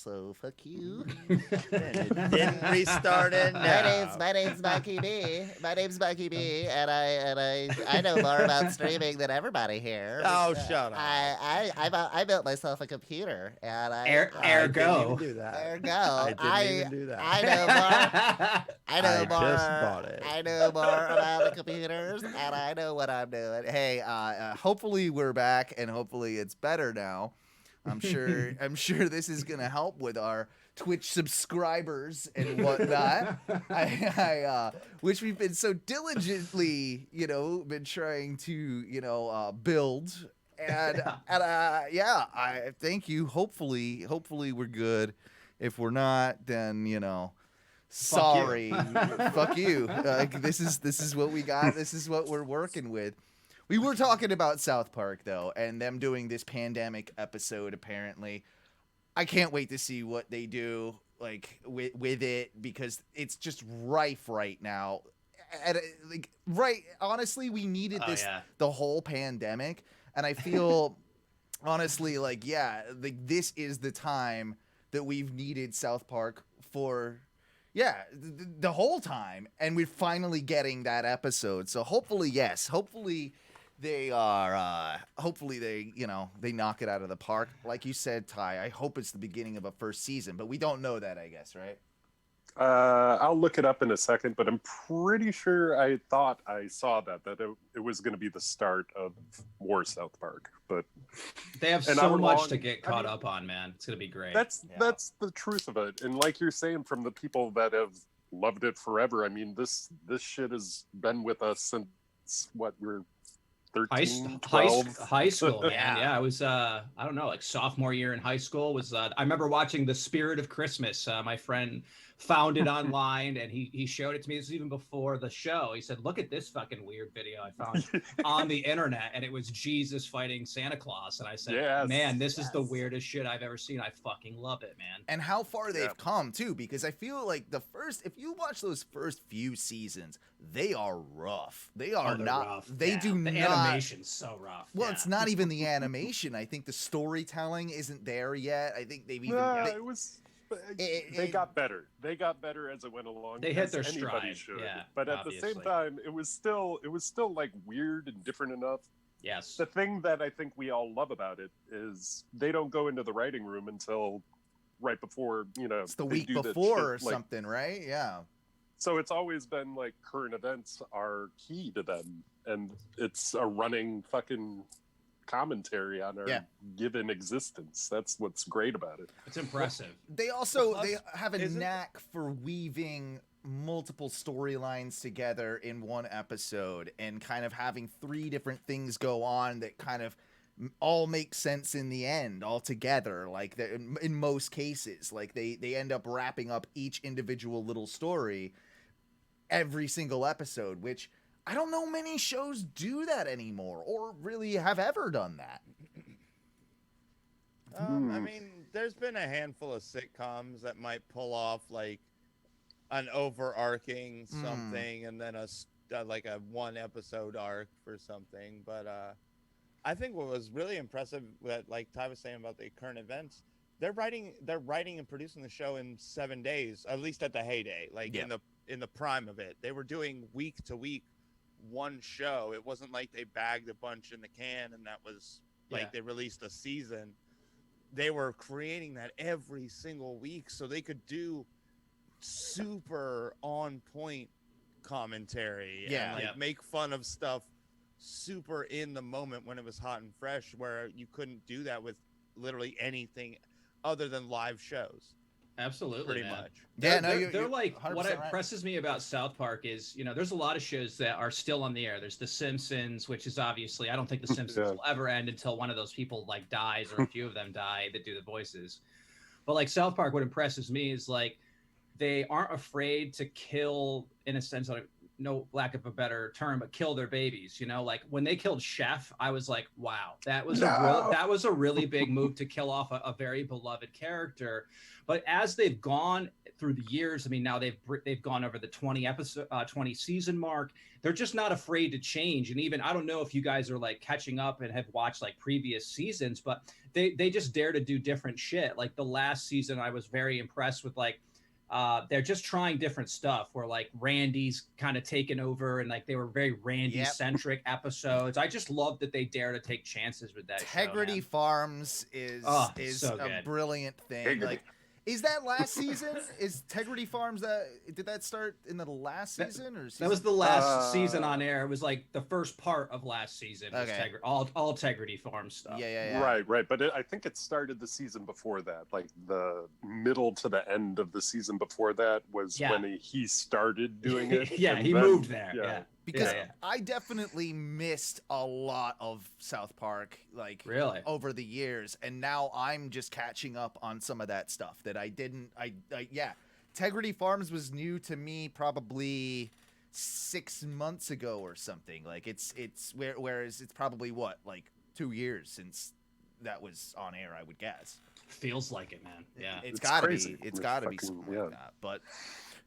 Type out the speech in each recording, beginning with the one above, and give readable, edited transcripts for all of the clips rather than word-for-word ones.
So fuck you. And it didn't restart it. No. My name's Mikey B. My name's Mikey B. And I know more about streaming than everybody here. Oh, shut up. I built myself a computer, and I didn't even Ergo. do that. there you go. I didn't even do that. I know more. I know I more. just bought it. I know more about the computers, and I know what I'm doing. Hey, hopefully we're back, and hopefully it's better now. I'm sure this is gonna help with our Twitch subscribers and whatnot. Which we've been so diligently, been trying to, build. And yeah, I thank you. Hopefully we're good. If we're not, then sorry. Fuck you. This is what we got. This is what we're working with. We were talking about South Park, though, and them doing this pandemic episode, apparently. I can't wait to see what they do, with it, because it's just rife right now. Honestly, we needed this the whole pandemic, and I feel, honestly, this is the time that we've needed South Park for, the whole time, and we're finally getting that episode. So hopefully, yes, hopefully they are they knock it out of the park, like you said, Ty. I hope it's the beginning of a first season, but we don't know that, I guess, right? I'll look it up in a second, but I'm pretty sure I thought I saw that it was going to be the start of more South Park. But they have so much to get caught up on, man. It's going to be great. That's the truth of it. And like you're saying, from the people that have loved it forever, I mean, this shit has been with us since what we're 13, 12. High school, man. Yeah, I was I don't know, like sophomore year in high school was I remember watching The Spirit of Christmas. My friend found it online, and he showed it to me. This was even before the show. He said, look at this fucking weird video I found on the internet, and it was Jesus fighting Santa Claus. And I said, man, this is the weirdest shit I've ever seen. I fucking love it, man. And how far they've come too, because I feel like if you watch those first few seasons, they are rough. They are not rough. They do the not. Animation's so rough. Well, it's not even the animation. I think the storytelling isn't there yet. I think they've even it was they got better. They got better as it went along. They hit their stride. Yeah, but at the same time, it was still like weird and different enough. Yes. The thing that I think we all love about it is they don't go into the writing room until right before, it's the week before or something, right? Yeah. So it's always been like current events are key to them, and it's a running fucking commentary on our given existence. That's what's great about it. It's impressive. They have a knack for weaving multiple storylines together in one episode, and kind of having three different things go on that kind of all make sense in the end all together. Like in most cases, like they end up wrapping up each individual little story every single episode, which I don't know many shows do that anymore, or really have ever done that. I mean, there's been a handful of sitcoms that might pull off like an overarching something, and then a one episode arc for something. But I think what was really impressive, that like Ty was saying about the current events, they're writing and producing the show in 7 days, at least at the heyday, in the prime of it. They were doing week to week one show. It wasn't like they bagged a bunch in the can and that was like they released a season. They were creating that every single week so they could do super on point commentary and make fun of stuff super in the moment when it was hot and fresh, where you couldn't do that with literally anything other than live shows. Absolutely, pretty man. much. They're like, what impresses me about South Park is, there's a lot of shows that are still on the air. There's The Simpsons, which is obviously, I don't think The Simpsons will ever end until one of those people like dies, or a few of them die that do the voices. But like South Park, what impresses me is like they aren't afraid to kill, in a sense, no lack of a better term, but kill their babies. You know, like when they killed Chef, I was like, wow, that was a really big move to kill off a very beloved character. But as they've gone through the years, I mean, now they've gone over the 20 season mark. They're just not afraid to change. And even, I don't know if you guys are like catching up and have watched like previous seasons, but they just dare to do different shit. Like the last season, I was very impressed with like, they're just trying different stuff where like Randy's kind of taken over and like they were very Randy centric episodes. I just love that they dare to take chances with that. Integrity Farms is so a brilliant thing. Like, is that last season? Is Integrity Farms did that start in the last season or season? That was the last season on air. It was like the first part of last season. Was all Integrity Farms stuff. Yeah. Right. But I think it started the season before that. Like the middle to the end of the season before that was when he started doing it. He moved there. Yeah. Because I definitely missed a lot of South Park, like over the years, and now I'm just catching up on some of that stuff that I didn't. Integrity Farms was new to me probably 6 months ago or something. Like whereas it's probably like 2 years since that was on air, I would guess. Feels like it, man. Yeah, it's gotta be. It's gotta be something like that. But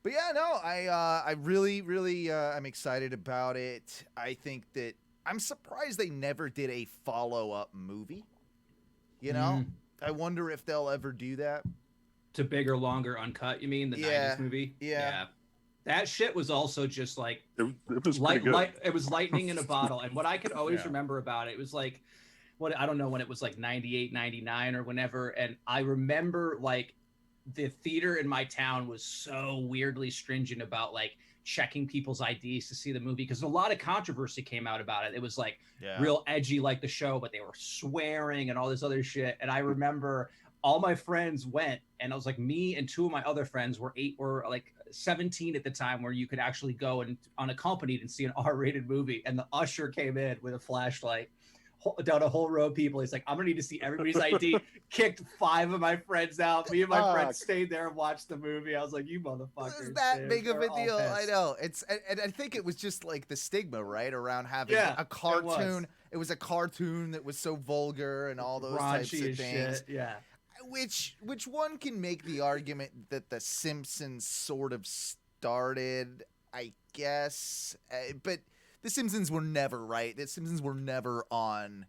yeah, no, I really I'm excited about it. I think that I'm surprised they never did a follow-up movie. You know, I wonder if they'll ever do that. To Bigger, Longer, Uncut, you mean the 90s movie? Yeah. That shit was also just like it was pretty good. It was lightning in a bottle. And what I could always remember about it was like I don't know when it was like 98, 99 or whenever, and I remember like the theater in my town was so weirdly stringent about like checking people's IDs to see the movie because a lot of controversy came out about it. It was like real edgy like the show, but they were swearing and all this other shit. And I remember all my friends went, and I was like, me and two of my other friends were 17 at the time, where you could actually go and unaccompanied and see an R-rated movie. And the usher came in with a flashlight down a whole row of people. He's like, I'm gonna need to see everybody's ID. Kicked 5 of my friends out. Me and my friends stayed there and watched the movie. I was like, you motherfuckers. Is that big of a deal? I know. And I think it was just like the stigma, right, around having a cartoon. It was a cartoon that was so vulgar and all those types of things. Shit. Yeah. Which one can make the argument that The Simpsons sort of started, I guess, but The Simpsons were never right. The Simpsons were never on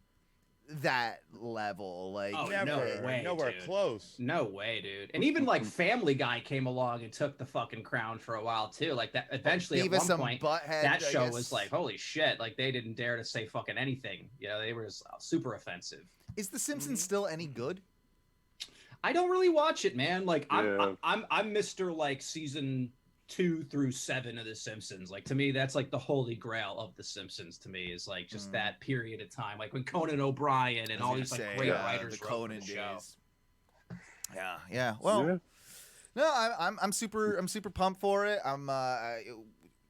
that level. Like, nowhere close. No way, dude. And even like Family Guy came along and took the fucking crown for a while too. Like that. Eventually, at one point, that show was like, holy shit! Like they didn't dare to say fucking anything. You know, they were super offensive. Is The Simpsons still any good? I don't really watch it, man. Like I'm Mr. like season 2 through 7 of The Simpsons. Like to me, that's like the holy grail of The Simpsons. To me, is like just that period of time, like when Conan O'Brien and all these like great writers the wrote Conan the show. days. Yeah. Well, no, I'm super pumped for it. I'm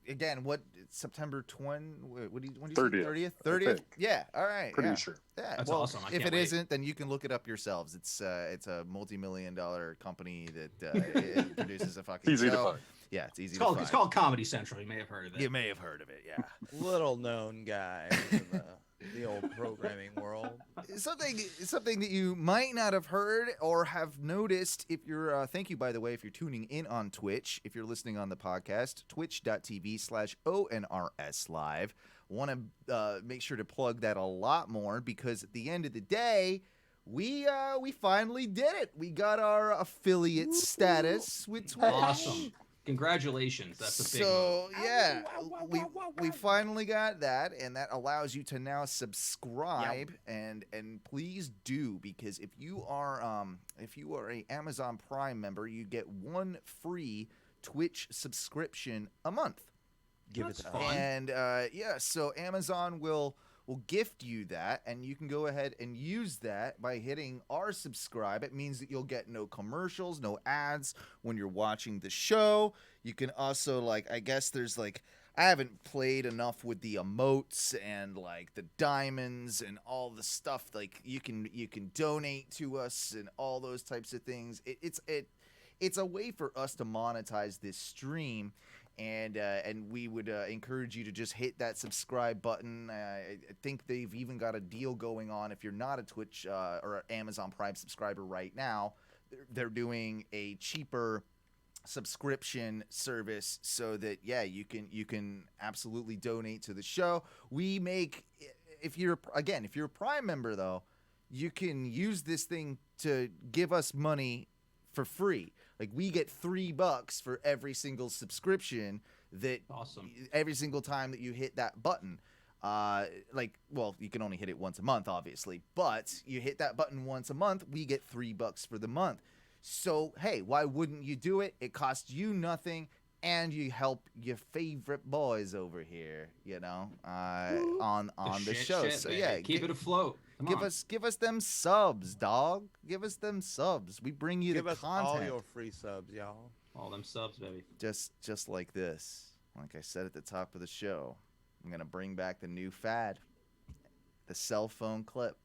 again, what September 20? What do you 30th? 30th? Yeah. All right. Pretty sure. Yeah. That's well, awesome. If it isn't, then you can look it up yourselves. It's a multi-million-dollar company that produces a fucking easy show. to find. Yeah, it's easy to find. It's called Comedy Central. You may have heard of it. You may have heard of it. Yeah. Little known guy in the old programming world. Something that you might not have heard or have noticed if you're thank you, by the way, if you're tuning in on Twitch. If you're listening on the podcast, twitch.tv/ONRS live. Want to make sure to plug that a lot more, because at the end of the day, we finally did it. We got our affiliate status with Twitch. Awesome. Congratulations. That's a big move. We finally got that, and that allows you to now subscribe. And please do, because if you are a Amazon Prime member, you get 1 free Twitch subscription a month. That's fun. And so Amazon will gift you that, and you can go ahead and use that by hitting our subscribe. It means that you'll get no commercials, no ads when you're watching the show. You can also, I guess there's I haven't played enough with the emotes and the diamonds and all the stuff. You can donate to us and all those types of things. It's a way for us to monetize this stream. And we would encourage you to just hit that subscribe button. I think they've even got a deal going on. If you're not a Twitch or Amazon Prime subscriber right now, they're doing a cheaper subscription service so that you can absolutely donate to the show. We make, if you're a Prime member though, you can use this thing to give us money for free. Like, we get $3 for every single subscription that every single time that you hit that button. You can only hit it once a month, obviously, but you hit that button once a month, we get $3 for the month. So, hey, why wouldn't you do it? It costs you nothing, and you help your favorite boys over here, on the show. So keep it afloat. Give us them subs, dog. Give us them subs. We bring you the content. Give us all your free subs, y'all. All them subs, baby. Just like this. Like I said at the top of the show, I'm gonna bring back the new fad, the cell phone clip.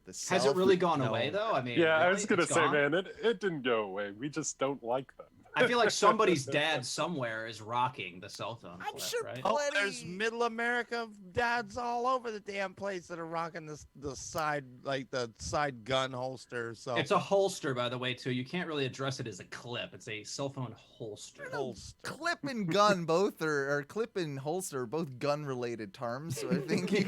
Has it really gone away though? I mean, yeah, really? I was gonna say, man, it didn't go away. We just don't like them. I feel like somebody's dad somewhere is rocking the cell phone clip, sure right? There's middle America dads all over the damn place that are rocking the side gun holster. So it's a holster, by the way, too. You can't really address it as a clip. It's a cell phone holster. Clip and gun both or clip and holster are both gun related terms. So I think you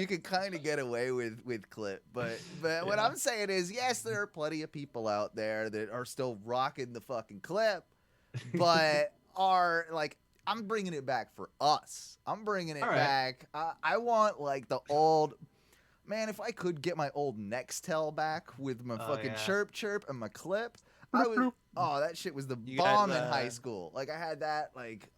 can kind of get away with clip. But what I'm saying is, yes, there are plenty of people out there that are still rocking the fucking clip, but are like, I'm bringing it back for us. I'm bringing it back. I want like the old, man, if I could get my old Nextel back with my fucking chirp and my clip, I would. Oh, that shit was the bomb in high school. Like, I had that. Like,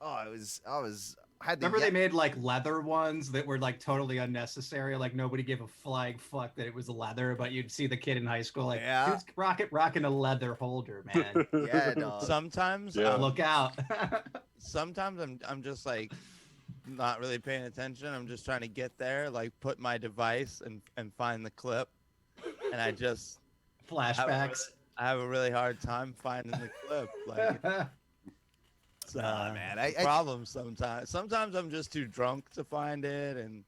Remember they made like leather ones that were like totally unnecessary. Like, nobody gave a flying fuck that it was leather, but you'd see the kid in high school like, dude's rocking a leather holder, man. Yeah, dog. Sometimes look out. Sometimes I'm just like not really paying attention. I'm just trying to get there, like put my device and find the clip, and I just flashbacks. I have a really hard time finding the clip. Like. Man, problem sometimes. Sometimes I'm just too drunk to find it, and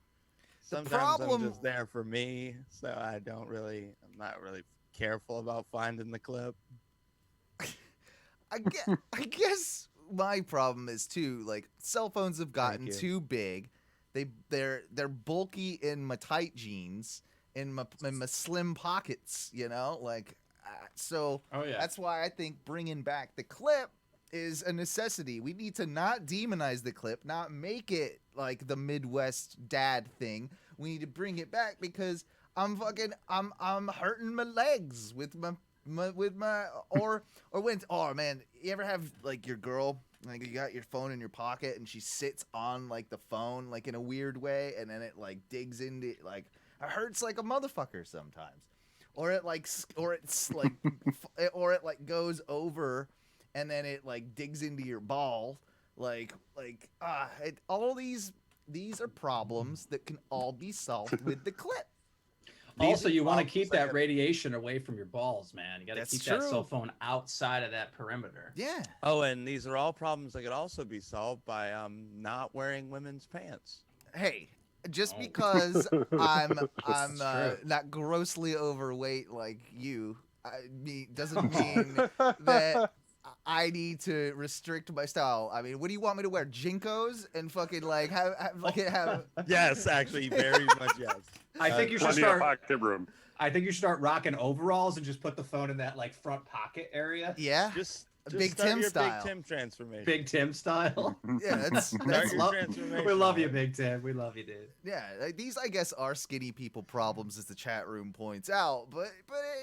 sometimes I'm just there for me. So I'm not really careful about finding the clip. I guess my problem is too, like, cell phones have gotten too big. They're bulky in my tight jeans, in my slim pockets. So that's why I think bringing back the clip is a necessity. We need to not demonize the clip, not make it like the Midwest dad thing. We need to bring it back because I'm hurting my legs with my man, you ever have like your girl, like, you got your phone in your pocket and she sits on like the phone like in a weird way, and then it like digs into, like, it hurts like a motherfucker sometimes, or it goes over and then it like digs into your ball, all these are problems that can all be solved with the clip. Also, you want to keep that radiation away from your balls, man. You got to keep that cell phone outside of that perimeter. Yeah. Oh, and these are all problems that could also be solved by not wearing women's pants. Hey, just because I'm not grossly overweight like you, doesn't mean that I need to restrict my style. I mean, what do you want me to wear? Jinkos and fucking like have Yes, actually, very much yes. I think you should start. Pocket room. I think you should start rocking overalls and just put the phone in that like front pocket area. Yeah, just Big Tim style. Big Tim transformation. Big Tim style. Yeah, that's we love you, Big Tim. We love you, dude. Yeah, like, these I guess are skinny people problems, as the chat room points out. But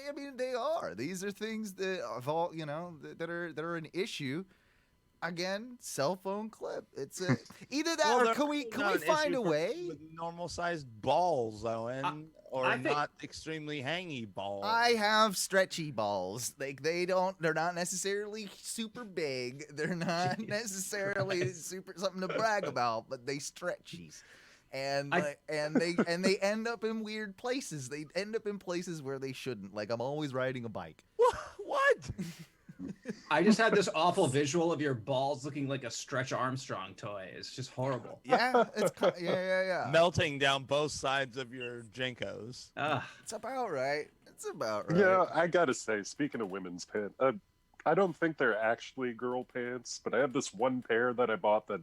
I mean, they are. These are things that have all that are an issue. Again, cell phone clip. It's either that or can we find a way with normal sized balls, Owen, or not extremely hangy balls. I have stretchy balls. Like, they're not necessarily super big. They're not necessarily super something to brag about, but they stretchies. And they end up in weird places. They end up in places where they shouldn't. Like, I'm always riding a bike. What? I just had this awful visual of your balls looking like a Stretch Armstrong toy. It's just horrible. Yeah, yeah. Melting down both sides of your Jinkos. It's about right. It's about right. Yeah, I gotta say, speaking of women's pants, I don't think they're actually girl pants, but I have this one pair that I bought that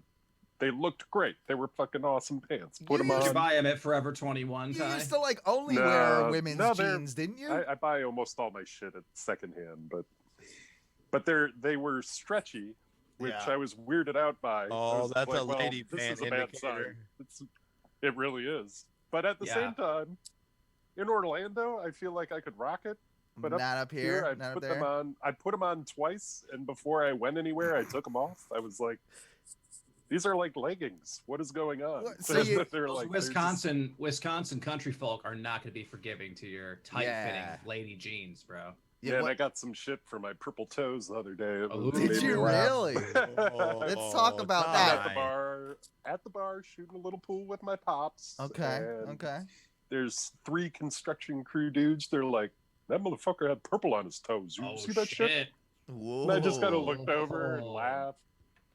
they looked great. They were fucking awesome pants. Put them Did you on. buy them at Forever 21, You Ty? used to like only No, wear women's no, they're- jeans, didn't you? I buy almost all my shit at secondhand, but they were stretchy, which Yeah. I was weirded out by. I Oh, was that's a well, lady this pant is a bad sign. indicator. It really is. But at the Yeah. same time, in Orlando, I feel like I could rock it. But Not up here, I not up put there. them on. I put them on twice, and before I went anywhere, I took them off. I was like, "These are like leggings. What is going on?" What? So you- They're Those like they're Wisconsin country folk are not going to be forgiving to your tight-fitting Yeah. lady jeans, bro. Yeah, Yeah, and what- I got some shit for my purple toes the other day. It Oh, Did made you me laugh. really? Oh, Let's talk about Ty. that. At the bar, shooting a little pool with my pops. Okay, and okay. There's 3 construction crew dudes. They're like, "That motherfucker had purple on his toes. You Oh, see that shit?" Whoa. And I just kind of looked over and Oh. laughed.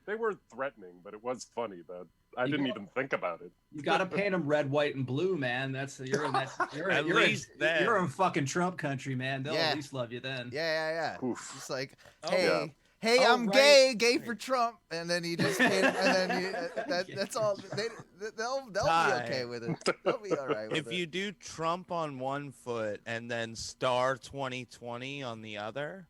They weren't threatening, but it was funny that I You didn't got- even think about it. You got to paint them red, white, and blue, man. You're in that. You're At you're in, least then. you're in fucking Trump country, man. They'll Yeah. at least love you then. Yeah. Oof. It's like, Oh, hey, yeah. hey, Oh, I'm right. gay for Trump, and then you just paint, and then that's all. They'll be Ty. okay with it. They'll be all right with If it. you do Trump on one foot and then Star 2020 on the other,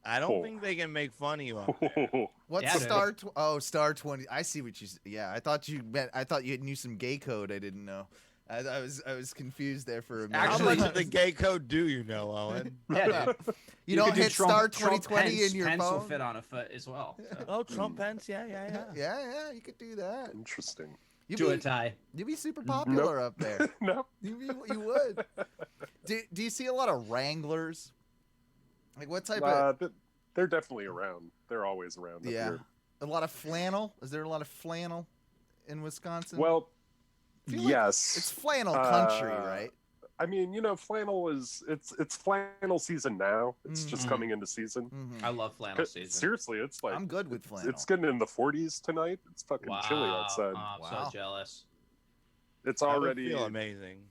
I don't Oh. think they can make fun of you on there. What's Yeah, dude. Star? Star 20. I see what you. Yeah, I thought you meant. I thought you knew some gay code. I didn't know. I was confused there for a minute. How Actually- much of the gay code do you know, Owen? Yeah, dude. you don't could do hit Trump- Star Trump 2020 Pence. in your Pence will phone. fit on a foot as well. So. Oh, Trump Pence, yeah. Yeah, you could do that. Interesting. You'd Do be, it, Ty. you'd be super popular up there. No. You would. Do you see a lot of Wranglers? Like what type of? They're definitely around. They're always around. Up Yeah, here. a lot of flannel. Is there a lot of flannel in Wisconsin? Well, I feel like yes. it's flannel country, Uh, right? I mean, flannel is it's flannel season now. It's just Mhm. coming into season. Mhm. I love flannel 'Cause season. Seriously, it's like I'm good with flannel. it's getting in the 40s tonight. It's fucking Wow. chilly outside. Oh, I'm Wow. so jealous. It's That would already. feel amazing.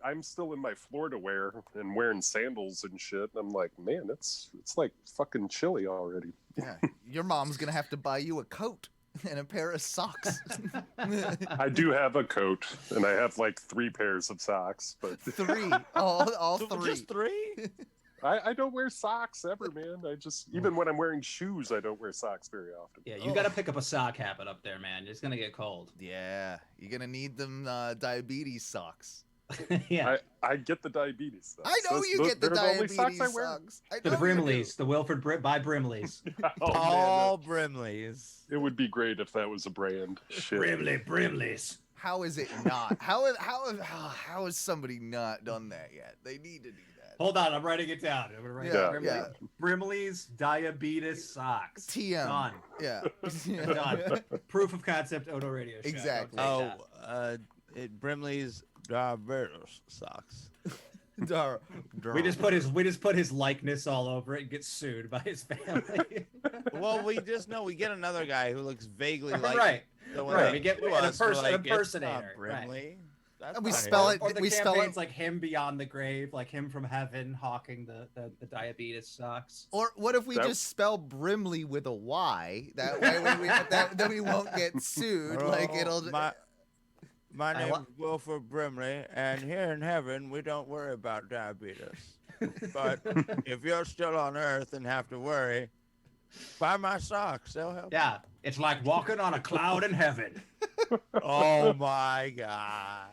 I'm still in my Florida wear and wearing sandals and shit. I'm like, man, it's like fucking chilly already. Yeah, your mom's gonna have to buy you a coat and a pair of socks. I do have a coat and I have like 3 pairs of socks, but 3, all So 3. Just 3? I don't wear socks ever, man. I just even when I'm wearing shoes, I don't wear socks very often. Yeah, you Oh. got to pick up a sock habit up there, man. It's gonna get cold. Yeah, you're gonna need them diabetes socks. Yeah. I get the diabetes socks. I know you get the they're the only diabetes socks I wear. socks. I The know you Brimleys, the Wilford by Brimleys. Oh, man, All Brimleys. it would be great if that was a brand. Shit. Brimleys. do. How is it not? How has somebody not done that yet? They need to do that. Hold on, I'm writing it down. I'm gonna write Yeah, it down. yeah. Brimley's diabetes socks. TM. Done. Yeah. Done. Proof of concept Odo Radio Show. Exactly. Don't take Oh, Brimley's diabetes socks. Dar- that. We just put his likeness all over it and get sued by his family. Well, we just know we get another guy who looks vaguely like right. the one Right, that we get to an us, we're like, impersonator, It's not Brimley. That's And we not spell him. it- Or the we spell campaign's it- like him beyond the grave, like him from heaven hawking the diabetes socks. Or what if we That- just spell Brimley with a Y? That way, then we won't get sued. Like it'll. My I name lo- is Wilford Brimley, and here in heaven we don't worry about diabetes. But if you're still on Earth and have to worry, buy my socks. They'll help. Yeah, it's like walking on a cloud in heaven. Oh my God.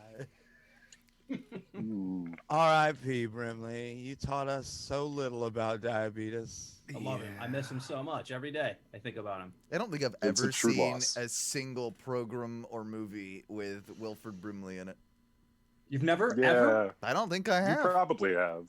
Mm. R.I.P. Brimley. You taught us so little about diabetes. I love him. I miss him so much. Every day I think about him. I don't think I've It's a ever true seen loss. a single program or movie with Wilford Brimley in it. You've never Yeah, ever. I don't think I you have. probably have.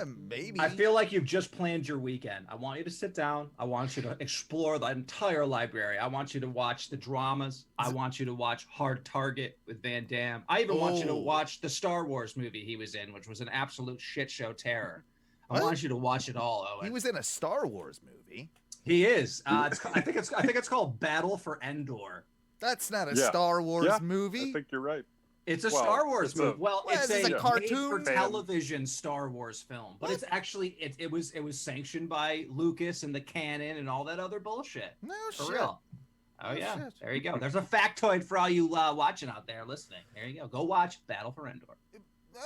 Maybe. I feel like you've just planned your weekend. I want you to sit down. I want you to explore the entire library. I want you to watch the dramas. I want you to watch Hard Target with Van Damme. I even want you to Oh. watch the Star Wars movie he was in, which was an absolute shit show terror. I What? want you to watch it all, Owen. He was in a Star Wars movie. He is. I think it's called Battle for Endor. That's not a Yeah. Star Wars Yeah, movie. I think you're right. It's a Well, Star Wars it's a- movie. Well, Well, it's is this a a cartoon? made for television Star Wars film, but it's actually it was sanctioned by Lucas and the canon and all that other bullshit. No For shit. real. Oh Oh, yeah, shit. there you go. There's a factoid for all you watching out there, listening. There you go. Go watch Battle for Endor.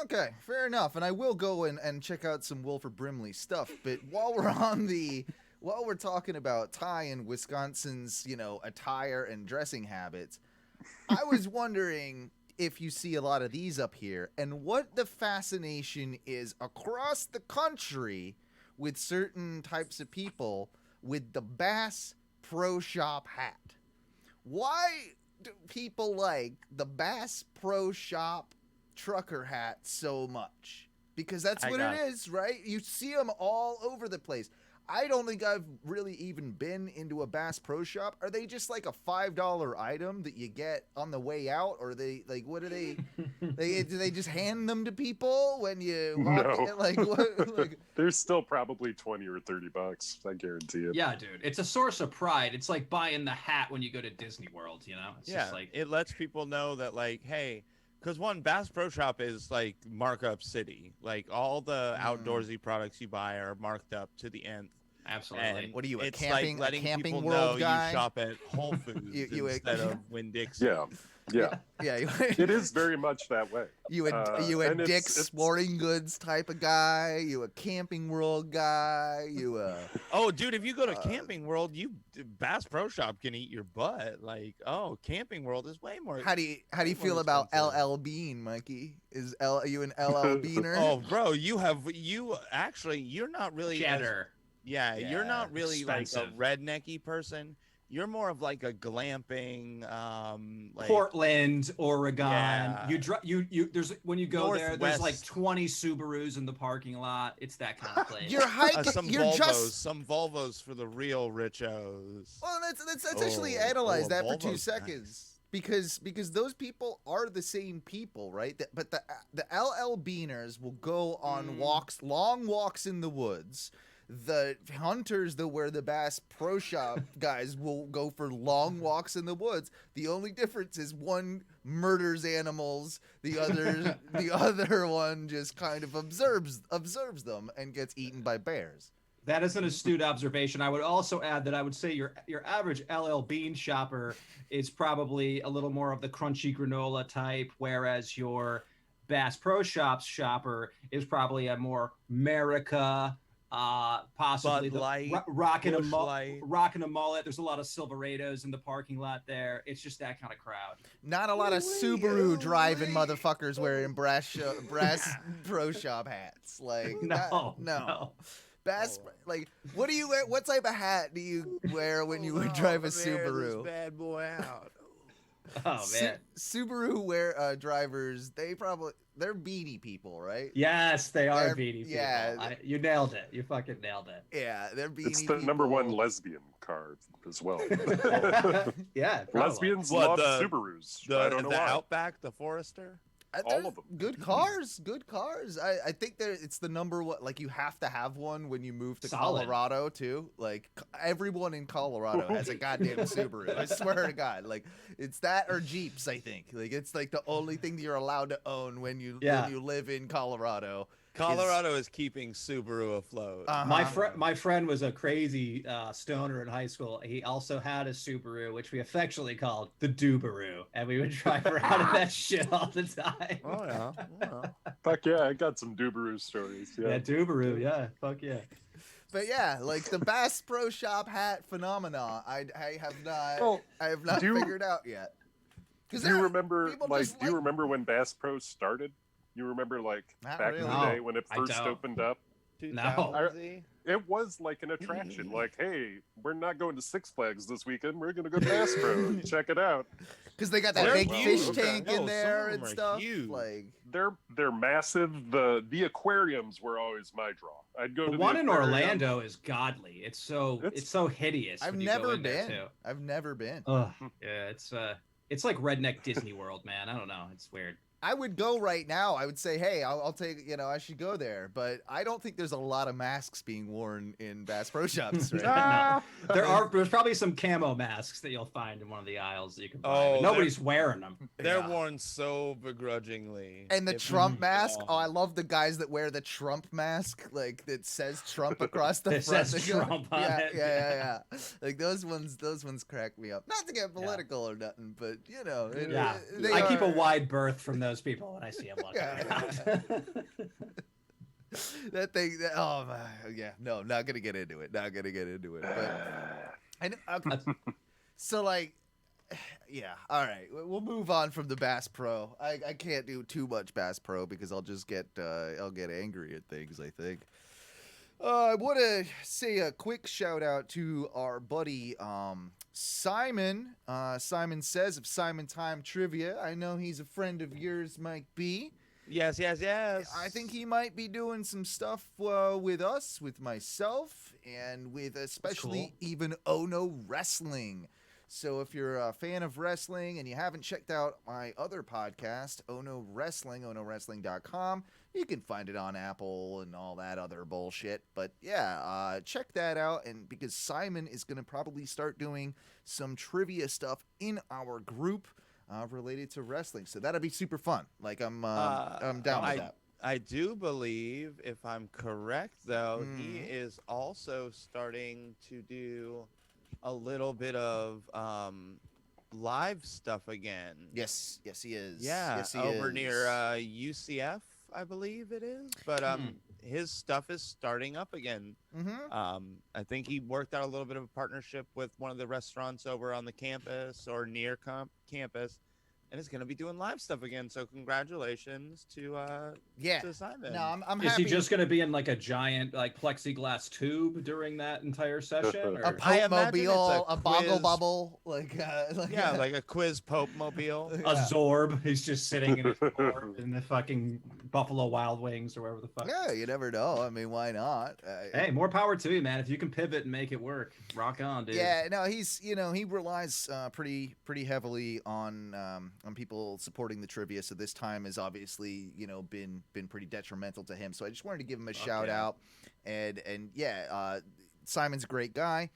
Okay, fair enough. And I will go and check out some Wilford Brimley stuff. But while we're talking about Ty and Wisconsin's, attire and dressing habits, I was wondering if you see a lot of these up here and what the fascination is across the country with certain types of people with the Bass Pro Shop hat. Why do people like the Bass Pro Shop trucker hat so much? Because that's what it is, right? You see them all over the place. I don't think I've really even been into a Bass Pro Shop. Are they just like a $5 item that you get on the way out, or they like what are they? Do they just hand them to people when you walk No. in? Like what? Like, There's still probably $20 or $30. I guarantee it. Yeah, dude. It's a source of pride. It's like buying the hat when you go to Disney World, you know? It's just like it lets people know that, like, hey, because Bass Pro Shop is like markup city. Like all the outdoorsy products you buy are marked up to the nth. absolutely. And what are you, a it's camping like letting Camping people World know guy? you shop at Whole Foods You- instead of Winn-Dixie. Yeah. Yeah. Yeah, It is very much that way. you a and Dick's it's- Sporting Goods type of guy. You a Camping World guy. You a Oh, dude, if you go to Camping World, Bass Pro Shop can eat your butt. Like, oh, Camping World is way more. how do you more feel about expensive. LL Bean, Mikey? Are you an LL Beaner? Oh, bro, you're not really Cheddar. Yeah, you're Yeah, not really expensive. like a rednecky person. You're more of like a glamping, like Portland, Oregon. Yeah. You there's when you go there, there's like Northwest. 20 Subarus in the parking lot. It's that kind of place. You're hiking. some You're Volvos, just. some Volvos for the real richos. Well, let's actually Oh, analyze a that for 2 Volvo's seconds. Because those people are the same people, right? But the LL Beaners will go on long walks in the woods. The hunters that wear the Bass Pro Shop guys will go for long walks in the woods. The only difference is one murders animals, the other one just kind of observes them and gets eaten by bears. That is an astute observation. I would also add that I would say your average LL Bean shopper is probably a little more of the crunchy granola type, whereas your Bass Pro Shops shopper is probably a more America, possibly Bud Light, rocking Busch Light. rocking a mullet. There's a lot of Silverados in the parking lot there. It's just that kind of crowd. Not a lot of Subaru driving motherfuckers wearing brass Pro Shop hats. Like no. Bass, like, what do you wear? What type of hat do you wear when you would drive a Subaru? Bad boy out. Oh man. Subaru drivers, they're beanie people, right? Yes, they are They're- beanie people. yeah. You nailed it. You fucking nailed it. Yeah, they're beanie It's the people. number one lesbian car as well. Yeah. probably. Lesbians What, love the- Subarus. I don't know the why. Outback, the Forester. They're all of them. Good cars. Good cars. I think it's the number one. Like, you have to have one when you move to Solid. Colorado too. Like, everyone in Colorado has a goddamn Subaru. I swear to God. Like, it's that or Jeeps. I think. Like, it's like the only thing that you're allowed to own when you live in Colorado. Colorado is keeping Subaru afloat. My friend was a crazy stoner in high school. He also had a Subaru, which we affectionately called the Dubaru, and we would drive around in that shit all the time. Oh yeah. Fuck yeah, I got some Dubaru stories. Yeah, Yeah. Dubaru. Yeah, fuck yeah. But yeah, like the Bass Pro Shop hat phenomena, I have not do you- figured out yet. Do you remember people like just do you remember when Bass Pro started? You remember like Not back in really. the No, day when it I first don't. opened up? 2000-y? It was like an attraction. Like, hey, we're not going to Six Flags this weekend. We're gonna go to Bass Pro. Check it out. Because they got that They're big huge. fish tank No, in some there of and them are stuff. huge. Like, They're massive. The aquariums were always my draw. I'd go The to one the in aquarium. Orlando is godly. It's so hideous. I've when you go never in there, been. too. I've never been. Ugh. Yeah, it's like redneck Disney World, man. I don't know. It's weird. I would go right now. I would say, hey, I'll take, I should go there. But I don't think there's a lot of masks being worn in Bass Pro Shops right now. No. There's probably some camo masks that you'll find in one of the aisles that you can buy. But nobody's wearing them. They're worn so begrudgingly. And the Trump mask. Oh, I love the guys that wear the Trump mask, like that says Trump across the front. It says Trump on it. Yeah. Like those ones crack me up. Not to get political or nothing, but I keep a wide berth from those people when I see them walking around. That thing. No, not gonna get into it. But so like, yeah. All right, we'll move on from the Bass Pro. I can't do too much Bass Pro because I'll just get angry at things, I think. I want to say a quick shout out to our buddy Simon. Simon Says of Simon Time Trivia. I know he's a friend of yours, Mike B. Yes. I think he might be doing some stuff with us, with myself, and with especially even Ono Wrestling. So if you're a fan of wrestling and you haven't checked out my other podcast, Ono Wrestling, onowrestling.com, you can find it on Apple and all that other bullshit. But yeah, check that out. And because Simon is going to probably start doing some trivia stuff in our group related to wrestling. So that'll be super fun. Like I'm down with that. I do believe, if I'm correct, though, he is also starting to do a little bit of live stuff again. Yes, he is. Yeah, yes, he over is. near UCF, I believe it is. But his stuff is starting up again. I think he worked out a little bit of a partnership with one of the restaurants over on the campus or near campus, and is going to be doing live stuff again. So congratulations to Simon. No, I'm Is happy. he just going to be in like a giant like plexiglass tube during that entire session? Or? A Pope mobile, a boggle bubble, like a quiz Pope mobile, a Zorb. He's just sitting in a Zorb in the fucking Buffalo Wild Wings or wherever the fuck. Yeah, you never know. I mean, why not? Hey, more power to you, man. If you can pivot and make it work, rock on, dude. Yeah, no, he's he relies pretty heavily on people supporting the trivia. So this time has obviously been pretty detrimental to him. So I just wanted to give him a shout out, and yeah, Simon's a great guy.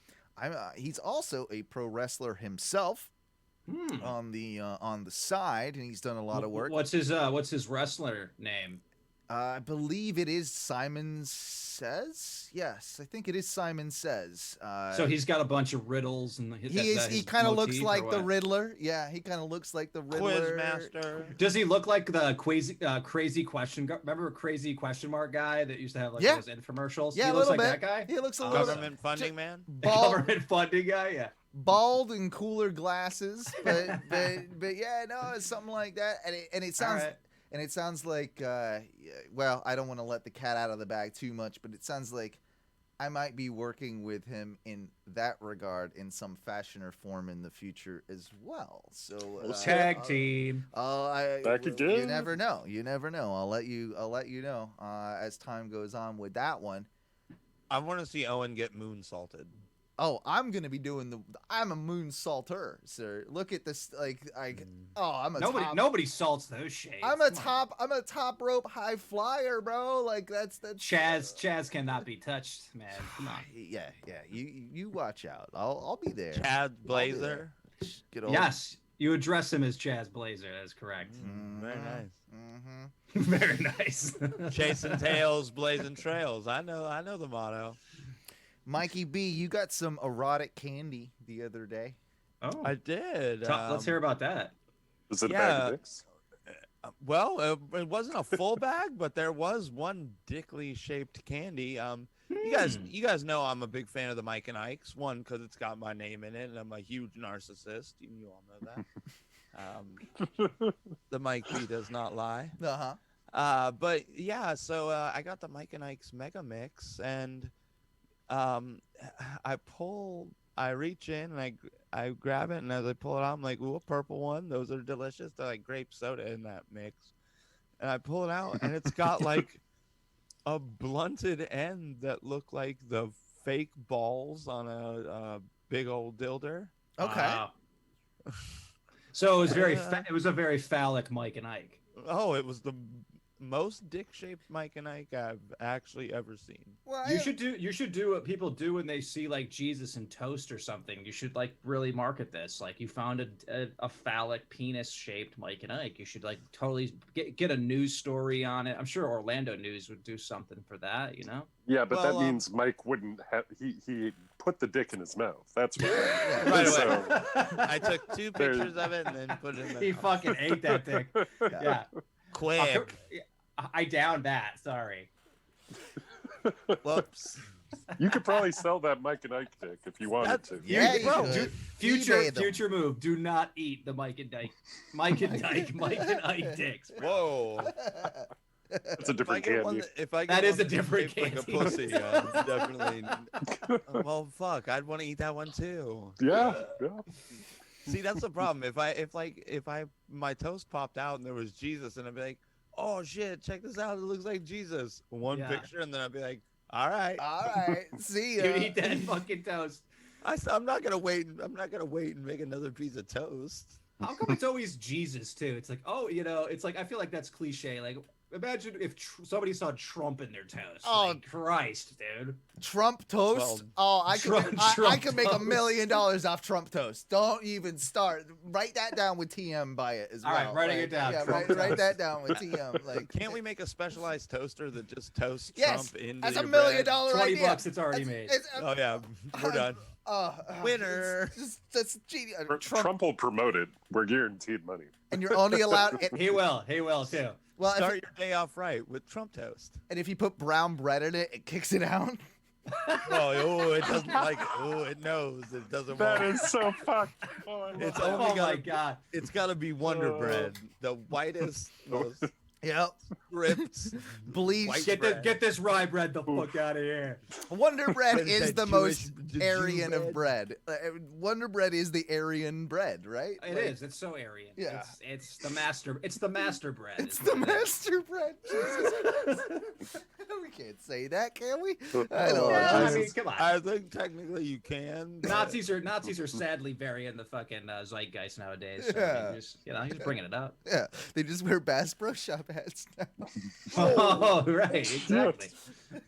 He's also a pro wrestler himself. On the side, and he's done a lot of work. What's his wrestler name? I believe it is Simon Says. Yes, I think it is Simon Says. So he's got a bunch of riddles, and he kind of looks like the Riddler. Yeah, he kind of looks like the Riddler. Quizmaster. Does he look like the crazy question? Remember crazy question mark guy that used to have like those infomercials? Yeah, he looks like that guy. He looks a little government funding man. Government funding guy. Yeah. Bald and cooler glasses, but yeah, no, it's something like that, and it sounds. Right. And it sounds like, well, I don't want to let the cat out of the bag too much, but it sounds like I might be working with him in that regard in some fashion or form in the future as well. So tag team. Back again. You never know. I'll let you know as time goes on with that one. I want to see Owen get moonsaulted. Oh, I'm gonna be doing I'm a moonsaulter, sir. Look at this, nobody salts those shades. I'm a top rope high flyer, bro. Like that's Chaz cannot be touched, man. Come on. Yeah. You watch out. I'll be there. Chaz Blazer. Yes, you address him as Chaz Blazer. That's correct. Very nice. Very nice. Chasing tails, blazing trails. I know the motto. Mikey B, you got some erotic candy the other day. Oh, I did. Let's hear about that. Was it a bag of dicks? Well, it wasn't a full bag, but there was one dickly shaped candy. You guys know I'm a big fan of the Mike and Ike's. One, because it's got my name in it, and I'm a huge narcissist. You all know that. The Mike B does not lie. But yeah, so I got the Mike and Ike's Mega Mix, and I reach in and I grab it, and as I pull it out, I'm like, ooh, a purple one. Those are delicious. They're like grape soda in that mix. And I pull it out, and it's got like a blunted end that look like the fake balls on a big old dilder. Okay. So it was it was a very phallic Mike and Ike. Oh, it was the most dick-shaped Mike and Ike I've actually ever seen. Well, You should do what people do when they see like Jesus in toast or something. You should like really market this. Like you found a phallic penis shaped Mike and Ike. You should like totally get a news story on it. I'm sure Orlando News would do something for that. You know? Yeah, but Well, that means Mike wouldn't have. He put the dick in his mouth. That's what. Right away. So, I took 2 pictures of it and then put it in the He fucking ate that dick. Yeah. quick. I downed that. Sorry. Whoops. you could probably sell that Mike and Ike dick if you wanted to. Yeah, you Bro, could. Future eBay them. move. Do not eat the Mike and Ike dicks. Bro. Whoa. It's a different candy. That is a different shaped like a candy. pussy, definitely. Well, fuck, I'd want to eat that one too. Yeah. See, that's the problem. If my toast popped out and there was Jesus, and I'd be like, oh shit, check this out, it looks like Jesus. One Yeah. picture, and then I'd be like, all right. All right, see ya. You eat that fucking toast. I'm not gonna wait. I'm not gonna wait and make another piece of toast. How come it's always Jesus too? It's like, oh, it's like I feel like that's cliche. Like, imagine if somebody saw Trump in their toast. Oh. Like, Christ, dude. Trump toast. I could make $1 million off Trump toast. Don't even start. Write that down with TM by it as All well. right, writing it down. Yeah, Trump write toast. that down with TM. Like, Can't we make a specialized toaster that just toasts yes, Trump into that's your $1 million bread? idea. $20 it's already made. Oh yeah, we're done. Winner. That's genius. Trump will promote it. We're guaranteed money. And you're only allowed. He will too. Well, Start your day off right with Trump toast. and if you put brown bread in it, it kicks it out. It doesn't like. Oh, it knows it doesn't. That want. is so fucked. Oh, It's Oh only my gotta. god. It's gotta be Wonder Bread, the whitest, most Yep. ripped. Bleach. White Get bread. this rye bread the fuck out of here. Wonder Bread What is is that, the most Jew Aryan of bread. Wonder Bread is the Aryan bread, right? It is. It's so Aryan. Yeah. It's the master. It's the master bread. It's is the what it is. master bread. Jesus Christ. We can't say that, can we? I Oh, don't Yeah, I know. mean, come on. I think technically you can. but- Nazis are sadly very in the fucking zeitgeist nowadays. So Yeah. he's bringing it up. Yeah, they just wear Bass Pro Shop hats now. Oh, right, exactly.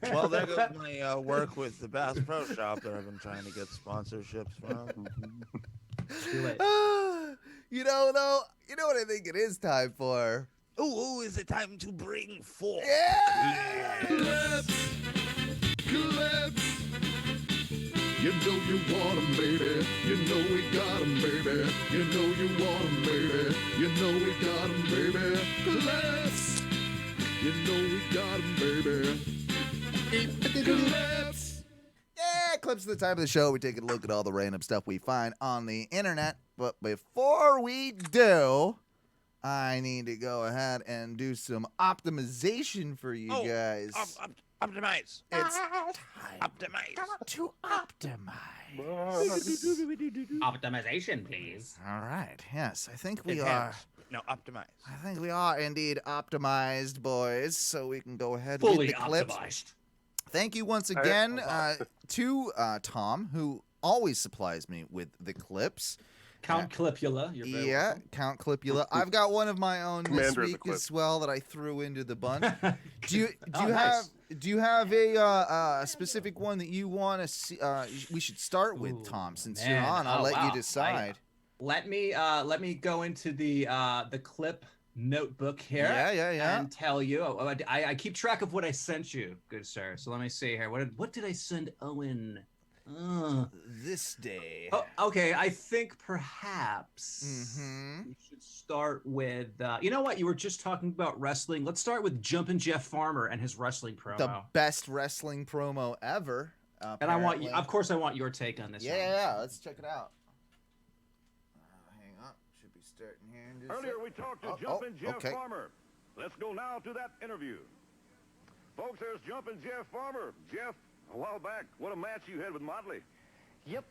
Well, there goes my work with the Bass Pro Shop that I've been trying to get sponsorships from. Too late. You know what I think it is time for? Ooh, is it time to bring forth? Yeah! You know you want 'em, baby. You know we got 'em, baby. You know you want 'em, baby. You know we got 'em, baby. Clips. You know we got 'em, baby. Clips. Yeah, clips of the time of the show. We take a look at all the random stuff we find on the internet. But before we do, I need to go ahead and do some optimization for you guys. Optimize. It's time Optimize. to optimize. Optimization, please. All right. Yes, I think we are. Enhance. No, optimize. I think we are indeed optimized, boys. So we can go ahead Fully with the clips. optimized. Thank you once again to Tom, who always supplies me with the clips. Count Clipula. You're very Yeah, Count Clipula. I've got one of my own this Commander of the week clip. as well that I threw into the bunch. welcome. Do you nice. have a specific one that you want to see? We should start with, Ooh, Tom, since man. you're on. I'll Oh, let you wow. decide. Let me go into the clip notebook here. Yeah. And tell you. I keep track of what I sent you, good sir. So let me see here. What did I send Owen? This day. Oh, okay, I think perhaps Mhm. we should start with. You know what? You were just talking about wrestling. Let's start with Jumpin' Jeff Farmer and his wrestling promo. The best wrestling promo ever. And I want you, apparently. of course, I want your take on this. one. Yeah. Let's check it out. Hang on. Should be starting here in just a Earlier, sec. we talked to Oh, Jumpin' Jeff okay. Farmer. Let's go now to that interview. Folks, there's Jumpin' Jeff Farmer. Jeff, a while back, what a match you had with Motley. Yep.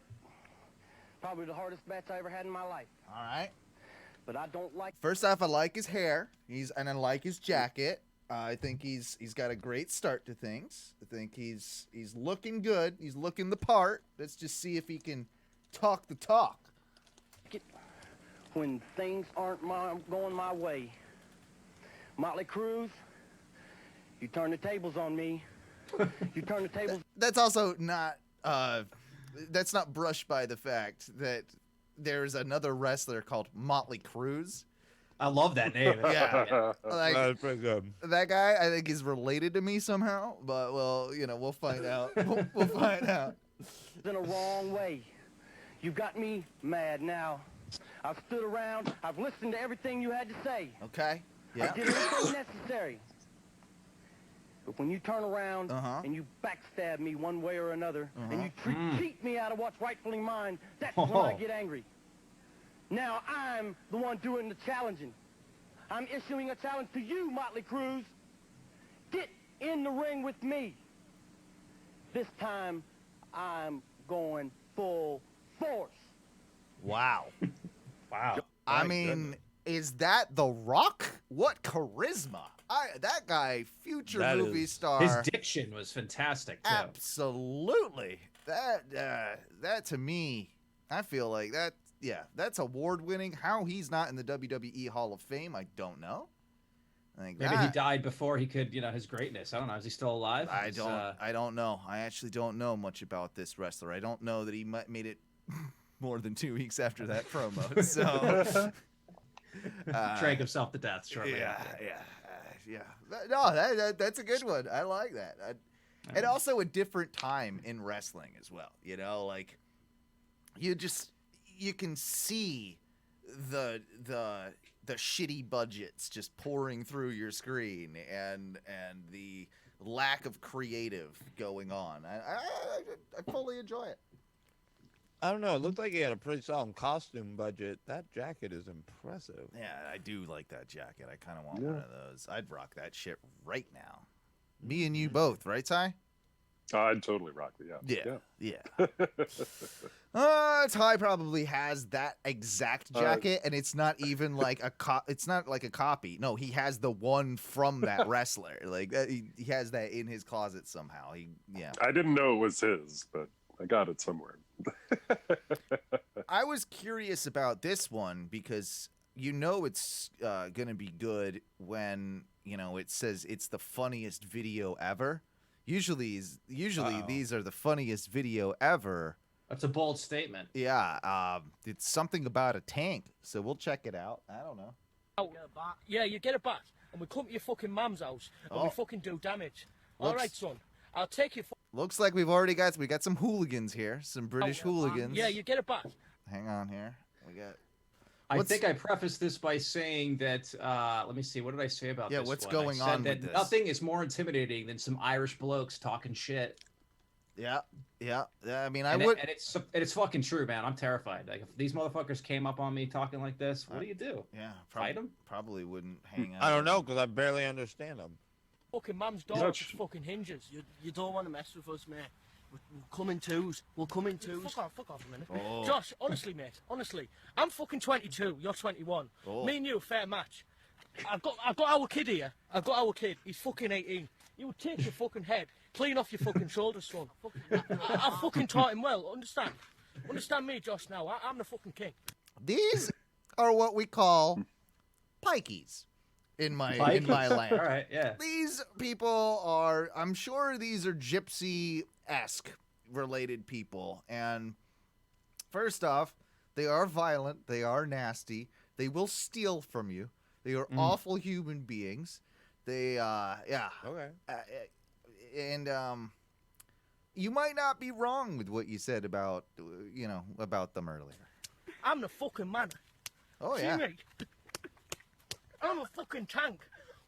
Probably the hardest match I ever had in my life. All right. But I don't like First off, I like his hair. And I like his jacket. I think he's got a great start to things. I think he's looking good. He's looking the part. Let's just see if he can talk the talk. it when things aren't going my way. Motley Crue, you turn the tables on me. You turn the tables. That's also not that's not brushed by the fact that there's another wrestler called Motley Crue. I love that name. Yeah. Like, That's pretty good. that guy, I think, is related to me somehow, but we'll find out. We'll find out. In a wrong way. You got me mad now. I've stood around. I've listened to everything you had to say. Okay. I Yeah. did everything necessary. But when you turn around Uh-huh. and you backstab me one way or another, and you cheat me out of what's rightfully mine, that's when I get angry. Now I'm the one doing the challenging. I'm issuing a challenge to you, Motley Crue. Get in the ring with me. This time, I'm going full force. Wow. Wow. I My mean, goodness. is that The Rock? What charisma! That guy, future That movie is- star. His diction was fantastic too. Absolutely. That to me, I feel like that. Yeah, that's award winning. How he's not in the WWE Hall of Fame, I don't know. I think Maybe he that- died before he could, his greatness. I don't know. Is he still alive? I Is, don't know. I actually don't know much about this wrestler. I don't know that he made it more than 2 weeks after that promo. So drank himself to death shortly yeah, after. yeah. No, that's a good one. I like that. And also a different time in wrestling as well. Like you can see the shitty budgets just pouring through your screen and the lack of creative going on. I fully enjoy it. I don't know. It looked like he had a pretty solid costume budget. That jacket is impressive. Yeah, I do like that jacket. I kind of want one of those. I'd rock that shit right now. Me and you both, right, Ty? I'd totally rock it. Yeah. Ty probably has that exact jacket, and it's not even like it's not like a copy. No, he has the one from that wrestler. Like he has that in his closet somehow. I didn't know it was his, but I got it somewhere. I was curious about this one because it's gonna be good when it says it's the funniest video ever. Usually these are the funniest video ever. That's a bold statement. Yeah, it's something about a tank, so we'll check it out. I don't know. Yeah, you get it back, and we come to your fucking mum's house, and we fucking do damage. All right, son. I'll take you. Looks like we got some hooligans here, some British hooligans. Yeah, you get it back. Hang on here. We got. I think I prefaced this by saying that. Let me see. What did I say about this? What's one? going I said on that with this? nothing is more intimidating than some Irish blokes talking shit. Yeah. I mean, And it's fucking true, man. I'm terrified. Like if these motherfuckers came up on me talking like this, what do you do? Yeah. Fight 'em? Probably wouldn't hang out. I don't know because I barely understand him. Fucking mum's door just fucking hinges. You don't want to mess with us, mate. We'll come in twos. We'll come in twos. Fuck off a minute. Josh, honestly, mate, I'm fucking 22. You're 21. Me and you, fair match. I've got our kid here. He's fucking 18. You would take your fucking head clean off your fucking shoulders, son. I fucking taught him well. Understand me, Josh. Now I'm the fucking king. These are what we call pikeys in my land. All right, yeah. These people are, I'm sure these are gypsy-esque related people. And first off, they are violent. They are nasty. They will steal from you. They are awful human beings. They, Okay. And you might not be wrong with what you said about, about them earlier. I'm the fucking man. Oh, See yeah. me? I'm a fucking tank.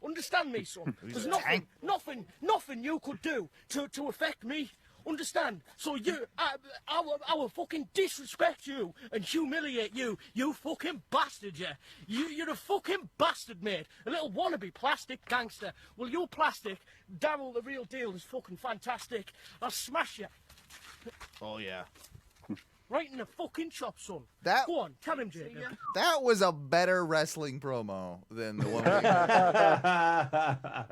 Understand me, son? He's There's a tank. nothing you could do to affect me. Understand? So I will fucking disrespect you and humiliate you, you fucking bastard, yeah. You're a fucking bastard, mate. A little wannabe plastic gangster. Well, you plastic, Daryl the real deal is fucking fantastic. I'll smash you. Oh, yeah. Right in the fucking chop, son. Go on, tell him, Jacob. That was a better wrestling promo than the one we had.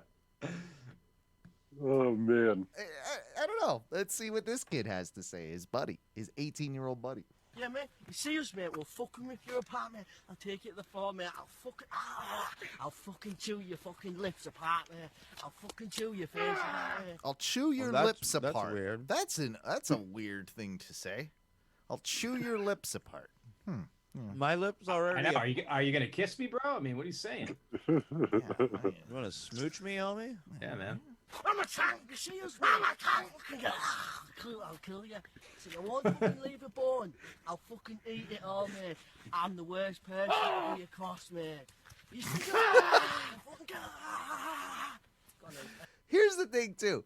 Oh man. I don't know. Let's see what this kid has to say. His buddy, his 18-year-old buddy. Yeah, mate. You see us, mate. We'll fucking rip you apart, mate. I'll take you to the farm, mate. I'll fucking chew your fucking lips apart, mate. I'll fucking chew your face apart, mate. I'll chew your Well, lips that's apart. weird. That's a weird thing to say. I'll chew your lips apart. My lips already. I know. Are you gonna kiss me, bro? I mean, what are you saying? Yeah, You want to smooch me, homie? Yeah, man. I'm a tank. You see us, mate? I'm a tank. I'll kill you. See, I won't fucking leave a bone. I'll fucking eat it all, mate. I'm the worst person to be across, mate. You see Here's the thing, too.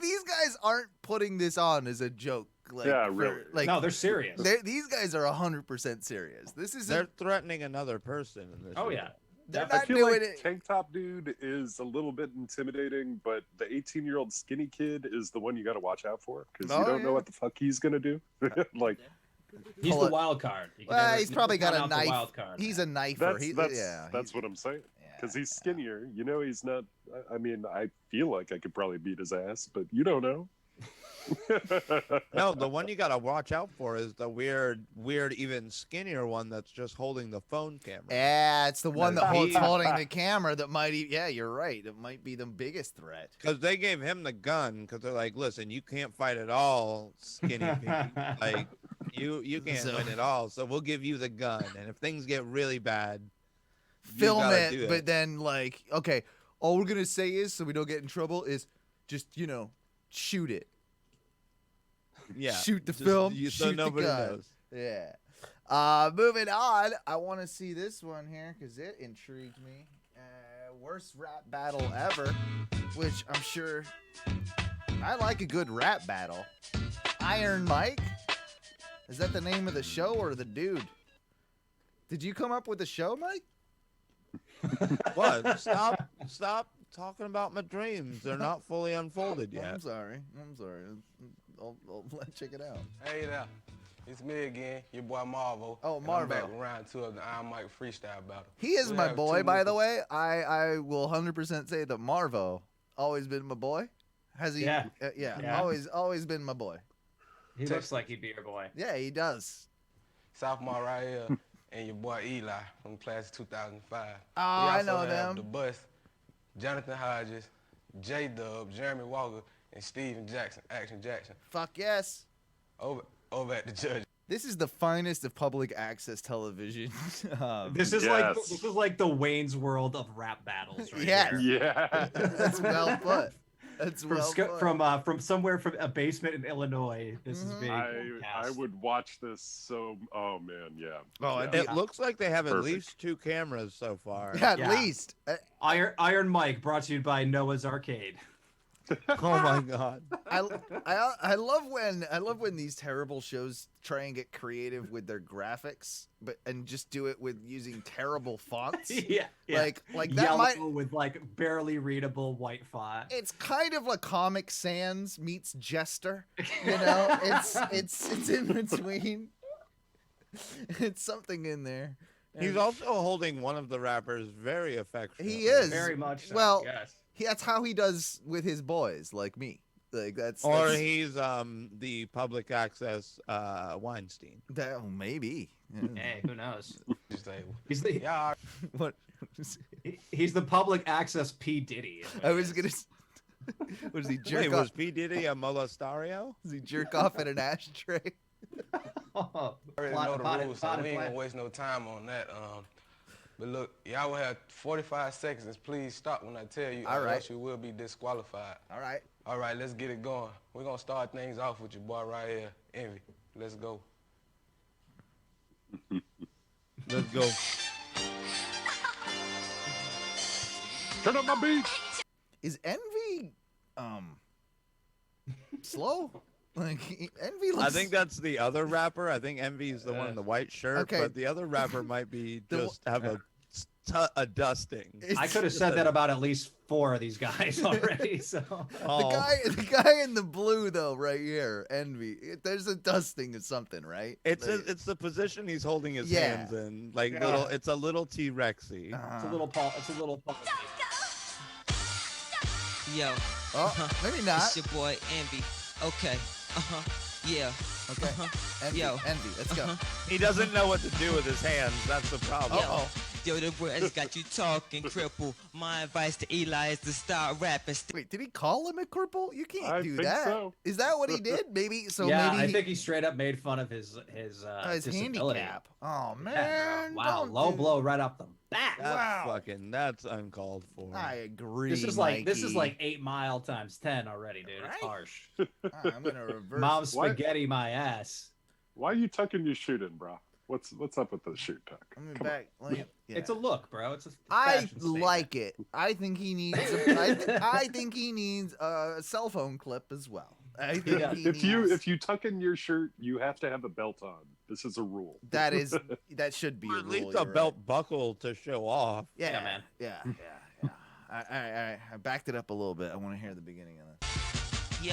These guys aren't putting this on as a joke. Like, Yeah, really. Like, No, they're serious. these guys are 100% serious. This is They're threatening another person in this. Oh video. yeah. they're I not feel doing like it. Tank Top Dude is a little bit intimidating, but the 18-year-old skinny kid is the one you got to watch out for because Oh, you don't yeah. know what the fuck he's gonna do. Like He's Pull the it. wild card. You can Well, never- he's probably never got a count out the knife. wild card, He's man. a knifer. that's what I'm saying. Because he's skinnier. You know, he's not. I mean, I feel like I could probably beat his ass, but you don't know. No, the one you gotta watch out for is the weird, even skinnier one that's just holding the phone camera. Yeah, it's the one that He- holding the camera that might. Yeah, you're right. It might be the biggest threat. Because they gave him the gun because they're like, listen, you can't fight at all, skinny Pete. Like, you can't So- win at all, so we'll give you the gun. And if things get really bad, you Film gotta do it, but then like, okay, all we're gonna say is, so we don't get in trouble, is just shoot it. yeah, Shoot the just- film, so shoot the nobody gun. knows. Yeah. Moving on, I want to see this one here because it intrigued me. Worst rap battle ever, which I'm sure I like a good rap battle. Iron Mike, is that the name of the show or the dude? Did you come up with the show, Mike? What? Stop talking about my dreams. They're not fully unfolded yet. I'm sorry. I'll check it out. Hey there, it's me again, your boy Marvo. Oh, and I'm back Marvo. with round 2 of the Iron Mike freestyle battle. He is We my have boy, two by the movers. way. I will 100% say that Marvo always been my boy. Has he? Yeah. Yeah. Always been my boy. He looks like he'd be your boy. Yeah, he does. Sophomore right here, and your boy Eli from class of 2005. Oh, We I also know have them. The Bus, Jonathan Hodges, J-Dub, Jeremy Walker, and Steven Jackson, Action Jackson. Fuck yes. Over at the judge. This is the finest of public access television. This is Yes. like the Wayne's World of rap battles, right? Yes. here. Yeah. That's well put. That's From well put. from somewhere from a basement in Illinois. This is being I cast. would watch this so. Oh man, yeah. Oh, yeah. It looks like they have at Perfect. least 2 cameras so far. At Yeah. least. Iron Mike, brought to you by Noah's Arcade. Oh my god. I love when these terrible shows try and get creative with their graphics, and just do it with using terrible fonts. yeah. Like that Yellow might. with like barely readable white font. It's kind of like Comic Sans meets Jester. It's in between. It's something in there. He's also holding one of the rappers very affectionately. He is. Very much so, Well, yes. That's how he does with his boys, like me. Like that's. Or that's, he's the public access Weinstein. that, oh, maybe. Yeah. Hey, who knows? Just say, He's the y'all What? he's the public access P Diddy. is what I he was is. gonna. What does he jerk Wait, off? was P. Diddy a molestario? Does he jerk off in an ashtray? Oh, already plot- know the plotted- rules, so plotted we ain't plan. gonna waste no time on that. But look, y'all will have 45 seconds. Please stop when I tell you, All or right. else you will be disqualified. All right. All right, let's get it going. We're gonna start things off with your boy right here, Envy. Let's go. Let's go. Turn up my beat. Is Envy slow? Like Envy looks. I think that's the other rapper. I think Envy's the one in the white shirt, Okay. but the other rapper might be The just have a dusting. I could have said that about at least 4 of these guys already. So Oh, The guy in the blue though, right here, Envy. There's a dusting of something, right? it's Like, it's the position he's holding his Yeah. hands in, like Yeah. little. It's a little T-Rexy. it's a little Paul. It's a little Paul. Yo, Oh, maybe not. it's your boy Envy. Okay, Yeah. Okay. Envy. Yo. Envy. Let's go. He doesn't know what to do with his hands. That's the problem. Uh-oh. Yo, the words got you talking cripple. My advice to Eli is to start rapping. Wait, did he call him a cripple? You can't I do think that. so. Is that what he did? Maybe. So yeah, maybe I think he straight up made fun of his disability. handicap. Oh man. Yeah, bro. Wow, don't low do- blow right off the bat. That's uncalled for. I agree. This is Mikey. like 8 Mile times 10 already, dude. It's Right? harsh. I'm gonna reverse. Mom Why- spaghetti my ass. Why are you tucking your shoe in, bro? What's up with the shoe tuck? Let me Come back. Yeah. It's a look, bro. It's a I fashion statement. like it. I think he needs. I think he needs a cell phone clip as well. I think Yeah. he If needs, you tuck in your shirt, you have to have a belt on. This is a rule. that should be Or a at rule. least a you're belt right. buckle to show off. Yeah, Yeah, man. Yeah. All right. I backed it up a little bit. I want to hear the beginning of that.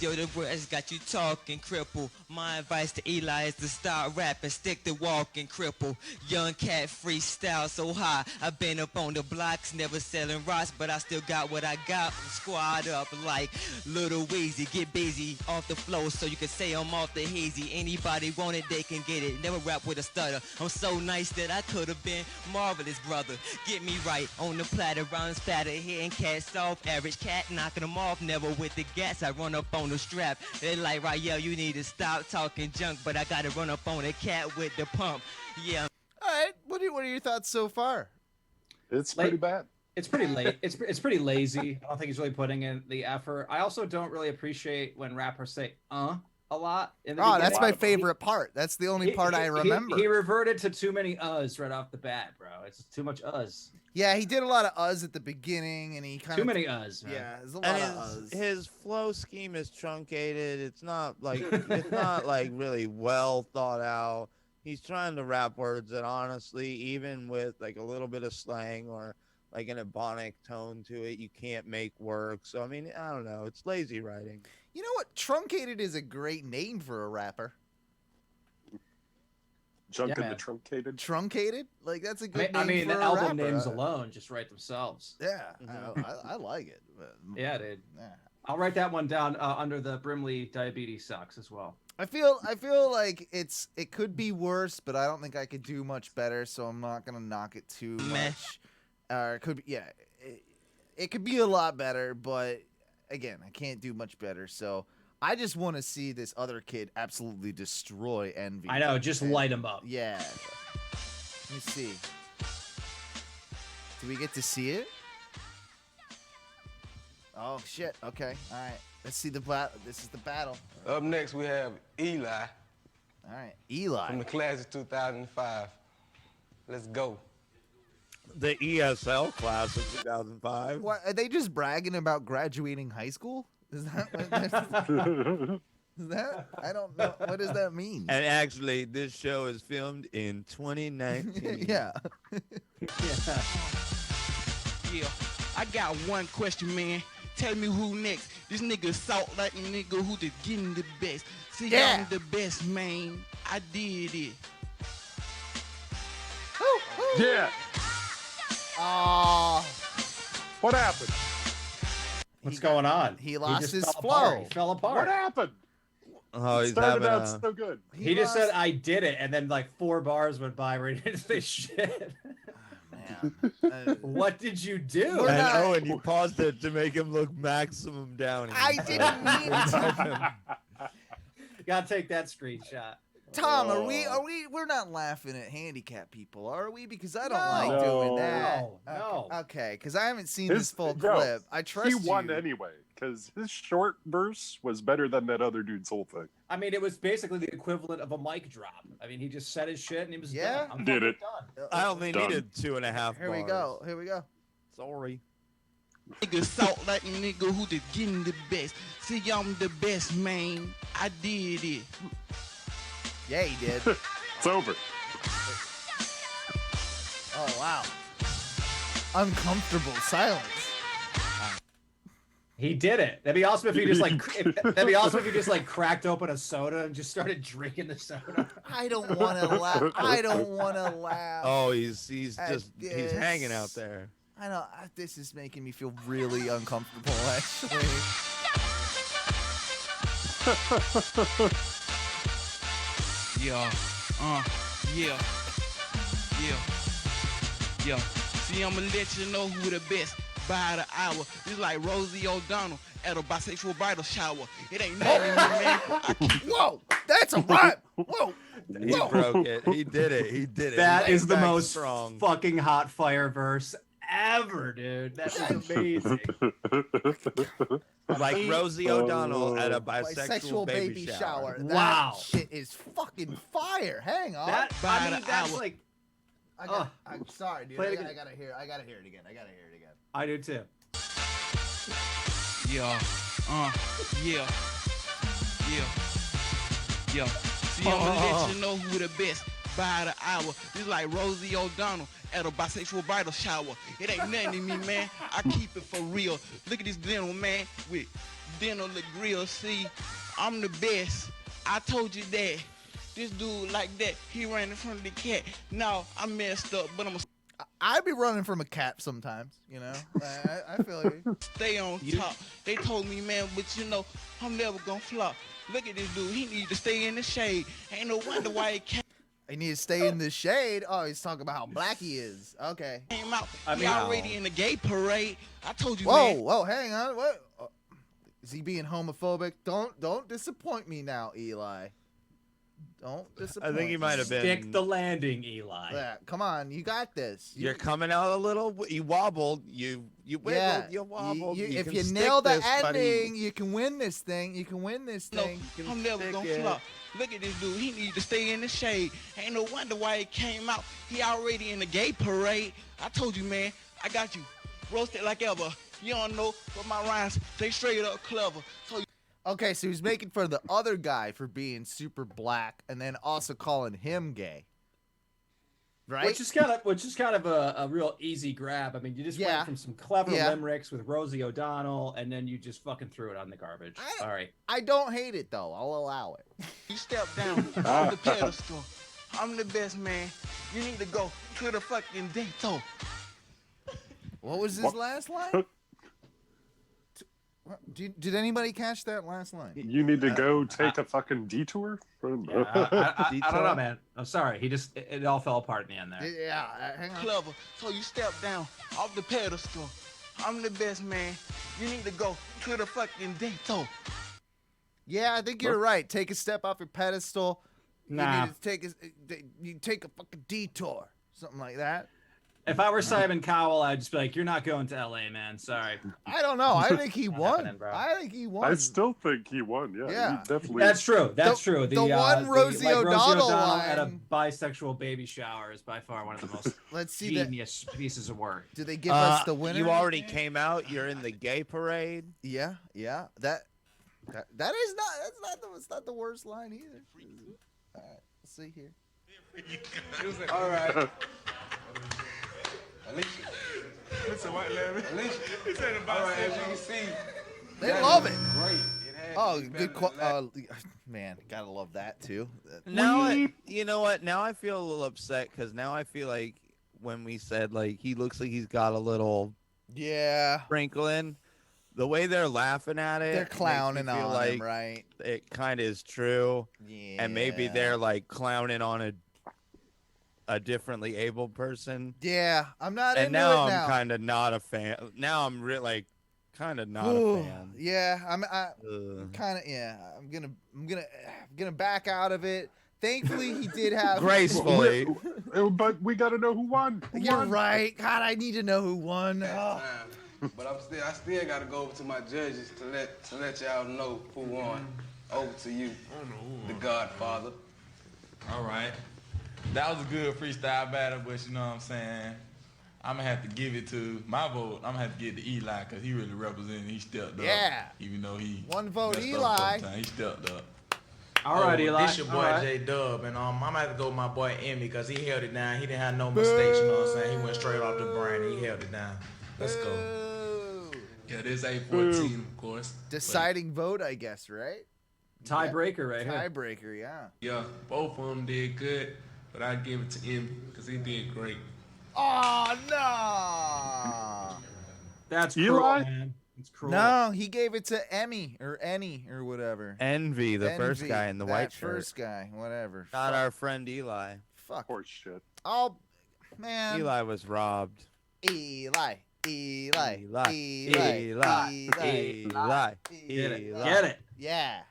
Yo, the words got you talking cripple. My advice to Eli is to start rapping, stick to walking cripple. Young cat freestyle so high. I've been up on the blocks, never selling rocks, but I still got what I got. Squad up like Little Weezy. Get busy off the flow so you can say I'm off the hazy. Anybody want it, they can get it. Never rap with a stutter. I'm so nice that I could have been marvelous, brother. Get me right on the platter, round spatter, hitting cats off. Average cat knocking them off, never with the gas. I run up on the strap. They like, right, yo, you need to stop talking junk, but I gotta run up on a cat with the pump. Yeah. All right. What are your thoughts so far? It's Like- pretty bad. It's pretty late. It's pretty lazy. I don't think he's really putting in the effort. I also don't really appreciate when rappers say a lot in the beginning. That's my favorite part. That's the only part I remember. He reverted to too many uhs right off the bat, bro. It's too much uhs. Yeah, he did a lot of uhs at the beginning, and he kind Too of many uhs, man. Yeah, there's a lot And of uhs. his flow scheme is truncated. It's not like really well thought out. He's trying to rap words that honestly, even with like a little bit of slang or like an ebonic tone to it, you can't make work. So I mean, I don't know. It's lazy writing. You know what? Truncated is a great name for a rapper. Junk Yeah, in man. the truncated. Truncated? Like that's a good I name mean, for the a album rapper. names alone just write themselves. Yeah, Mhm. I like it. But, Yeah, dude. yeah. I'll write that one down under the Brimley diabetes sucks as well. I feel like it could be worse, but I don't think I could do much better, so I'm not gonna knock it too much. It could be, it could be a lot better, but again, I can't do much better. So I just want to see this other kid absolutely destroy Envy. I know, just And- light him up. Yeah. Let me see. Do we get to see it? Oh shit. Okay. All right. Let's see the battle. This is the battle. Up next, we have Eli All right. Eli. from the class of 2005. Let's go. The ESL class of 2005. What are they just bragging about graduating high school? Is that what is that? I don't know. What does that mean? And actually, this show is filmed in 2019. Yeah. Yeah, I got one question, man. Tell me who next. This nigga salt like a nigga who just getting the best. See, Yeah. I'm the best, man. I did it. Yeah. Oh, What happened? What's going on? he lost just his fell flow. apart. He fell apart. What happened? Oh, It he's started having out a... so good. He just lost- said, I did it, and then like 4 bars went by where he didn't say shit. Man. What did you do? We're And not- Owen, you paused it to make him look maximum down. I didn't mean to. Gotta take that screenshot. Tom, we're not laughing at handicap people, are we? Because I don't like No. doing that. No. Okay, because I haven't seen His- this full no, clip. I trust He won you. anyway because his short verse was better than that other dude's whole thing. I mean, it was basically the equivalent of a mic drop. I mean, he just said his shit and he was Yeah? done. I'm Did fucking it. done. I only Done. needed 2.5 Here we go. Here we go. Sorry. Nigga salt like a nigga who just getting the best. See, I'm the best, man. I did it. Yeah, he did. It's over. Oh wow. Uncomfortable silence. He did it. That'd be awesome if he just like. That'd be awesome if he just like cracked open a soda and just started drinking the soda. I don't want to laugh. I don't want to laugh. Oh, he's At just he's hanging out there. I know. This is making me feel really uncomfortable, actually. Yeah, yeah, yeah, yeah. See, I'ma let you know who the best by the hour. This like Rosie O'Donnell at a bisexual bridal shower. It ain't nothing, man. Whoa, that's a rhyme. Whoa. He broke it. He did it. He did it. That He is came the back most strong. fucking hot fire verse ever, dude. That was amazing. Like Rosie O'Donnell at a bisexual baby shower. shower. That Wow. shit is fucking fire. Hang on. That, I mean, that's like, I'm sorry, dude. Play it I again. gotta hear it again. I do too. Yeah, yeah, yeah, yeah. See, I'ma let you know who the best by the hour. This like Rosie O'Donnell at a bisexual bridal shower. It ain't nothing to me, man. I keep it for real. Look at this dinner, man, with dinner the grill. See, I'm the best. I told you that. This dude like that, he ran in front of the cat. Now I messed up, but I'd be running from a cat sometimes, you know. I feel you. Stay on top. They told me, man, but you know, I'm never gonna flop. Look at this dude. He need to stay in the shade. Ain't no wonder why he came I need to stay in the shade. Oh, he's talking about how black he is. Okay. out. He already in the gay parade. I told you, Whoa, man. whoa, hang on. What? Is he being homophobic? Don't disappoint me now, Eli. Don't disappoint. I think he might have been. Stick the landing, Eli. Yeah, come on, you got this. You're coming out a little. You wobbled. You wiggled. Yeah, You wobbled. if can you stick nail the this, buddy. ending, you can win this thing. You can win this No, thing. I'm never gonna flop. Look at this dude. He need to stay in the shade. Ain't no wonder why he came out. He already in the gay parade. I told you, man. I got you roasted like ever. You don't know, but my rhymes, they straight up clever. So Okay, so he's making fun of the other guy for being super black, and then also calling him gay. Right? Which is kind of a real easy grab. I mean, you just went from some clever limericks with Rosie O'Donnell, and then you just fucking threw it on the garbage. All right. I don't hate it though. I'll allow it. you step down off the pedestal. I'm the best, man. You need to go to the fucking dento. What was his last line? Did anybody catch that last line? You need to go take a fucking detour? I don't know, man. I'm sorry. It all fell apart in the end there. Yeah, hang on. Clever. So you step down off the pedestal. I'm the best, man. You need to go to the fucking dento. Yeah, I think you're right. Take a step off your pedestal. Nah. You take a fucking detour. Something like that. If I were Simon Cowell, I'd just be like, "You're not going to LA, man. Sorry." I don't know. I think he won. I think he won. I still think he won. Yeah, Yeah. He definitely. That's true. That's true. The one Rosie O'Donnell at a line. bisexual baby shower is by far one of the most Let's see genius pieces of work. Do they give us the winner? You already came out. You're in the gay parade. Yeah. That is not. That's not the worst line either. All right. Let's see here. All right. Alicia. Listen, what, Larry? Alicia. He said the All right, as you can see. They love it. Great. Oh, good. Man, gotta love that too. Now, you know what? Now I feel a little upset because now I feel like when we said like he looks like he's got a little sprinkle in, the way they're laughing at it, They're clowning makes me feel on like him, right? It kind of is true, and maybe they're like clowning on a differently abled person. Yeah, I'm not and into now it now. I'm kind of not a fan. Now I'm really like kind of not a fan. Yeah, I'm kind of I'm gonna back out of it. Thankfully, he did have gracefully. But we got to know who won. You're right. God, I need to know who won. But I still got to go over to my judges to let y'all know who won. Over to you, the Godfather. All right. That was a good freestyle battle, but you know what I'm saying? I'm going to have to give it to my vote. I'm going to have to give it to Eli because he really represented. He stepped up. Yeah. Even though he one vote, messed Eli. up sometimes. He stepped up. All right, Eli. This your boy All right. J-Dub, and I'm going to have to go with my boy Emmy because he held it down. He didn't have no mistakes, you know what I'm saying? He went straight off the brain and he held it down. Let's go. Yeah, this A14, of course. Deciding vote, I guess, right? Tiebreaker right here. Tiebreaker, yeah. Yeah, both of them did good, but I give it to Emmy because he did great. Oh no! That's Eli? cruel, man. It's cruel. No, he gave it to Emmy or whatever. Envy, the first guy in the white shirt. First guy, whatever. Not our friend Eli. Fuck. Horse shit. Oh, man. Eli was robbed. Eli. Get it. Yeah.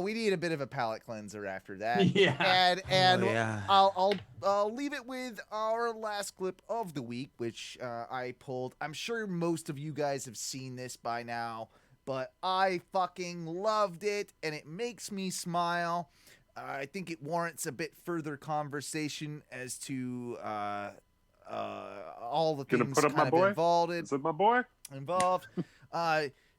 We need a bit of a palate cleanser after that. Yeah. And I'll leave it with our last clip of the week, which I pulled. I'm sure most of you guys have seen this by now, but I fucking loved it, and it makes me smile. I think it warrants a bit further conversation as to all the things put up kind my of boy? involved. Is it my boy? Involved.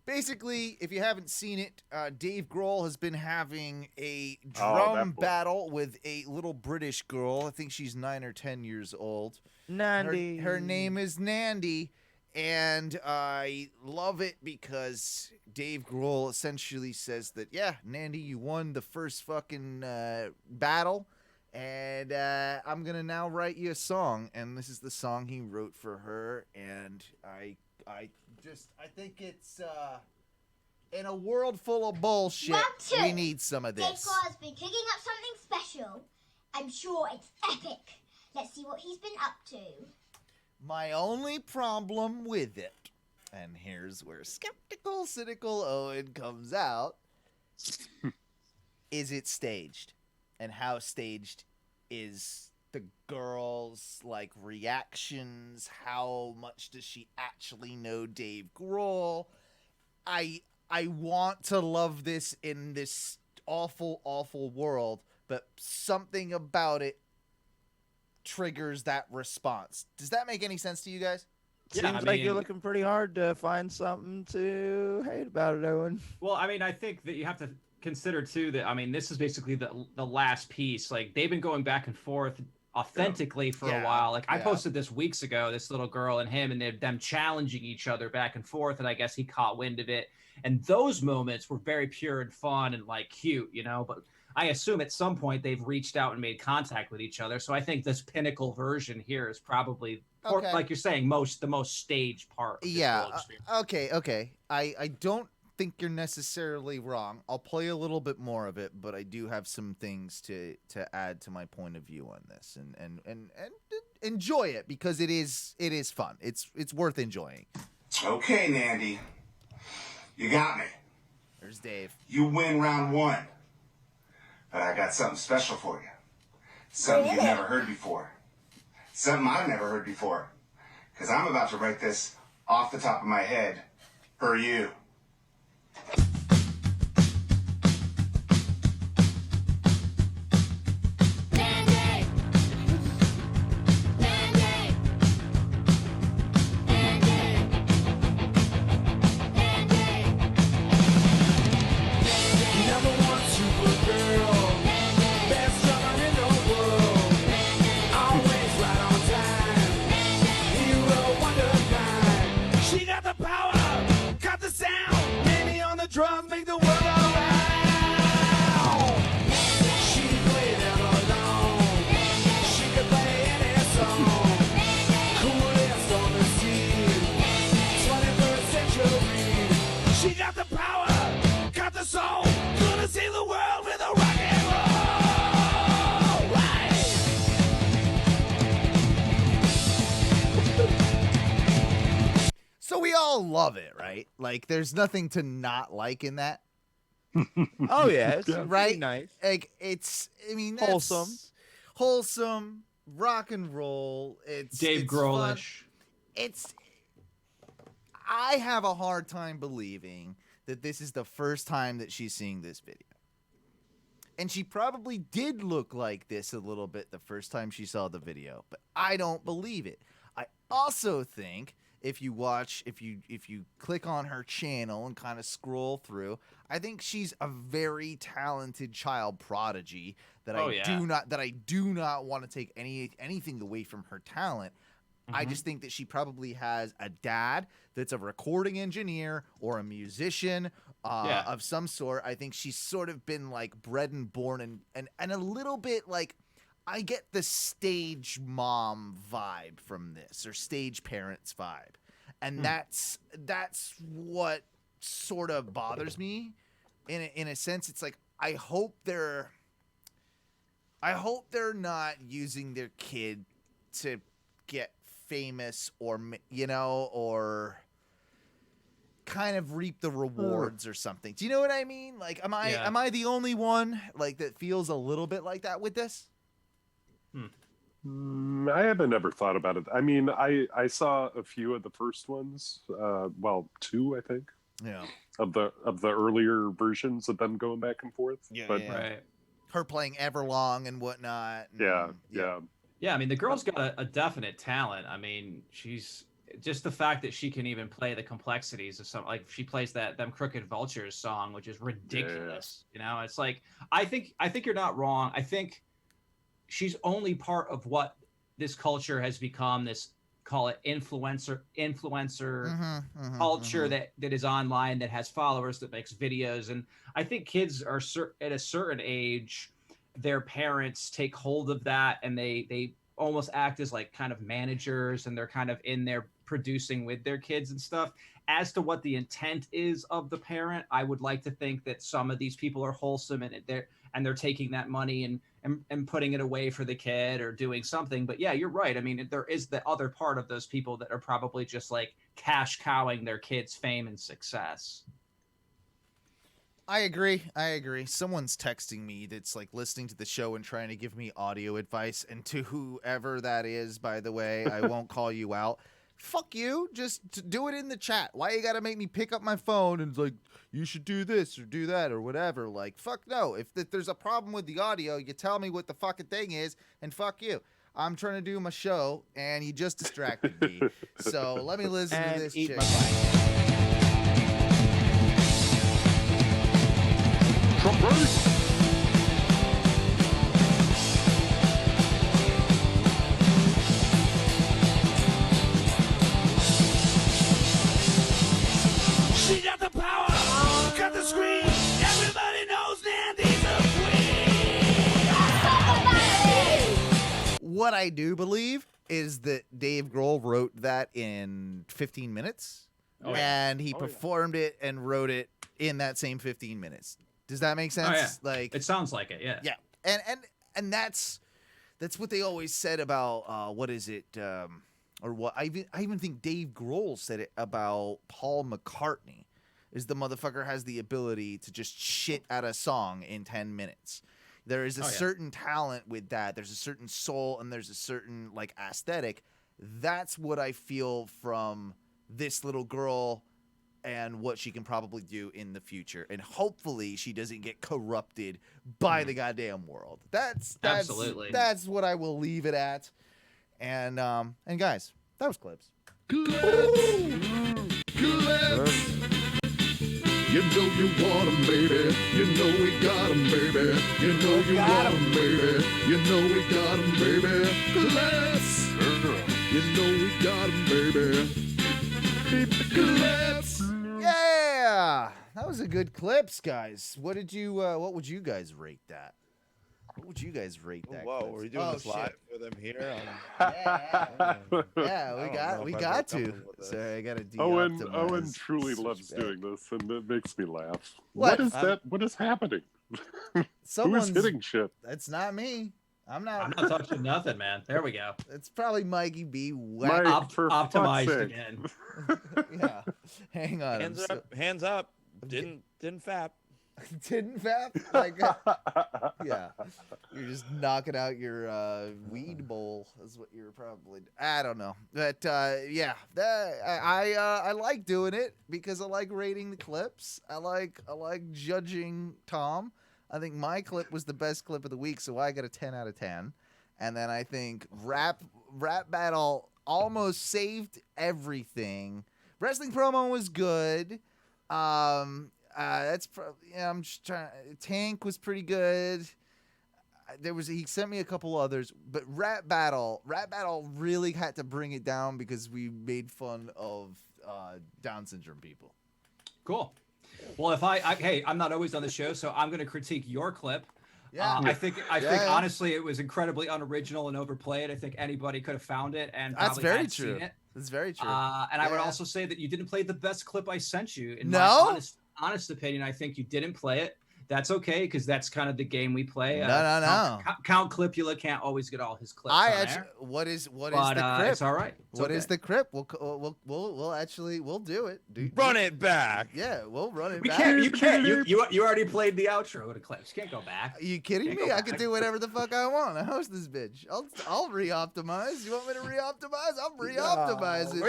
Basically, if you haven't seen it, Dave Grohl has been having a drum battle with a little British girl. I think she's 9 or 10 years old. Nandy. Her name is Nandy, and I love it because Dave Grohl essentially says that, yeah, Nandy, you won the first fucking battle, and I'm going to now write you a song. And this is the song he wrote for her, and I think it's in a world full of bullshit, we need some of Dave this. Grohl has been cooking up something special. I'm sure it's epic. Let's see what he's been up to. My only problem with it, and here's where skeptical, cynical Owen comes out, is it staged? And how staged is the girl's like reactions? How much does she actually know Dave Grohl? I want to love this in this awful, awful world, but something about it triggers that response. Does that make any sense to you guys? Seems like you're looking pretty hard to find something to hate about it, Owen. Well, I mean, I think that you have to consider too that, I mean, this is basically the last piece. Like, they've been going back and forth authentically for a while. Like, I posted this weeks ago, this little girl and him, and them challenging each other back and forth, and I guess he caught wind of it. And those moments were very pure and fun and like cute, you know, but I assume at some point they've reached out and made contact with each other. So I think this pinnacle version here is probably, like you're saying, the most staged part. Of this whole experience. Okay. I don't think you're necessarily wrong. I'll play a little bit more of it, but I do have some things to add to my point of view on this, and enjoy it because it is fun. It's worth enjoying. Okay, Nandy, you got me. There's Dave. You win round 1, but I got something special for you. Something you've never heard before. Something I've never heard before. Because I'm about to write this off the top of my head for you. Drums make the world go round. She played them alone. She could play any song. Coolest on the scene. 21st century. She got the power, got the soul. Gonna save the world with a rock and roll. Right. So we all love it, right? Like, there's nothing to not like in that. Oh yeah, it's right. Nice. Like, I mean, that's wholesome, rock and roll. It's Dave Grohl-ish. I have a hard time believing that this is the first time that she's seeing this video. And she probably did look like this a little bit the first time she saw the video, but I don't believe it. I also think if you click on her channel and kind of scroll through, I think she's a very talented child prodigy that I do not want to take anything away from her talent. I just think that she probably has a dad that's a recording engineer or a musician of some sort. I think she's sort of been like bred and born and a little bit like, I get the stage mom vibe from this, or stage parents vibe. and that's what sort of bothers me. In a sense, it's like I hope they're not using their kid to get famous or kind of reap the rewards or something. Do you know what I mean? Like, am I the only one like that feels a little bit like that with this? I haven't ever thought about it. I mean, I saw a few of the first ones. Well, 2, I think. Yeah. Of the earlier versions of them going back and forth. Yeah. But, Right. Her playing Everlong and whatnot. And, Yeah, I mean, the girl's got a definite talent. I mean, she's just the fact that she can even play the complexities of something, like she plays them Crooked Vultures song, which is ridiculous. You know, it's like, I think you're not wrong. I think she's only part of what this culture has become, this, call it influencer culture that is online, that has followers, that makes videos. And I think kids are at a certain age, their parents take hold of that, and they almost act as like kind of managers, and they're kind of in there producing with their kids and stuff. As to what the intent is of the parent, I would like to think that some of these people are wholesome, and they're taking that money and putting it away for the kid or doing something. But yeah, you're right. I mean, there is the other part of those people that are probably just like cash cowing their kids' fame and success. I agree. Someone's texting me that's like listening to the show and trying to give me audio advice. And to whoever that is, by the way, I won't call you out. Fuck you. Just do it in the chat. Why you got to make me pick up my phone and like, you should do this or do that or whatever? Like, fuck no. If there's a problem with the audio, you tell me what the fucking thing is, and fuck you. I'm trying to do my show, and you just distracted me. So let me listen to this chick. She got the power, got the screen. Everybody knows Nandy's a queen. What I do believe is that Dave Grohl wrote that in 15 minutes, and he performed it and wrote it in that same 15 minutes. Does that make sense? Oh, yeah. Like, it sounds like it. Yeah. Yeah, and that's what they always said about what is it? Or what I even think Dave Grohl said it about Paul McCartney, is the motherfucker has the ability to just shit out a song in 10 minutes. There is a certain talent with that. There's a certain soul, and there's a certain like aesthetic. That's what I feel from this little girl and what she can probably do in the future. And hopefully she doesn't get corrupted by the goddamn world. That's absolutely. That's what I will leave it at. And guys, that was clips. Clips. You know you want 'em, baby. You know we got 'em, baby. You know you want 'em, baby. You know we got 'em, baby. Clips. You know we got 'em, baby. Clips. Yeah, that was a good clips, guys. What would you guys rate that? What would you guys rate that? Whoa, clips? are we doing this shit. live with them here? Yeah, we got to. Sorry, I got to de-optimize. Owen truly loves doing this, and it makes me laugh. What? What is that? What is happening? Someone's Who is hitting shit? That's not me. I'm not touching nothing, man. There we go. It's probably Mikey B. Mike, for fuck's optimized sake. again. Yeah. Hang on. Hands up. Didn't fap. Didn't fap? Like, yeah. You're just knocking out your weed bowl is what you're probably. I don't know. But yeah, I like doing it because I like rating the clips. I like judging Tom. I think my clip was the best clip of the week, so I got a 10 out of 10. And then I think rap battle almost saved everything. Wrestling promo was good. That's I'm just trying. Tank was pretty good. He sent me a couple others, but rap battle really had to bring it down because we made fun of Down syndrome people. Cool. Well, if hey, I'm not always on the show, so I'm going to critique your clip. Yeah. I think honestly it was incredibly unoriginal and overplayed. I think anybody could have found it and That's probably very had true. seen it. That's very true. And I would also say that you didn't play the best clip I sent you. In No? my honest opinion, I think you didn't play it. That's okay, because that's kind of the game we play. No. Count Clipula can't always get all his clips on there. What is the crip? It's all right. What is the crip? We'll do it. Run it back. Yeah, we'll run it We back. can't. You can't. You already played the outro with the clips. You can't go back. Are you kidding me? I can do whatever the fuck I want. I host this bitch. I'll re-optimize. You want me to re-optimize? I'll re-optimize it.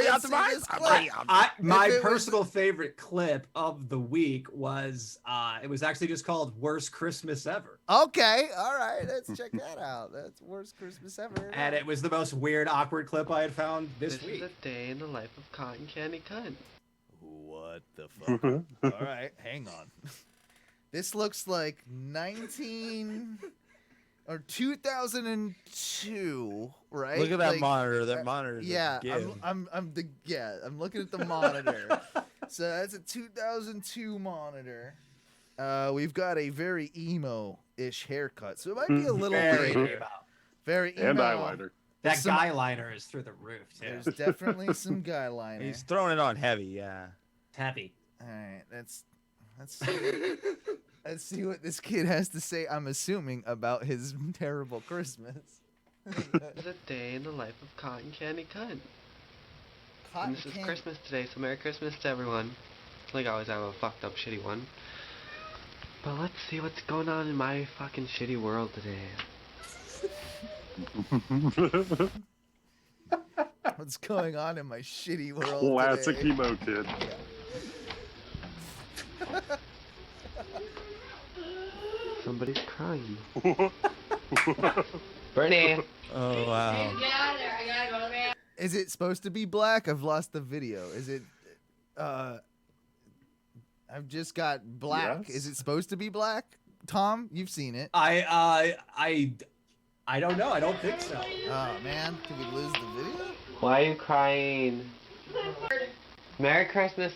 My personal favorite clip of the week was it was actually just called "Worst Christmas Ever." Okay, all right, let's check that out. That's worst Christmas ever. And it was the most weird, awkward clip I had found this week. Is a day in the life of Cotton Candy Cunt. What the fuck? All right, hang on. This looks like 2002, right? Look at that like, monitor. That monitor. Yeah, I'm looking at the monitor. So that's a 2002 monitor. We've got a very emo-ish haircut, so it might be a little very emo. And eyeliner. That guy liner is through the roof too. There's definitely some guy liner. He's throwing it on heavy, yeah. It's heavy. All right, let's see what this kid has to say. I'm assuming about his terrible Christmas. It's a day in the life of Cotton Candy Cunt. And this is Christmas today, so Merry Christmas to everyone. Like always, I have a fucked up shitty one. But let's see what's going on in my fucking shitty world today. What's going on in my shitty world Classic today? emo kid. Somebody's crying. BRittany! Oh, wow. Get out of there. I gotta go to the bathroom. Is it supposed to be black? I've lost the video. Is it I've just got black. Yes. Is it supposed to be black? Tom, you've seen it. I don't know. I don't think so. Oh man, did we lose the video? Why are you crying? Merry Christmas.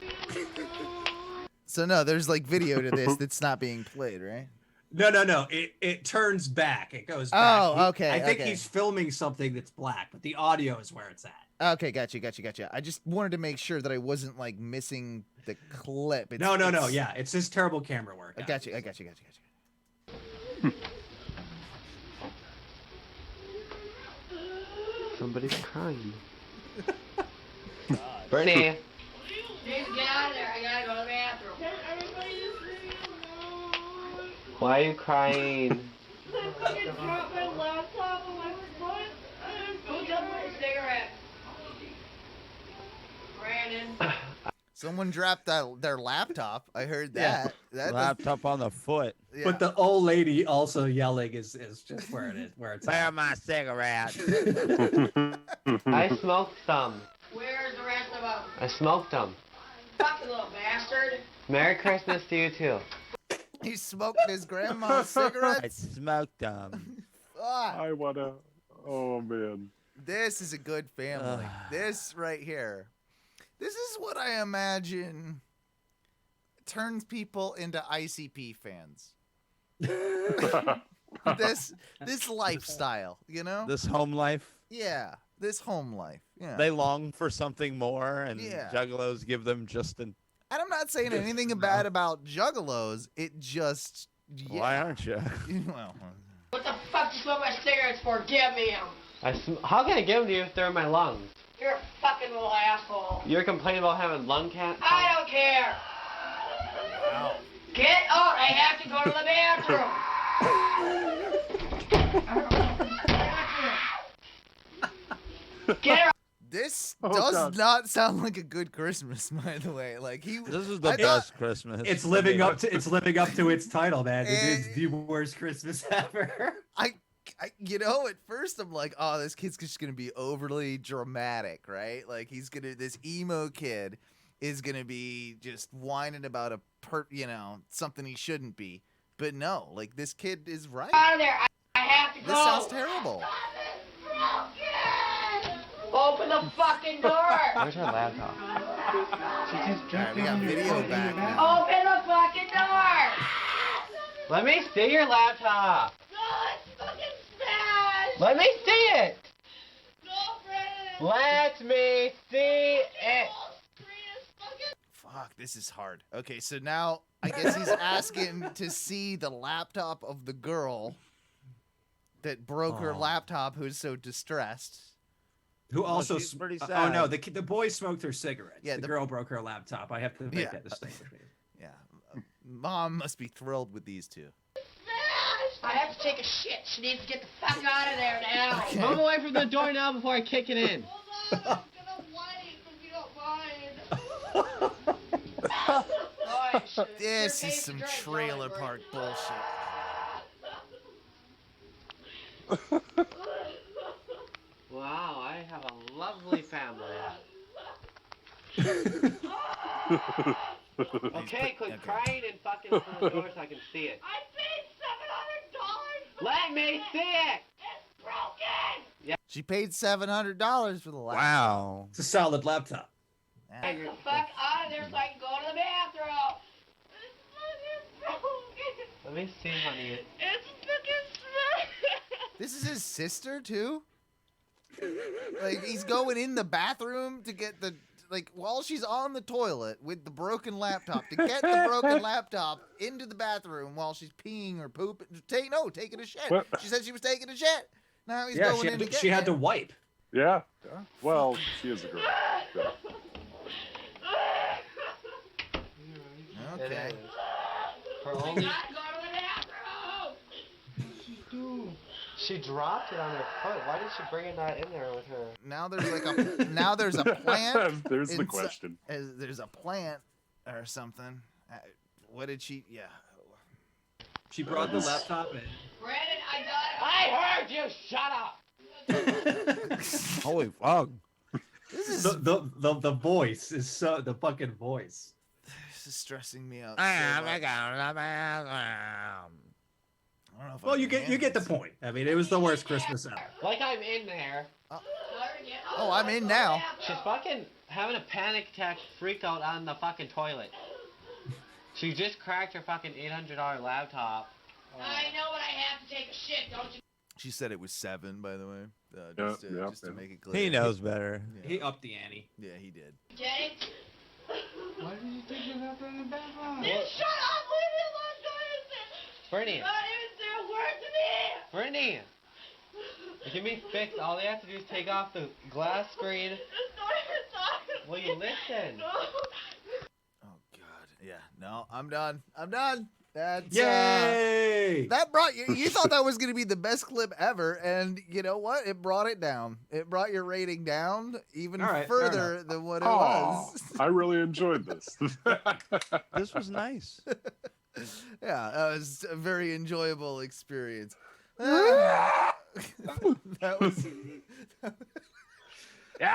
So no, there's like video to this that's not being played, right? No. It turns back. It goes back. Oh, okay. I think okay. he's filming something that's black, but the audio is where it's at. Okay, gotcha. I just wanted to make sure that I wasn't like missing the clip. No. Yeah, it's just terrible camera work. I got you. Somebody's crying. BRittany! Please get out of there. I gotta go to the bathroom. Why are you crying? I fucking dropped my laptop on my foot. Who took my cigarette? Brandon. Someone dropped their laptop. I heard that. Yeah. Laptop on the foot. Yeah. But the old lady also yelling is just where it is. Where it's Where at. my cigarette? I smoked some. Where's the rest of them? I smoked them. Fucking little bastard. Merry Christmas to you too. He smoked his grandma's I cigarettes. smoked them. Fuck. I wanna. Oh man. This is a good family. This right here. This is what I imagine turns people into ICP fans. this lifestyle, you know? This home life. Yeah, this home life. Yeah. They long for something more, and Yeah. juggalos give them just an. And I'm not saying anything bad about juggalos. It just. Yeah. Why aren't you? Well, What the fuck you smoke my cigarettes for? Give me them. How can I give them to you if they're in my lungs? You're a fucking little asshole. You're complaining about having lung cancer? I don't care. wow. Get out. I have to go to the bathroom. Get her. This Oh, does God. not sound like a good Christmas, by the way. Like This is the I best thought- Christmas. It's living up to its title, man. It is And- the worst Christmas ever. You know, at first I'm like, oh, this kid's just gonna be overly dramatic, right? Like this emo kid is gonna be just whining about something he shouldn't be. But no, like this kid is right. Out of there. I have to go. This sounds terrible. Open the fucking door. Where's her laptop? All right, we got video back now. Open the fucking door. Let me see your laptop. No, it's fucking smashed. Let me see it. No, Brandon. Let me see it. Fuck, this is hard. Okay, so now I guess he's asking to see the laptop of the girl that broke her laptop, who's so distressed. Who also she's pretty oh sad. no, the boy smoked her cigarettes. Yeah, the girl broke her laptop. I have to make that distinction. Yeah, Mom must be thrilled with these two. I have to take a shit. She needs to get the fuck out of there now. Okay. Move away from the door now before I kick it in. Hold on, I'm gonna wipe if you don't mind. This is some trailer park bullshit. Wow, I have a lovely family. Okay, quit crying and fucking open the door so I can see it. I paid $700. Let me see it. It's broken. Yeah. She paid $700 for the laptop. Wow. It's a solid laptop. Get the fuck out of there so I can go to the bathroom. It's fucking broken. Let me see, honey. It's fucking smashed. This is his sister too. Like he's going in the bathroom to get the while she's on the toilet with the broken laptop to get the broken laptop into the bathroom while she's peeing or pooping. Taking a shit. What? She said she was taking a shit. Now he's Yeah, going in to get she had it. to wipe. Yeah. Well, she is a girl. Yeah. Okay. Her I only... gotta go to the bathroom. She dropped it on her foot. Why did she bring that in there with her? Now there's a plant. There's the question. There's a plant or something. What did she? Yeah. She brought the laptop in. Brandon, I got it. I heard you. Shut up. Holy fuck. This is The voice is so the fucking voice. This is stressing me out. I don't know if Well, I you can get handle the this. point. I mean, it was the worst Christmas ever. Like I'm in there. Oh, I'm in now. She's fucking having a panic attack, freaked out on the fucking toilet. She just cracked her fucking $800 laptop. I know, but I have to take a shit, don't you? She said it was 7, by the way. Just to make it clear. He knows better. Yeah. He upped the ante. Yeah, he did. Get it? Why did you think you left her in the bathroom? Shut up! Leave me alone! Don't Brittany. even say a word to me! Brittany. It can be fixed. All they have to do is take off the glass screen. Just don't even talk to Will me. you listen? No. Oh God. Yeah. No, I'm done. That's Yay! that brought you. You thought that was gonna be the best clip ever, and you know what? It brought it down. It brought your rating down even All right, further than what it Aw, was. I really enjoyed this. This was nice. Yeah, that was a very enjoyable experience. That was. No,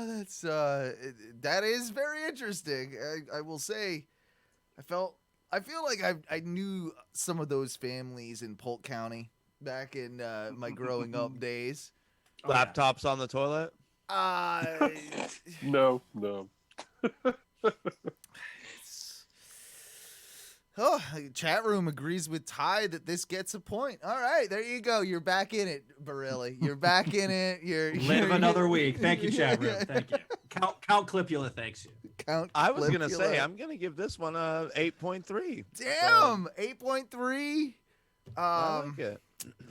that's that is very interesting. I will say, I feel like I knew some of those families in Polk County back in my growing up days. Laptops on the toilet? No. Oh, chat room agrees with Ty that this gets a point. All right, there you go. You're back in it, Barile. You're back in it. Live another week. Thank you, chat room. Thank you. Count Clipula thanks you. I was gonna say I'm gonna give this one a 8.3. Damn, 8.3. I like it.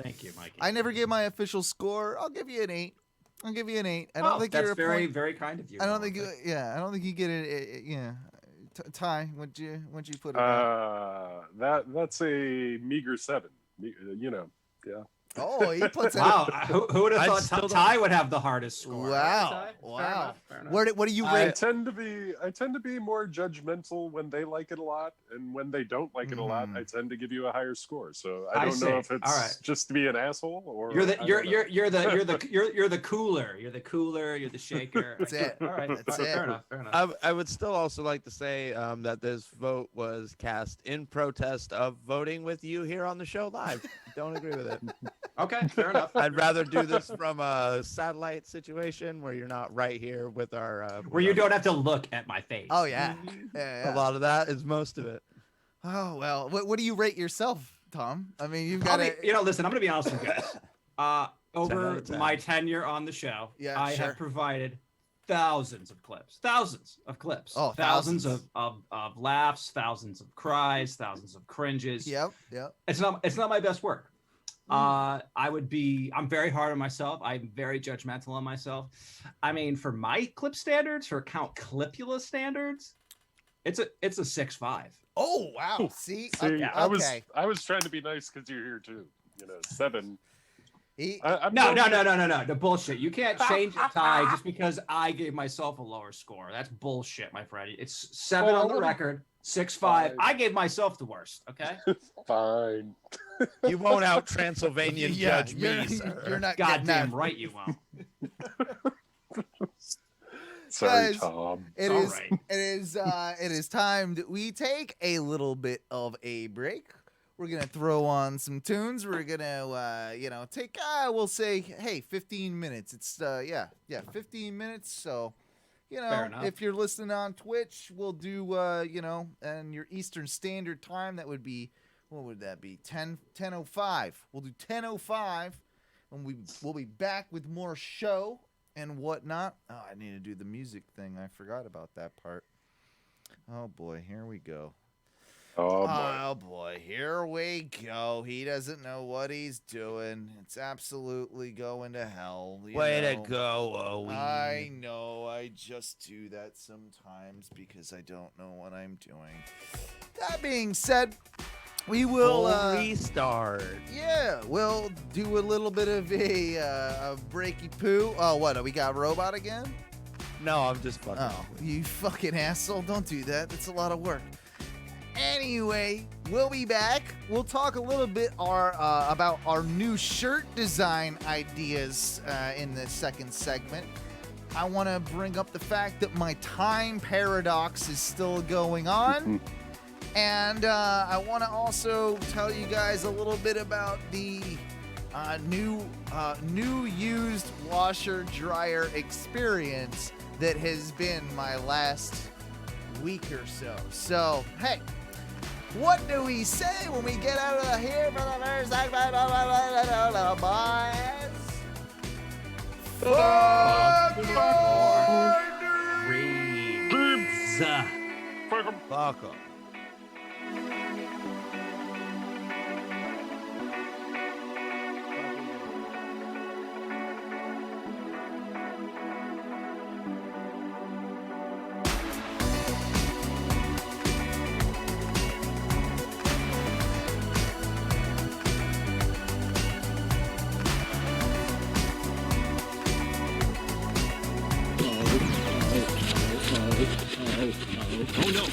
Thank you, Mikey. I never gave my official score. I'll give you an 8. I don't think that's you're a very, point. very kind of you. I don't think you. Yeah, I don't think you get it. Yeah. Ty, what'd you put it at? That's a meager 7. You know, yeah. Oh, he puts it. Wow, who would have thought Ty would have the hardest score? Wow, Wow. Fair enough. What do you I rate? tend to be more judgmental when they like it a lot, and when they don't like it a lot, I tend to give you a higher score. So I don't know if it's just to be an asshole or you're the cooler. You're the cooler. You're the shaker. That's it. All right, That's it. Fair enough. I would still also like to say that this vote was cast in protest of voting with you here on the show live. Don't agree with it. Okay, fair enough. I'd rather do this from a satellite situation where you're not right here with our. Where you don't have to look at my face. Oh yeah. Yeah. A lot of that is most of it. Oh well. What do you rate yourself, Tom? I mean, you've got to. Listen. I'm gonna be honest with you guys. 10 out Over of 10. my tenure on the show, Yeah, I sure. have provided thousands of clips. Oh, thousands of laughs, thousands of cries, thousands of cringes. Yep. It's not my best work. I'm very hard on myself. I'm very judgmental on myself. I mean, for my clip standards, for Count Clipula standards, it's a 6.5. Oh wow. See, okay. I was trying to be nice because you're here too. 7. No, the bullshit. You can't change a tie just because I gave myself a lower score. That's bullshit, my friend. It's 7 on the record, 6.5. I gave myself the worst. Okay. Fine. You won't out Transylvanian judge me. You're not. Goddamn right you won't. Sorry, Guys, Tom. It is time that we take a little bit of a break. We're gonna throw on some tunes. We're gonna, take. We'll say, hey, 15 minutes. It's 15 minutes. So, Fair enough. if you're listening on Twitch, we'll do, and your Eastern Standard Time. That would be, what would that be? 10:05. We'll do 10:05, and we'll be back with more show and whatnot. Oh, I need to do the music thing. I forgot about that part. Oh boy, here we go. Oh boy, here we go. He doesn't know what he's doing. It's absolutely going to hell. Way to go, Owen. I know. I just do that sometimes because I don't know what I'm doing. That being said, we will restart. Yeah, we'll do a little bit of a breaky poo. Oh, what? We got robot again? No, I'm just fucking. Oh, you fucking asshole! Don't do that. That's a lot of work. Anyway, we'll be back. We'll talk a little bit about our new shirt design ideas in the second segment. I want to bring up the fact that my time paradox is still going on. And I want to also tell you guys a little bit about the new used washer dryer experience that has been my last week or so. So, hey, what do we say when we get out of here for the first segment? Boys? Fuck your dreams. Fuck 'em. Oh no.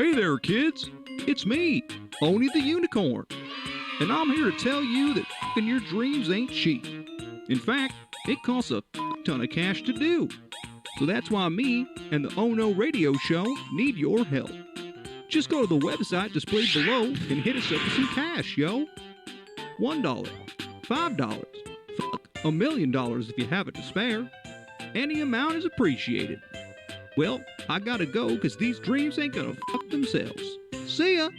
Hey there, kids. It's me, Oni the Unicorn. And I'm here to tell you that f***ing your dreams ain't cheap. In fact, it costs a ton of cash to do. So that's why me and the Oh No Radio Show need your help. Just go to the website displayed below and hit us up with some cash, yo. $1, $5, fuck, $1 million if you have it to spare. Any amount is appreciated. Well, I gotta go because these dreams ain't gonna fuck themselves. See ya!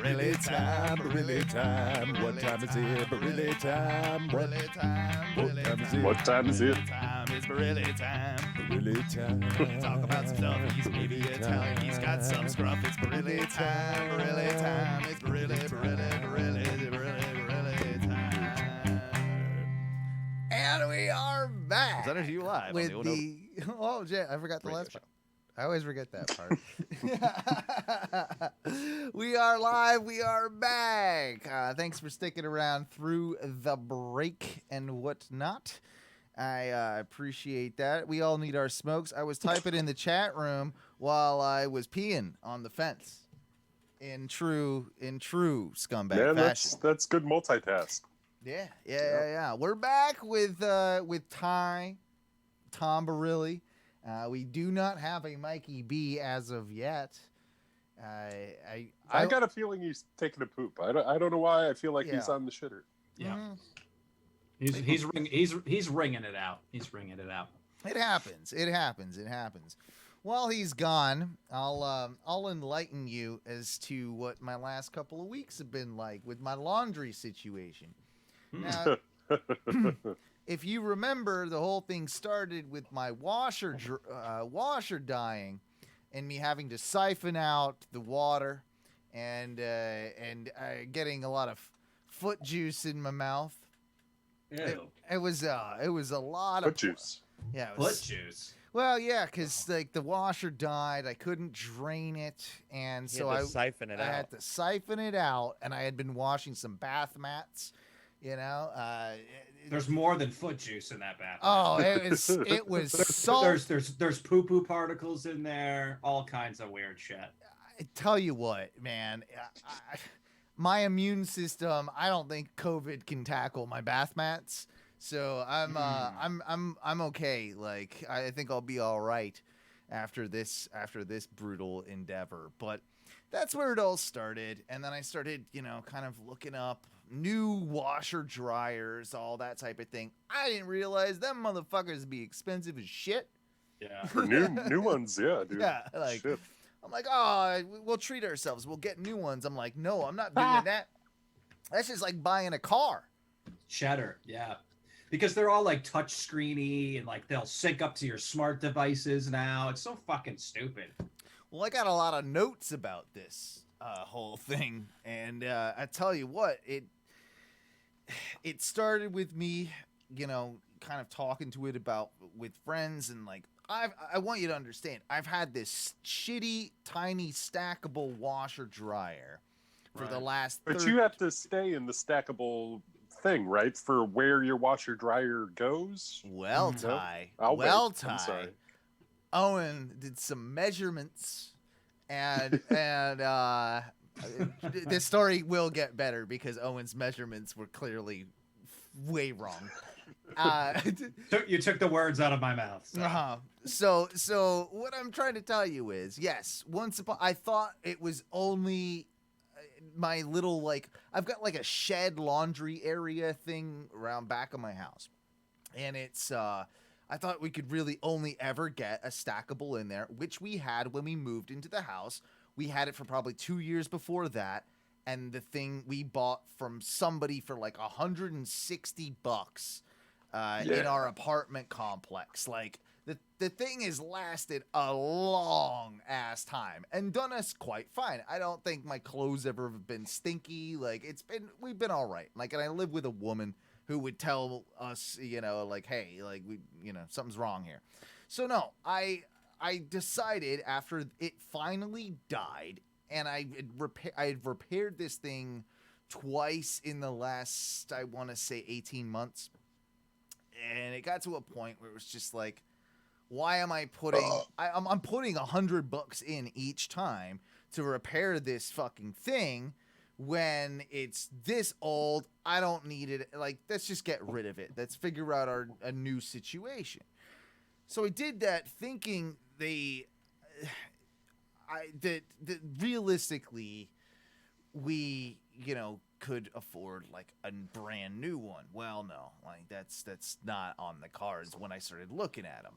Really time, really time. What time is it? Really time. What time is it? What time is it? It's really time. Really time. Talk about some stuff. He's maybe Italian. He's got some scruff. It's really time. Really time. It's really time. And we are back. Is that you live? With the oh, Jay, I forgot the last part. I always forget that part. We are live. We are back. Thanks for sticking around through the break and whatnot. I appreciate that. We all need our smokes. I was typing in the chat room while I was peeing on the fence. In true scumbag fashion. That's good multitask. Yeah. We're back with Tom Barile. We do not have a Mikey B as of yet. I got a feeling he's taking a poop. I don't know why. I feel like he's on the shitter. Yeah. He's ringing it out. He's ringing it out. It happens. While he's gone, I'll enlighten you as to what my last couple of weeks have been like with my laundry situation. Now, if you remember, the whole thing started with my washer dying, and me having to siphon out the water, and getting a lot of foot juice in my mouth. It was a lot of foot juice. Yeah, foot juice. Well, yeah, because like the washer died, I couldn't drain it, and so I siphon it out. I had to siphon it out, and I had been washing some bath mats. You know, there's more than foot juice in that bath. Oh, it was salt. There's poo particles in there, all kinds of weird shit. I tell you what, man, my immune system. I don't think COVID can tackle my bath mats, so I'm okay. Like I think I'll be all right after this brutal endeavor. But that's where it all started, and then I started, kind of looking up new washer dryers, all that type of thing. I didn't realize them motherfuckers be expensive as shit. Yeah. For new ones, yeah, dude. Yeah, like shit. I'm like, oh, we'll treat ourselves. We'll get new ones. I'm like, no, I'm not doing that. That's just like buying a car. Cheddar, yeah. Because they're all like touch screeny and like they'll sync up to your smart devices now. It's so fucking stupid. Well, I got a lot of notes about this whole thing, and I tell you what, it started with me, kind of talking to it with friends, and like I want you to understand, I've had this shitty, tiny, stackable washer dryer for the last. But you have to stay in the stackable thing, right? For where your washer dryer goes. Well, Ty. Owen did some measurements, and this story will get better because Owen's measurements were clearly way wrong. You took the words out of my mouth. So what I'm trying to tell you is, yes, I thought it was only my little, like, I've got like a shed laundry area thing around back of my house, and it's I thought we could really only ever get a stackable in there, which we had when we moved into the house. We had it for probably 2 years before that, and the thing we bought from somebody for like $160 in our apartment complex. Like the thing has lasted a long ass time and done us quite fine. I don't think my clothes ever have been stinky. Like we've been all right. Like, and I live with a woman who would tell us, like, hey, like something's wrong here. So no, I decided after it finally died, and I had repaired this thing twice in the last, I want to say, 18 months. and it got to a point where it was just like, why am I putting? I'm putting $100 in each time to repair this fucking thing when it's this old. I don't need it. Like, let's just get rid of it. Let's figure out a new situation. So I did that, thinking that realistically, we could afford like a brand new one. Well, no, like that's not on the cards when I started looking at them.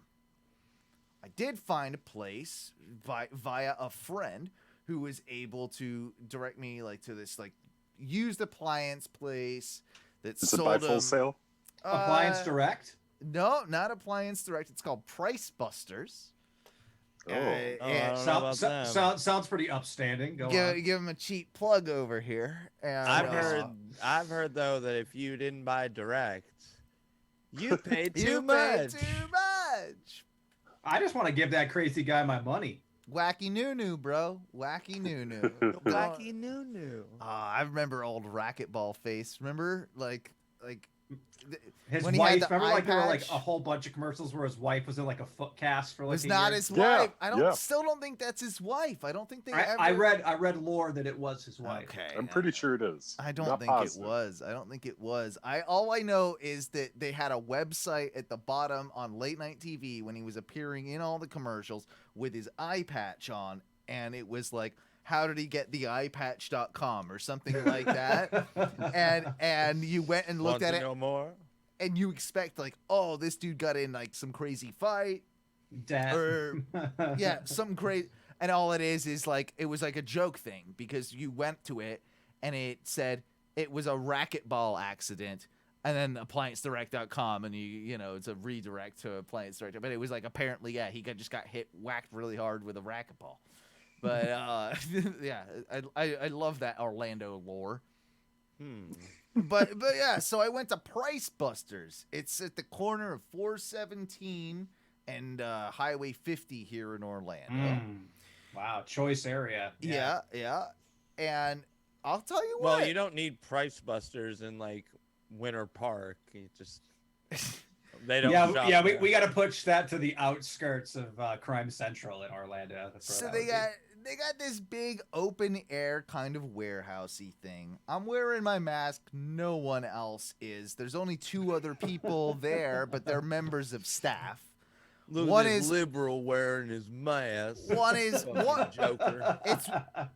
I did find a place via a friend who was able to direct me like to this like used appliance place that Is sold it by Full Sail? Appliance Direct? No, not Appliance Direct. It's called Price Busters. Sounds pretty upstanding. Go on. Give him a cheap plug over here. And, I've heard though that if you didn't buy direct, you paid too much. Too much. I just want to give that crazy guy my money. Wacky Nunu, bro. Wacky Nunu. Wacky Nunu. I remember old racquetball face. Remember, like his when he wife. had the Remember, eye like there were like patch? a whole bunch of commercials where his wife was in like a foot cast for like. It's a not year. his wife. I still don't think that's his wife. I don't think they ever. I read lore that it was his wife. Okay, I'm pretty sure it is. I don't Not think positive. it was. I don't think it was. All I know is that they had a website at the bottom on late night TV when he was appearing in all the commercials with his eye patch on, and it was like, how did he get the eyepatch.com or something like that? and you went and looked at it. No more. And you expect like, oh, this dude got in like some crazy fight, or something crazy. And all it is like it was like a joke thing because you went to it and it said it was a racquetball accident, and then appliancedirect.com, and it's a redirect to Appliance Direct. But it was like apparently he just got whacked really hard with a racquetball. But I love that Orlando lore. But yeah, so I went to Price Busters. It's at the corner of 417 and Highway 50 here in Orlando. Wow, choice area. Yeah. And I'll tell you what. Well, you don't need Price Busters in like Winter Park. You just they don't. Yeah. We got to push that to the outskirts of Crime Central in Orlando. That's so they got this big open air kind of warehousey thing. I'm wearing my mask. No one else is. There's only 2 other people there, but they're members of staff. Look One at this is liberal wearing his mask. One is one Joker.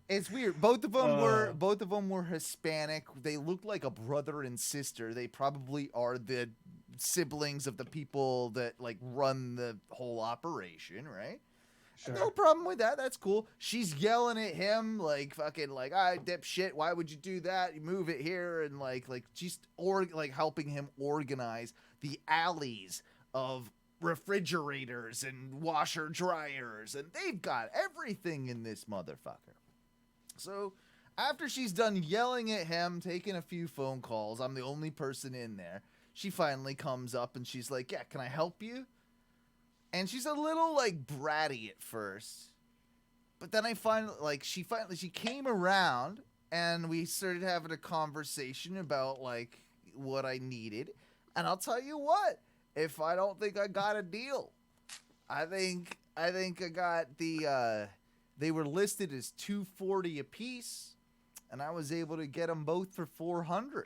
It's weird. Both of them were Hispanic. They looked like a brother and sister. They probably are the siblings of the people that like run the whole operation, right? Sure. No problem with that. That's cool. She's yelling at him like fucking like, dipshit, why would you do that? You move it here, and like she's helping him organize the alleys of refrigerators and washer dryers, and they've got everything in this motherfucker. So after she's done yelling at him, taking a few phone calls, I'm the only person in there. She finally comes up and she's like, yeah, can I help you? And she's a little like bratty at first, but then I find like she came around and we started having a conversation about like what I needed. And I'll tell you what, if I don't think I got a deal, I think I got the they were listed as $240 a piece, and I was able to get them both for $400.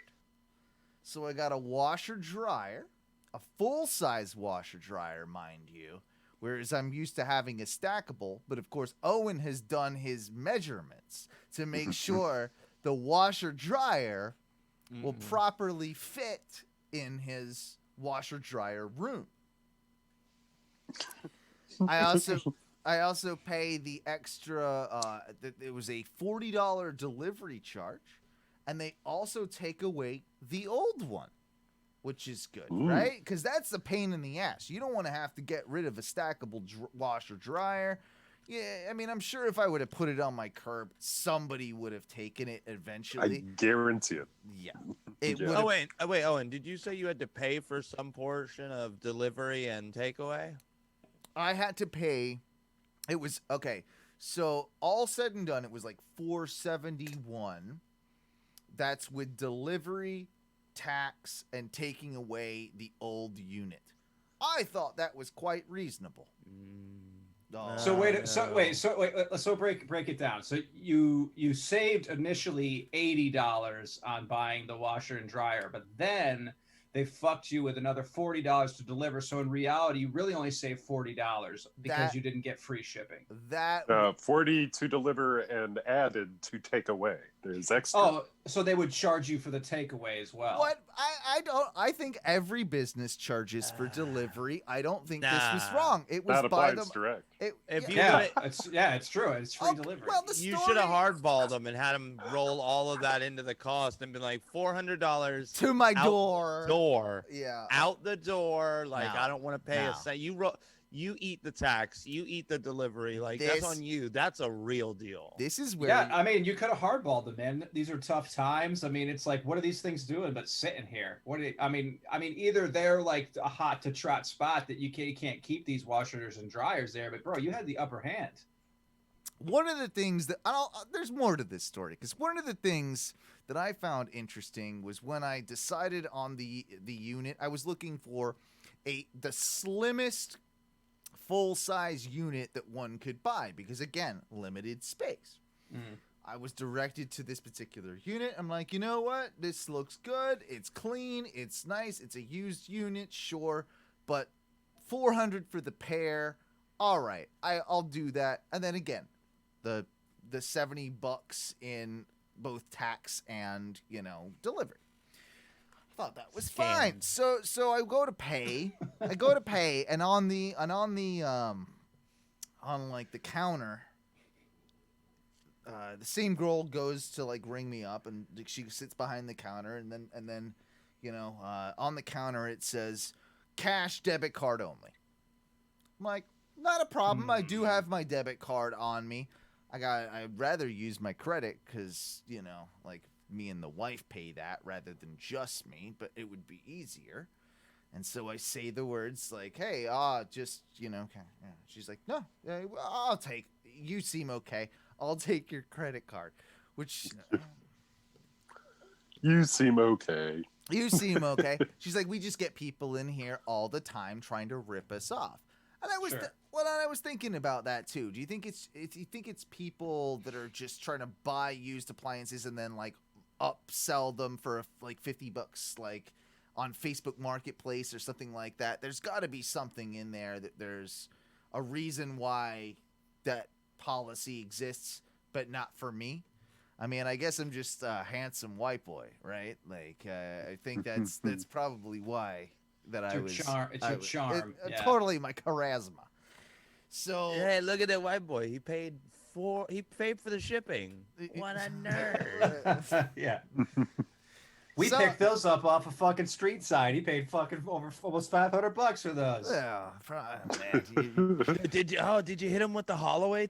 So I got a washer dryer. A full-size washer dryer, mind you, whereas I'm used to having a stackable. But of course, Owen has done his measurements to make sure the washer dryer will properly fit in his washer dryer room. I also pay the extra. It was a $40 delivery charge, and they also take away the old one, which is good, right? Because that's the pain in the ass. You don't want to have to get rid of a stackable washer dryer. Yeah, I mean, I'm sure if I would have put it on my curb, somebody would have taken it eventually. I guarantee it. Yeah. Oh wait, Owen, did you say you had to pay for some portion of delivery and takeaway? I had to pay. It was okay. So all said and done, it was like $471. That's with delivery tax and taking away the old unit. I thought that was quite reasonable. So break it down. So you saved initially $80 on buying the washer and dryer, but then they fucked you with another $40 to deliver. So in reality, you really only saved $40 because you didn't get free shipping. 40 to deliver and added to take away. There's extra. Oh, so they would charge you for the takeaway as well. What? I think every business charges for delivery. I don't think this was wrong. It was that by applies the direct. It's true. It's free delivery. Well, you should have hardballed them and had them roll all of that into the cost and been like $400 to my door. Yeah, out the door. Like, No. I don't want to pay No. a cent. You eat the tax. You eat the delivery. Like, that's on you. That's a real deal. This is where. Yeah, I mean, you could have hardballed them, man. These are tough times. I mean, it's like, what are these things doing but sitting here? I mean, either they're like a hot to trot spot that you can't keep these washers and dryers there, but bro, you had the upper hand. One of the things that there's more to this story, because one of the things that I found interesting was when I decided on the unit, I was looking for the slimmest full-size unit that one could buy, because again, limited space. I was directed to this particular unit. I'm like, you know what? This looks good. It's clean. It's nice. It's a used unit, sure, but $400 for the pair. All right, I'll do that. And then again, the $70 in both tax and delivery. I thought that was fine. So I go to pay. And on the counter, the same girl goes to like ring me up, and she sits behind the counter, and then on the counter it says cash, debit card only. I'm like, not a problem. I do have my debit card on me. I'd rather use my credit because like me and the wife pay that rather than just me, but it would be easier. And so I say the words like, hey, just, okay. Yeah. She's like, no, I'll take, you seem okay. I'll take your credit card, which. You seem okay. You seem okay. She's like, we just get people in here all the time trying to rip us off. And I was, I was thinking about that too. Do you think it's people that are just trying to buy used appliances and then like upsell them for like $50, like on Facebook Marketplace or something like that? There's got to be something in there that there's a reason why that policy exists, but not for me. I mean, I guess I'm just a handsome white boy, right? Like, I think that's probably why that I was. It's your charm. Yeah. Totally my charisma. So hey, look at that white boy. He paid for the shipping. What a nerd. Yeah. We picked those up off a fucking street side. He paid fucking over almost $500 for those. Yeah, man. Did you hit him with the Holloway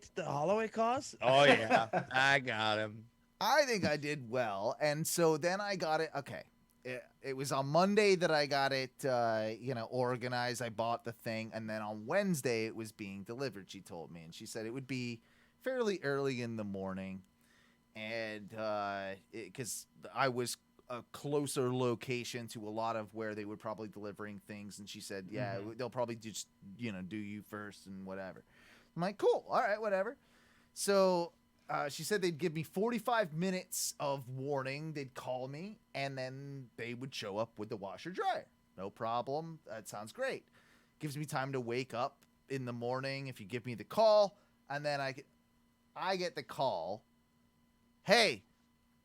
cost? Oh yeah, I got him. I think I did well, and so then I got it. Okay, it was on Monday that I got it, organized. I bought the thing, and then on Wednesday it was being delivered. She told me, and she said it would be fairly early in the morning, and because I was a closer location to a lot of where they were probably delivering things, and she said, yeah, they'll probably just do you first and whatever. I'm like, cool, all right, whatever. So she said they'd give me 45 minutes of warning. They'd call me, and then they would show up with the washer dryer. No problem. That sounds great. Gives me time to wake up in the morning if you give me the call, and then I get the call. Hey,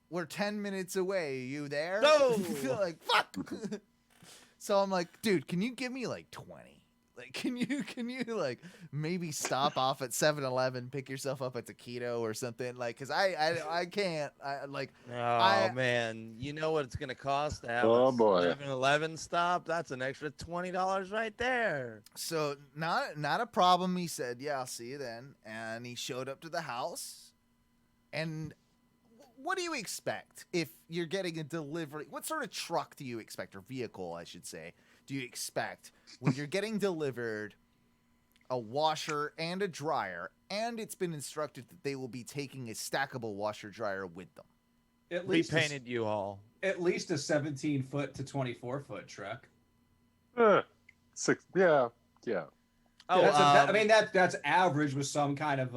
we're 10 minutes away. Are you there? No. Like, fuck. So I'm like, dude, can you give me like 20? Like, can you like maybe stop off at 7-Eleven, pick yourself up at Taquito or something? Like, cause I can't. Man, you know what it's gonna cost to have Oh, a boy. 7-Eleven stop? That's an extra $20 right there. So not a problem. He said, yeah, I'll see you then. And he showed up to the house. And what do you expect if you're getting a delivery? What sort of truck do you expect, or vehicle, I should say, do you expect when you're getting delivered a washer and a dryer, and it's been instructed that they will be taking a stackable washer dryer with them? At least repainted U-Haul. At least a 17-foot to 24-foot truck. 6. Yeah. Oh, I mean that's average with some kind of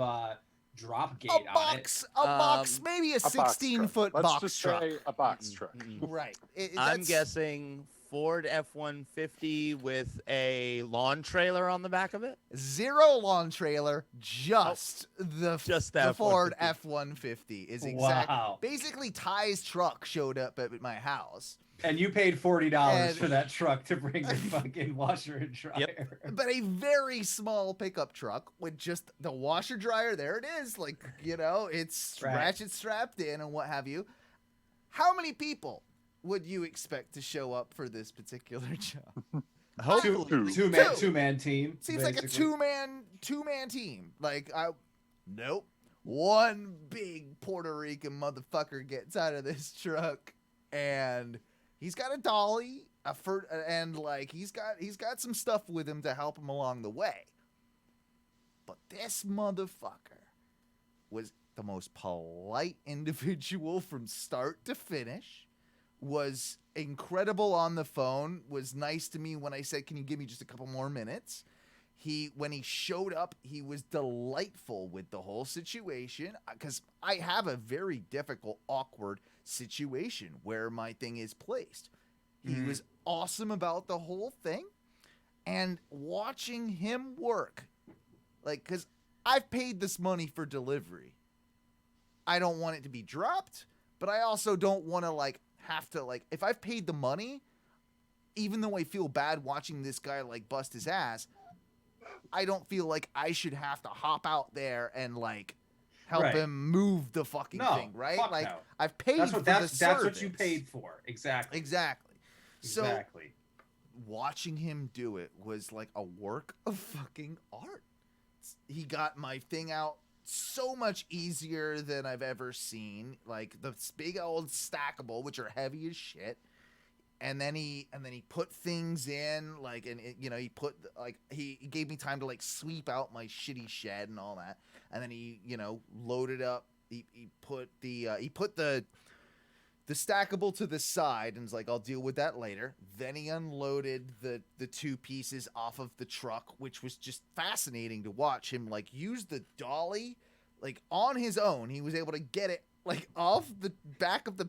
drop gate on it. A box, maybe a 16-foot Let's box just truck. say a box truck. Right. I'm guessing Ford F-150 with a lawn trailer on the back of it. Zero lawn trailer, just the Ford F-150 is exact. Wow. Basically, Ty's truck showed up at my house. And you paid $40 for that truck to bring your fucking washer and dryer. But a very small pickup truck with just the washer dryer. There it is. Like, it's ratchet strapped in and what have you. How many people would you expect to show up for this particular job? Hopefully. Two-man team. Seems like a two-man team. Like, nope. One big Puerto Rican motherfucker gets out of this truck and he's got a dolly, and like he's got some stuff with him to help him along the way. But this motherfucker was the most polite individual from start to finish. Was incredible on the phone. Was nice to me when I said, "Can you give me just a couple more minutes?" When he showed up, he was delightful with the whole situation because I have a very difficult, awkward situation where my thing is placed. He was awesome about the whole thing, and watching him work, like, because I've paid this money for delivery. I don't want it to be dropped, but I also don't want to have to if I've paid the money, even though I feel bad watching this guy bust his ass, I don't feel like I should have to hop out there and help him move the fucking thing, right? No. I've paid for the service. That's what you paid for. Exactly. So watching him do it was like a work of fucking art. He got my thing out so much easier than I've ever seen. Like the big old stackable, which are heavy as shit. And then he put things in, he gave me time to sweep out my shitty shed and all that. And then he loaded up. He put the stackable to the side and was like, I'll deal with that later. Then he unloaded the two pieces off of the truck, which was just fascinating to watch him use the dolly on his own. He was able to get it off the back of the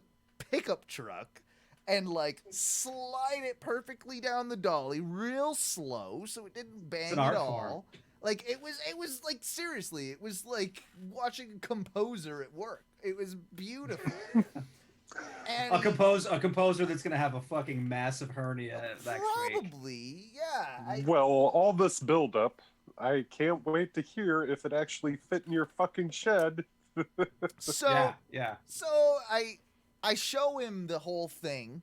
pickup truck and slide it perfectly down the dolly real slow so it didn't bang at all. It was seriously, it was like watching a composer at work. It was beautiful. And a composer that's gonna have a fucking massive hernia next week. Probably, yeah. Well, all this buildup, I can't wait to hear if it actually fit in your fucking shed. So yeah. So I show him the whole thing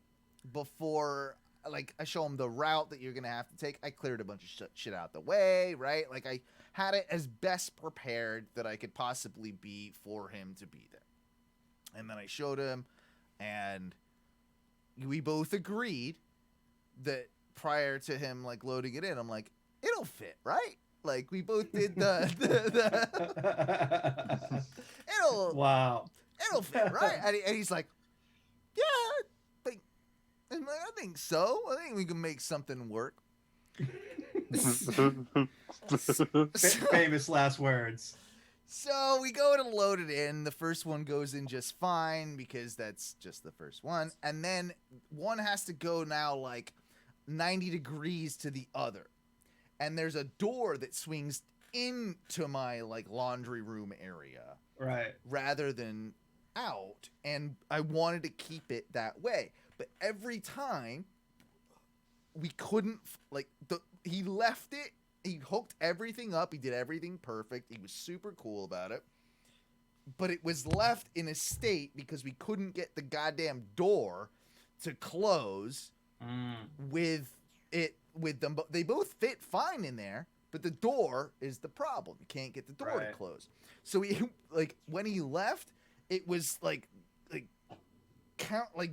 before, I show him the route that you're going to have to take. I cleared a bunch of shit out the way, right? I had it as best prepared that I could possibly be for him to be there. And then I showed him, and we both agreed that prior to him, loading it in, I'm like, it'll fit, right? We both did it'll fit, right? And he's like, yeah, I think so. I think we can make something work. Famous last words. So we go to load it in. The first one goes in just fine because that's just the first one. And then one has to go now 90 degrees to the other. And there's a door that swings into my laundry room area. Right. Rather than out. And I wanted to keep it that way. But every time we couldn't he left it. He hooked everything up. He did everything perfect. He was super cool about it. But it was left in a state because we couldn't get the goddamn door to close with them. They both fit fine in there, but the door is the problem. You can't get the door to close. So he when he left, it was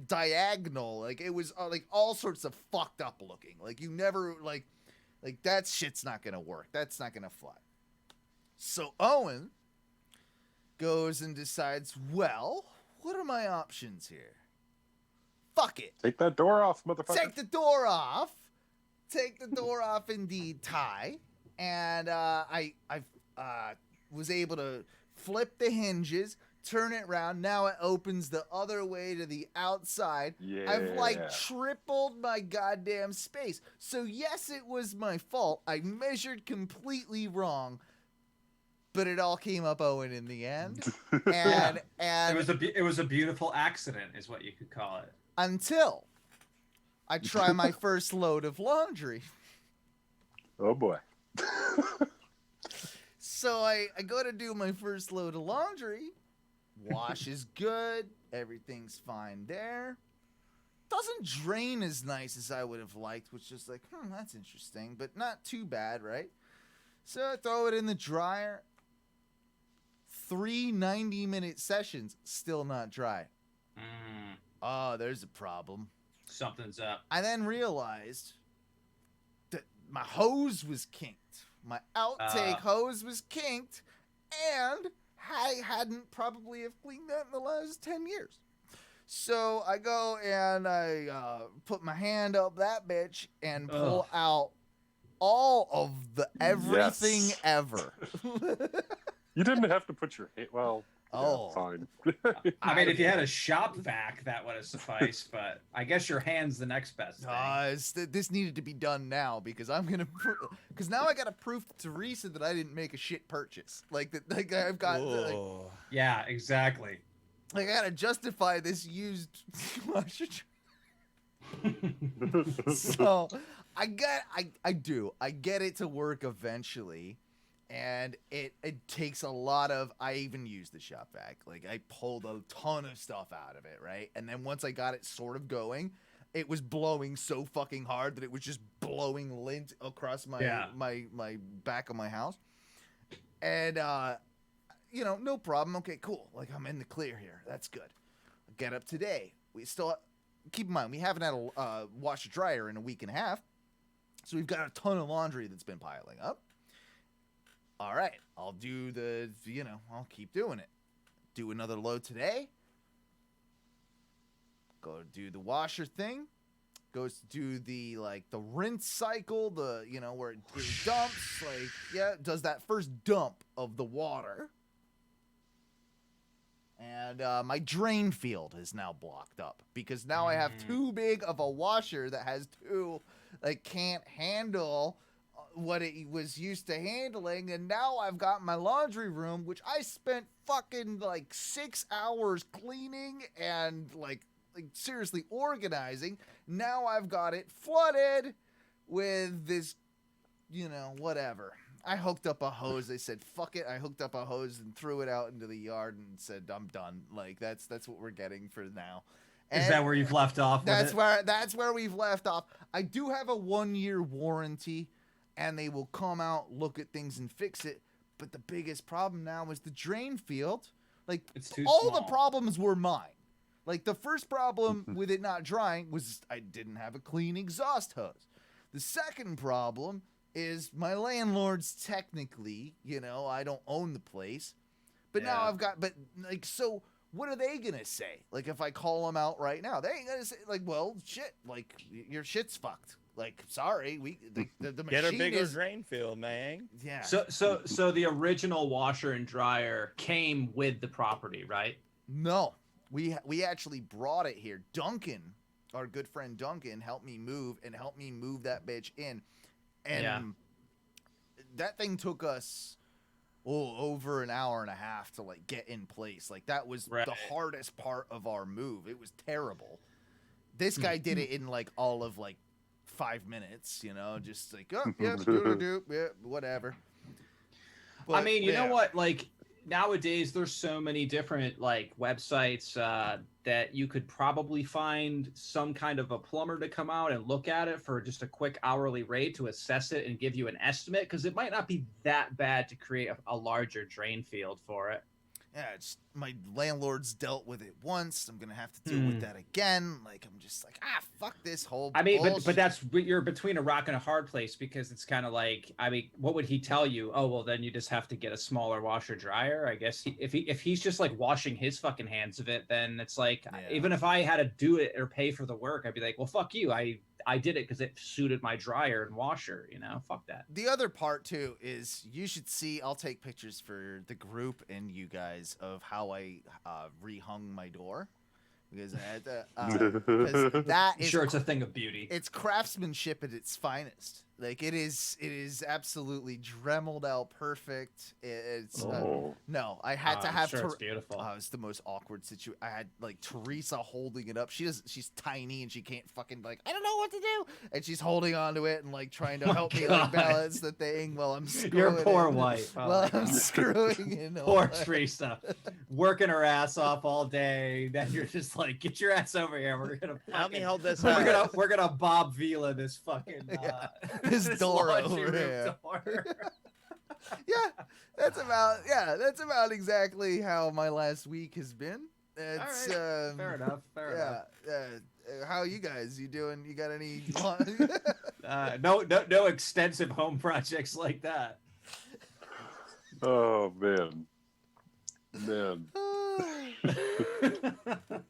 diagonal. It was all sorts of fucked up looking. You never that shit's not gonna work. That's not gonna fly. So Owen goes and decides, well, what are my options here? Fuck it. Take that door off, motherfucker. Take the door off. Take the door off, indeed, Ty. And I was able to flip the hinges, turn it around. Now it opens the other way to the outside. Yeah. I've like tripled my goddamn space. So yes, it was my fault. I measured completely wrong, but it all came up Owen in the end. And it was a beautiful accident, is what you could call it. Until I try my first load of laundry. Oh boy. So I go to do my first load of laundry. Wash is good. Everything's fine there. Doesn't drain as nice as I would have liked, which is like, that's interesting, but not too bad, right? So I throw it in the dryer. 3 90-minute sessions, still not dry. Oh, there's a problem. Something's up. I then realized that my hose was kinked. My outtake hose was kinked, and I hadn't probably have cleaned that in the last 10 years. So I go and I put my hand up that bitch and pull out all of the everything ever. You didn't have to put your hand. Well, fine. I mean, if you had a shop vac, that would have sufficed. But I guess your hand's the next best thing. This needed to be done now because I'm gonna. Because now I got to prove to Teresa that I didn't make a shit purchase. Like I've got. Yeah, exactly. Like I gotta justify this used washer. So I get it to work eventually. And it takes a lot of, I even use the shop vac. Like I pulled a ton of stuff out of it, right? And then once I got it sort of going, it was blowing so fucking hard that it was just blowing lint across my my back of my house. And no problem. Okay, cool. Like I'm in the clear here. That's good. I get up today. We still keep in mind we haven't had a washer dryer in a week and a half, so we've got a ton of laundry that's been piling up. All right, I'll do I'll keep doing it. Do another load today. Go do the washer thing. Goes to do the rinse cycle, where it dumps, does that first dump of the water. And my drain field is now blocked up because now I have too big of a washer that has can't handle what it was used to handling, and now I've got my laundry room, which I spent fucking 6 hours cleaning and seriously organizing. Now I've got it flooded with this, whatever. I hooked up a hose. They said, fuck it. I hooked up a hose and threw it out into the yard and said, I'm done. That's what we're getting for now. Is that where you've left off? That's where we've left off. I do have a 1-year warranty, and they will come out, look at things, and fix it. But the biggest problem now is the drain field. It's too all small. the problems were mine. The first problem with it not drying was I didn't have a clean exhaust hose. The second problem is my landlord's technically, I don't own the place. But now I've got, so what are they going to say? If I call them out right now, they ain't going to say, well, shit, your shit's fucked. Sorry, the machine get a bigger drain field, man. Yeah. So the original washer and dryer came with the property, right? No, we actually brought it here. Duncan, our good friend Duncan, helped me move that bitch in, and that thing took us over an hour and a half to get in place. That was the hardest part of our move. It was terrible. This guy did it in all of 5 minutes, just whatever. But, I mean, you know what? Nowadays, there's so many different websites that you could probably find some kind of a plumber to come out and look at it for just a quick hourly rate to assess it and give you an estimate, because it might not be that bad to create a larger drain field for it. it's my landlord's dealt with it once. I'm gonna have to deal with that again. Like I'm just like, fuck this whole. I mean, bullshit. but you're between a rock and a hard place because it's kind of like, I mean, what would he tell you? Oh, well, then you just have to get a smaller washer dryer. I guess if he's just like washing his fucking hands of it, then it's like, even if I had to do it or pay for the work, I'd be like, well, fuck you. I did it because it suited my dryer and washer, you know, fuck that. The other part too is you should see, I'll take pictures for the group and you guys of how I rehung my door. Because that is sure it's a thing of beauty. It's craftsmanship at its finest. Like it is absolutely dremeled out perfect. It's no, I had to have. Sure it's beautiful. It's the most awkward situation. I had like Teresa holding it up. She's tiny and she can't fucking like, I don't know what to do, and she's holding onto it and like trying to help me like balance the thing while I'm screwing. Your poor wife. While I'm screwing in. Poor Teresa, working her ass off all day. Then you're just like, get your ass over here. We're gonna help me hold this. We're gonna Bob Vila this fucking. This door over here. Yeah, that's about exactly how my last week has been. It's fair enough. How are you guys? You doing? You got any? No extensive home projects like that. Oh man.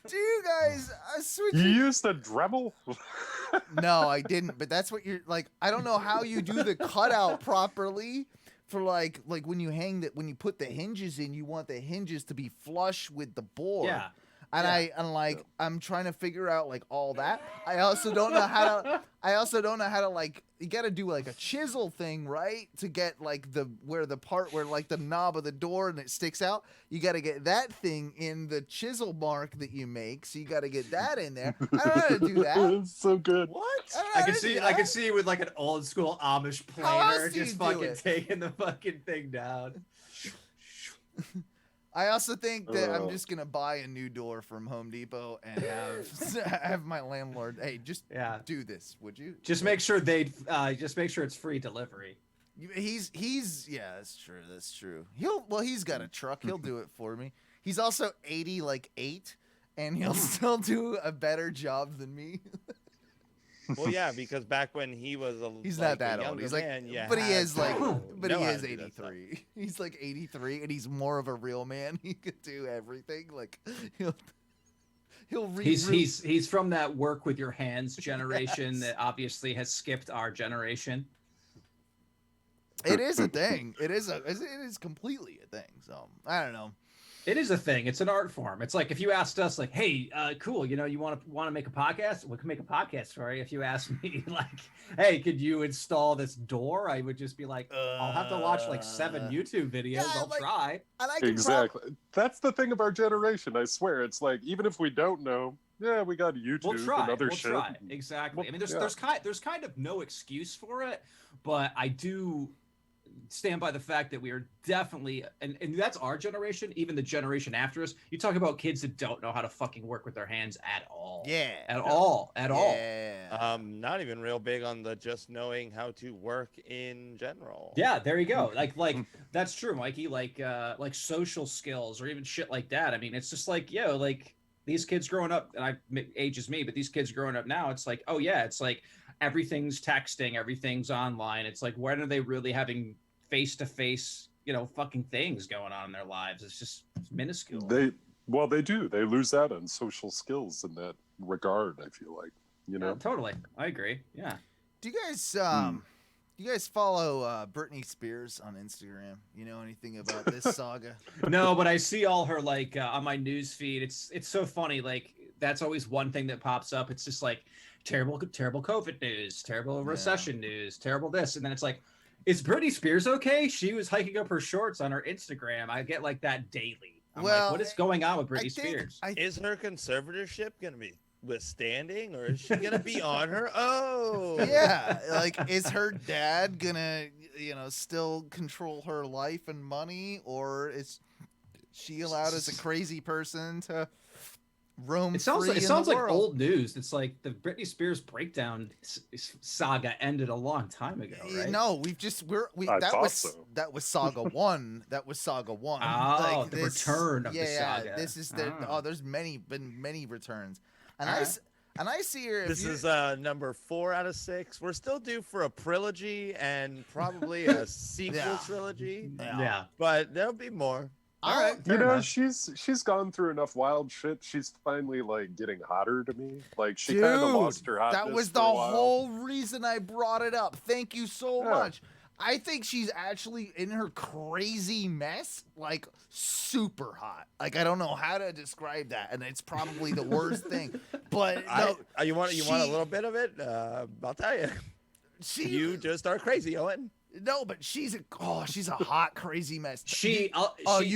Do you guys switch? You used a Dremel? No, I didn't. But that's what you're like. I don't know how you do the cutout properly for like when you when you put the hinges in, you want the hinges to be flush with the board. Yeah. And I'm trying to figure out like all that. I also don't know how to like, you got to do like a chisel thing, right? To get like the part where like the knob of the door and it sticks out. You got to get that thing in the chisel mark that you make. So you got to get that in there. I don't know how to do that. It's so good. What? I can see you with like an old school Amish planer just fucking taking the fucking thing down. I also think that I'm just gonna buy a new door from Home Depot and have my landlord. Hey, just do this, would you? Just make sure it's free delivery. He's that's true. He's got a truck. He'll do it for me. He's also 80, and he'll still do a better job than me. Well, yeah, because back when he was he's not that old. He's like, man, but he is like, but he is 83. He's like 83, and he's more of a real man. He could do everything. Like he's from that work with your hands generation that obviously has skipped our generation. It is a thing. It is completely a thing. So I don't know. It is a thing. It's an art form. It's like if you asked us, like, "Hey, cool, you know, you want to make a podcast? We can make a podcast for you." If you asked me, like, "Hey, could you install this door?" I would just be like, "I'll have to watch like 7 YouTube videos. I'll try." Exactly. That's the thing of our generation. I swear, it's like even if we don't know, we got YouTube and other shit. Try. Exactly. I mean, there's kind of no excuse for it, but I do stand by the fact that we are definitely, and that's our generation, even the generation after us. You talk about kids that don't know how to fucking work with their hands at all. Yeah. At all. Not even real big on the just knowing how to work in general. Yeah, there you go. Like that's true, Mikey. Like social skills or even shit like that. I mean, it's just like, like these kids growing up, and age is me, but these kids growing up now, it's like, oh yeah, it's like everything's texting, everything's online. It's like, when are they really having face-to-face, fucking things going on in their lives? It's minuscule. They do. They lose out on social skills in that regard, I feel like, Yeah, totally. I agree. Yeah. Do you guys follow Britney Spears on Instagram? You know anything about this saga? No, but I see all her on my news feed. It's so funny. Like that's always one thing that pops up. It's just like terrible COVID news, terrible recession news, terrible this, and then it's like, is Britney Spears okay? She was hiking up her shorts on her Instagram. I get like that daily. I'm like, what is going on with Britney Spears? Is her conservatorship gonna be withstanding, or is she gonna be on her own? Yeah, like is her dad gonna still control her life and money, or is she allowed as a crazy person to roam It sounds free like, in the like world. old news. It's like the Britney Spears breakdown saga ended a long time ago, right? No, that was Saga 1. That was Saga 1. Oh, the return of the saga. Yeah, this is there's been many returns. And All I right. and I see her. This is number 4 out of 6. We're still due for a trilogy and probably a sequel trilogy. Yeah. But there'll be more. All right. You know, she's gone through enough wild shit. She's finally like getting hotter to me. Like she kind of lost her hotness. That was for the a while. whole reason I brought it up. Thank you so much. I think she's actually in her crazy mess, like super hot. Like I don't know how to describe that, and it's probably the worst thing. But no, you want a little bit of it? I'll tell you. You just are crazy, Owen. No, but she's a hot crazy mess. I'll give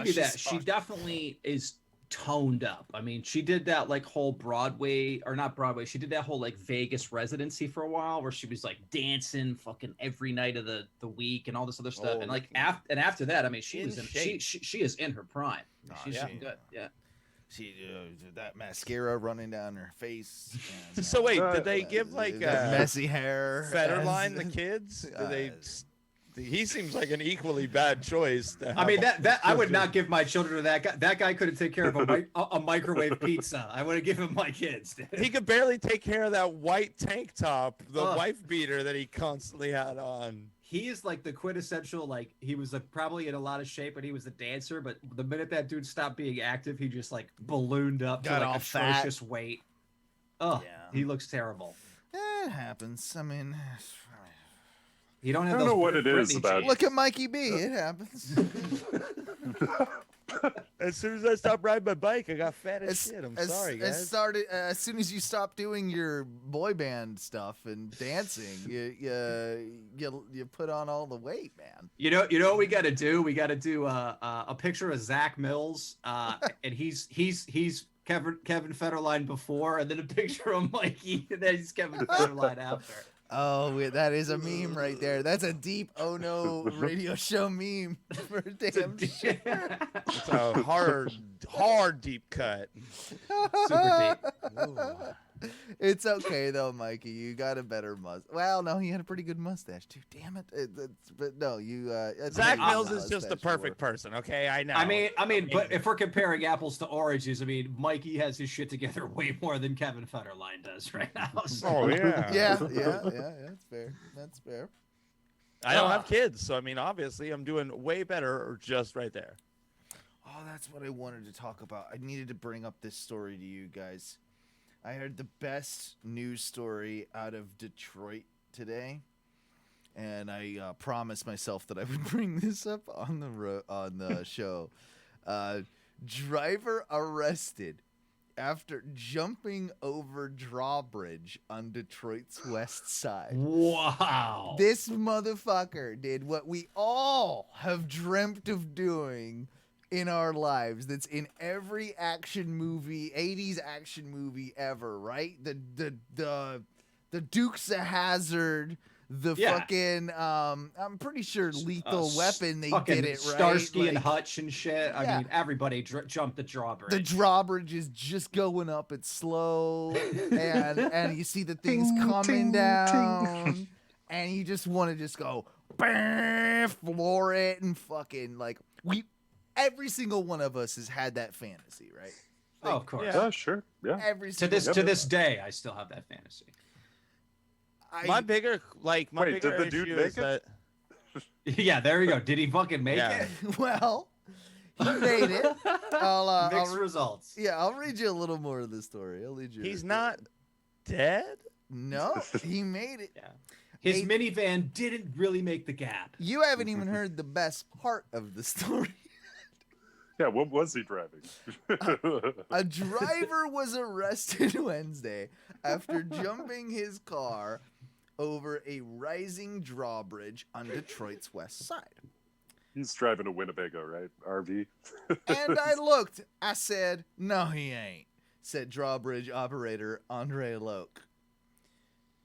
you that. She definitely is toned up. I mean, she did that like whole Broadway, or not Broadway. She did that whole like Vegas residency for a while, where she was like dancing fucking every night of the week and all this other stuff. And like after that, I mean, she is in her prime. She's good. Yeah. She that mascara running down her face. And, so wait, did they give like messy hair? Federline the kids? Do they? He seems like an equally bad choice. I mean, that I would not give my children to that guy. That guy couldn't take care of a microwave pizza. I would have given him my kids. He could barely take care of that white tank top, the wife beater that he constantly had on. He is like the quintessential, like he was probably in a lot of shape, but he was a dancer. But the minute that dude stopped being active, he just like ballooned up to like atrocious weight. Oh, he looks terrible. It happens. I mean, you don't have. I don't know what it is about. Look at Mikey B. It happens. As soon as I stopped riding my bike, I got fat as shit. I'm sorry, guys. As soon as you stopped doing your boy band stuff and dancing, you put on all the weight, man. You know what we got to do? We got to do a picture of Zach Mills, and he's Kevin Federline before, and then a picture of Mikey, and then he's Kevin Federline after. Oh, that is a meme right there. That's a deep oh no radio show meme for damn shit. It's a hard deep cut. Super deep. It's okay though, Mikey. You got a better mustache. Well, no, he had a pretty good mustache too. Damn it! But no, you. Zach Mills is just the perfect person. Okay, I know. I mean, but if we're comparing apples to oranges, I mean, Mikey has his shit together way more than Kevin Federline does right now. So. Oh yeah. yeah. That's fair. That's fair. I don't have kids, so I mean, obviously, I'm doing way better, or just right there. Oh, that's what I wanted to talk about. I needed to bring up this story to you guys. I heard the best news story out of Detroit today, and I promised myself that I would bring this up on the show. Driver arrested after jumping over drawbridge on Detroit's west side. Wow. This motherfucker did what we all have dreamt of doing in our lives. That's in every action movie, 80s action movie ever, right? The Dukes of Hazzard, the fucking I'm pretty sure Lethal Weapon they did it, right? Starsky and Hutch and shit. I mean, everybody jumped the drawbridge. The drawbridge is just going up, it's slow, and you see the things coming down, and you just want to just go floor it and fucking like every single one of us has had that fantasy, right? Like, oh, of course. Yeah, sure. Yeah. To this day, I still have that fantasy. My bigger did the dude issue make is it? that Yeah, there you go. Did he fucking make it? Well, he made it. Mixed results. Yeah, I'll read you a little more of the story. I'll read you. He's not dead? No, he made it. Yeah. His minivan didn't really make the gap. You haven't even heard the best part of the story. Yeah, what was he driving? A driver was arrested Wednesday after jumping his car over a rising drawbridge on Detroit's west side. He's driving a Winnebago, right? RV. And I looked. I said, no, he ain't, said drawbridge operator Andre Loke.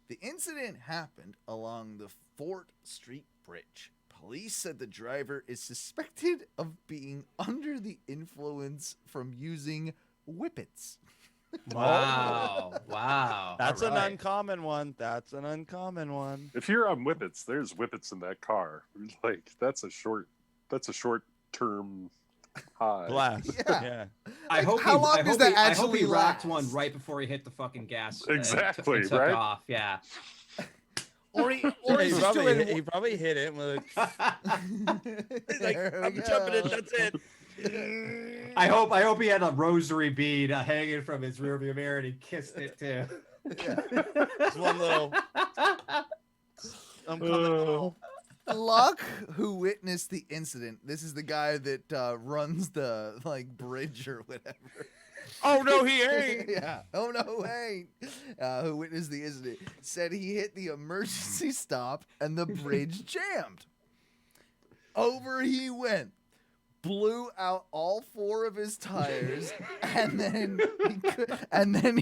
The incident happened along the Fort Street Bridge. Police said the driver is suspected of being under the influence from using whippets. Wow. Wow. That's All an right. uncommon one. That's an uncommon one. If you're on whippets, there's whippets in that car. Like that's a short term high. Blast. Yeah. I hope how he, long I does hope that he, I hope actually he rocked last? one right before he hit the fucking gas. Exactly, and took right? off. Yeah. Or he He probably hit it with he's like, I'm jumping it, that's it. I hope he had a rosary bead hanging from his rearview mirror and he kissed it too. Just one little I'm coming home. Luck, who witnessed the incident. This is the guy that runs the bridge or whatever. Oh no, he ain't. Yeah. Oh no, he ain't. Who witnessed the incident said he hit the emergency stop and the bridge jammed. Over he went. Blew out all 4 of his tires, and then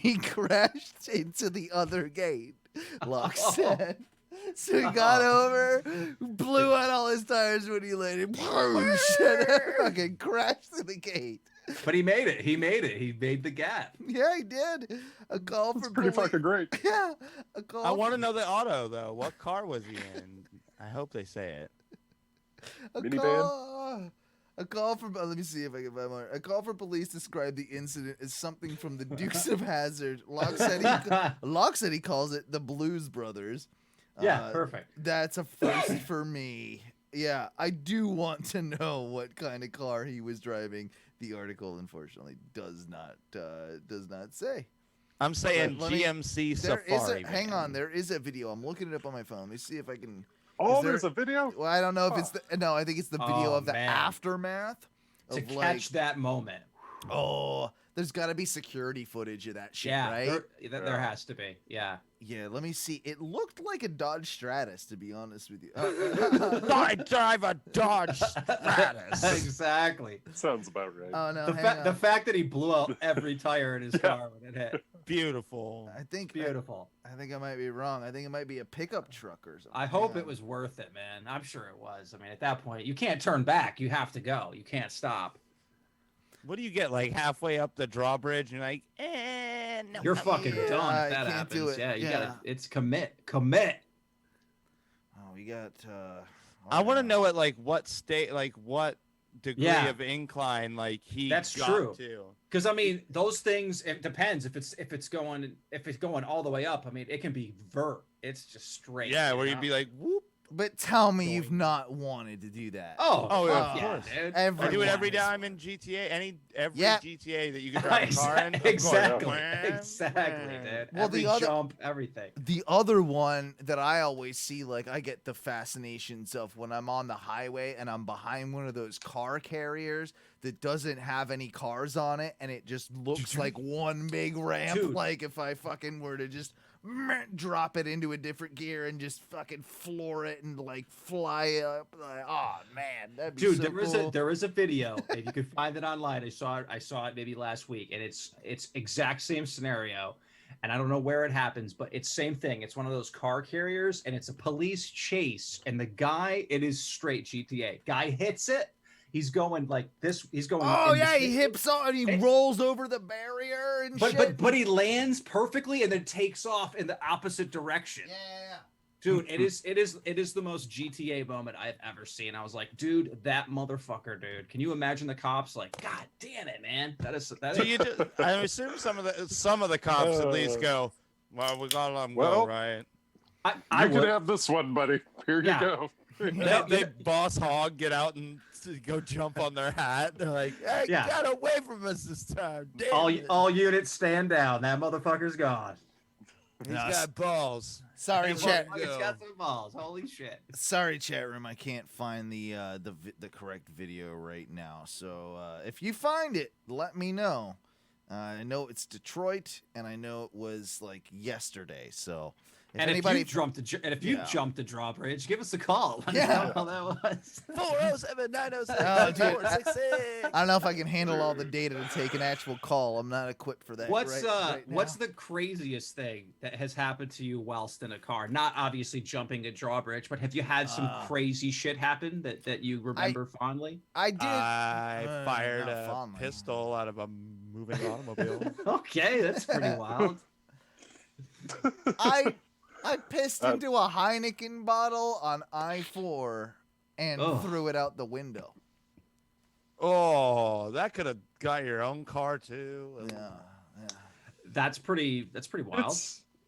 he crashed into the other gate. Luck said. So he got over, blew out all his tires when he landed, and fucking crashed through the gate. But he made it. He made the gap. Yeah, he did. A call for Pretty fucking great. Yeah, a call. I want to know the auto though. What car was he in? I hope they say it. Minivan? A call for let me see if I can find more. A call for police described the incident as something from the Dukes of Hazzard. Locke said he calls it the Blues Brothers. Yeah, perfect. That's a first for me. Yeah, I do want to know what kind of car he was driving. The article, unfortunately, does not say. I'm saying Let me- GMC there is Safari. hang on, there is a video. I'm looking it up on my phone. Let me see if I can. Oh, is there- there's a video? Well, I don't know if it's the. No, I think it's the video Oh, of the man. aftermath. To Of catch that moment. Oh, there's got to be security footage of that shit, Yeah, right? there has to be. Yeah. Yeah, let me see. It looked like a Dodge Stratus, to be honest with you. I drive a Dodge Stratus. Exactly. Sounds about right. Oh no, The fact that he blew out every tire in his car when it hit. Beautiful. I think Beautiful. I think I might be wrong. I think it might be a pickup truck or something. I hope it was worth it, man. I'm sure it was. I mean, at that point, you can't turn back. You have to go. You can't stop. What do you get like halfway up the drawbridge? And you're like, no. You're fucking done I if that can't do happens. it. Yeah, you Yeah. gotta. It's commit. Oh, we got. I want to know at like what state, like what degree Yeah. of incline, like he That's got true. to. Because I mean, those things. It depends if it's going all the way up. I mean, it can be vert. It's just straight. Yeah, you where know? you'd be like, whoop. But tell me you've not wanted to do that. Oh, yeah, of course. Dude. I do it every Everyone. time in GTA. Every Yeah. GTA that you can drive a car in. Exactly. Exactly, dude. Well, Every the other- jump, everything. The other one that I always see, like I get the fascinations of when I'm on the highway and I'm behind one of those car carriers that doesn't have any cars on it and it just looks like one big ramp. Dude. Like if I fucking were to just drop it into a different gear and just fucking floor it and like fly up. Like, oh man, that'd be Dude, so there is a video. If you can find it online, I saw it maybe last week, and it's exact same scenario. And I don't know where it happens, but it's same thing. It's one of those car carriers, and it's a police chase. And the guy, it is straight GTA. Guy hits it. He's going like this. He's going. Oh in yeah, this- he hips on and he rolls over the barrier and shit. But he lands perfectly and then takes off in the opposite direction. Yeah. Dude, it is the most GTA moment I've ever seen. I was like, dude, that motherfucker, dude. Can you imagine the cops like, God damn it, man? Do you I assume some of the cops at least go, well, we gotta let them go, right? You can have this one, buddy. Here you go. They boss hog get out and go jump on their hat. They're like, hey, Yeah. get away from us this time. Damn it. all units stand down. That motherfucker's gone. He's got balls. Sorry, chat. He's got some balls. Holy shit. Sorry, chat room. I can't find the correct video right now. So if you find it, let me know. I know it's Detroit, and I know it was like yesterday. So And if you jumped the drawbridge, give us a call. Let us know how that was. 407-907-466. I don't know if I can handle all the data to take an actual call. I'm not equipped for that. What's right what's the craziest thing that has happened to you whilst in a car? Not obviously jumping a drawbridge, but have you had some crazy shit happen that you remember fondly? I did. I fired a pistol out of a moving automobile. Okay, that's pretty wild. I pissed into a Heineken bottle on I-4 and threw it out the window. Oh, that could have got your own car too. Yeah. That's pretty wild.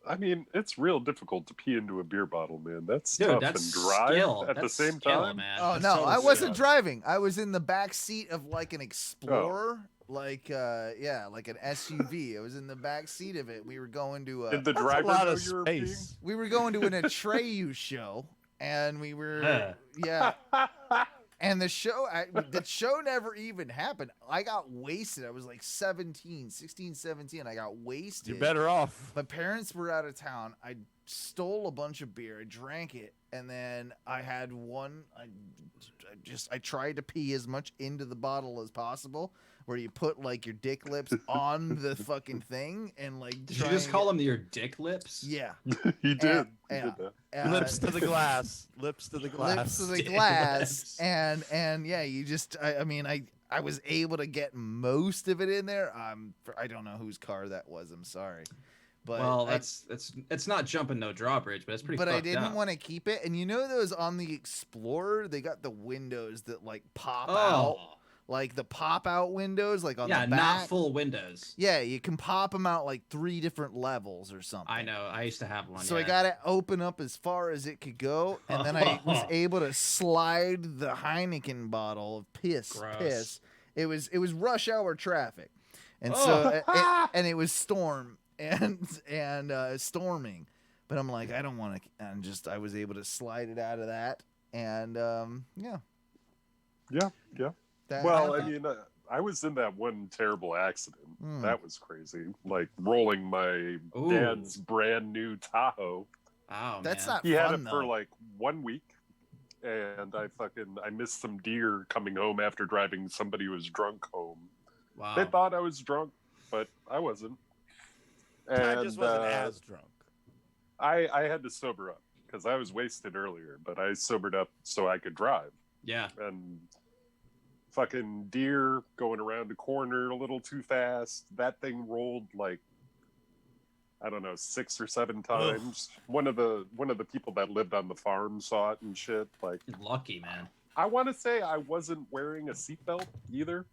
I mean, it's real difficult to pee into a beer bottle, man. That's Dude, tough that's and dry skill. at the That's same skill, time. man. Oh That's no, so I wasn't skill. driving. I was in the back seat of like an Explorer, like like an SUV. I was in the back seat of it. We were going to Did the That's driver a lot know of you were space. we were going to an Atreyu show, and we were and the show never even happened. I got wasted. I was like 16, 17. I got wasted. You're better off. My parents were out of town. I stole a bunch of beer. I drank it, and then I had one. I tried to pee as much into the bottle as possible, where you put like your dick lips on the fucking thing and like. Did you just call them your dick lips? Yeah, he did. Lips to the glass. Lips to the glass. Lips to the glass, and yeah, you just. I mean, I was able to get most of it in there. I don't know whose car that was. I'm sorry. But well, it's not jumping no drawbridge, but it's pretty. But I didn't up. want to keep it, and you know those on the Explorer, they got the windows that like pop out, like the pop out windows, like on the back. Not full windows. Yeah, you can pop them out like 3 different levels or something. I know. I used to have one. So I got it open up as far as it could go, and then I was able to slide the Heineken bottle of piss. It was rush hour traffic, and so and it was storm. And storming, but I'm like, I don't want to, and I was able to slide it out of that, and yeah. That Well, happened. I mean, I was in that one terrible accident. That was crazy. Like rolling my dad's brand new Tahoe. Oh, that's not He fun, had it for though. like 1 week, and I missed some deer coming home after driving somebody who was drunk home. Wow. They thought I was drunk, but I wasn't. And, I just wasn't as drunk. I had to sober up because I was wasted earlier, but I sobered up so I could drive. Yeah. And fucking deer going around a corner a little too fast. That thing rolled like, I don't know, 6 or 7 times. One of the people that lived on the farm saw it and shit. Like, lucky, man. I want to say I wasn't wearing a seatbelt either.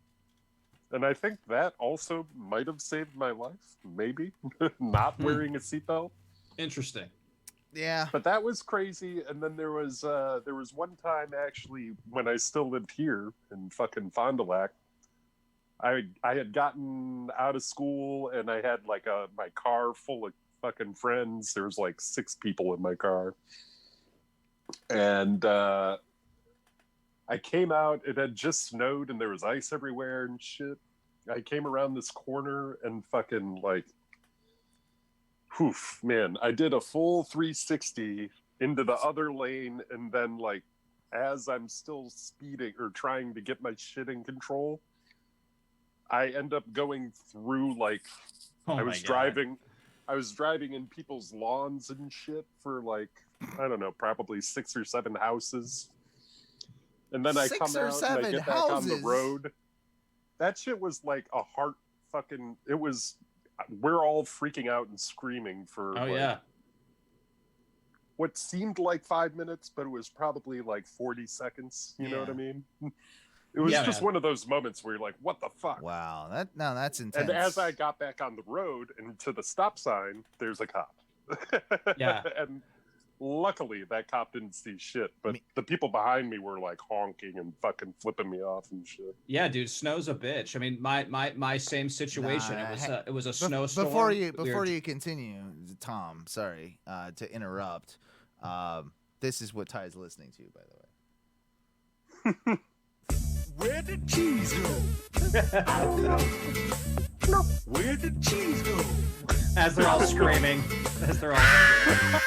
And I think that also might have saved my life, maybe, not wearing a seatbelt. Interesting. Yeah. But that was crazy. And then there was one time actually when I still lived here in fucking Fond du Lac. I had gotten out of school and I had like my car full of fucking friends. There was like 6 people in my car. And I came out, it had just snowed and there was ice everywhere and shit. I came around this corner and fucking like, poof, man, I did a full 360 into the other lane. And then like, as I'm still speeding or trying to get my shit in control, I end up going through like, I was driving in people's lawns and shit for like, I don't know, probably 6 or 7 houses. And then I come out and I get back on the road. That shit was like a heart fucking, it was, we're all freaking out and screaming for what seemed like 5 minutes, but it was probably like 40 seconds. You know what I mean? It was just one of those moments where you're like, what the fuck? Wow. That's intense. And as I got back on the road and to the stop sign, there's a cop. Yeah. And luckily that cop didn't see shit, but the people behind me were like honking and fucking flipping me off and shit. Yeah, dude, snow's a bitch. I mean, my same situation. It was a snowstorm. Before you continue, Tom, sorry to interrupt. This is what Ty's listening to, by the way. Where did cheese go? I don't know. Where'd the cheese go? As they're all screaming. As they're all screaming.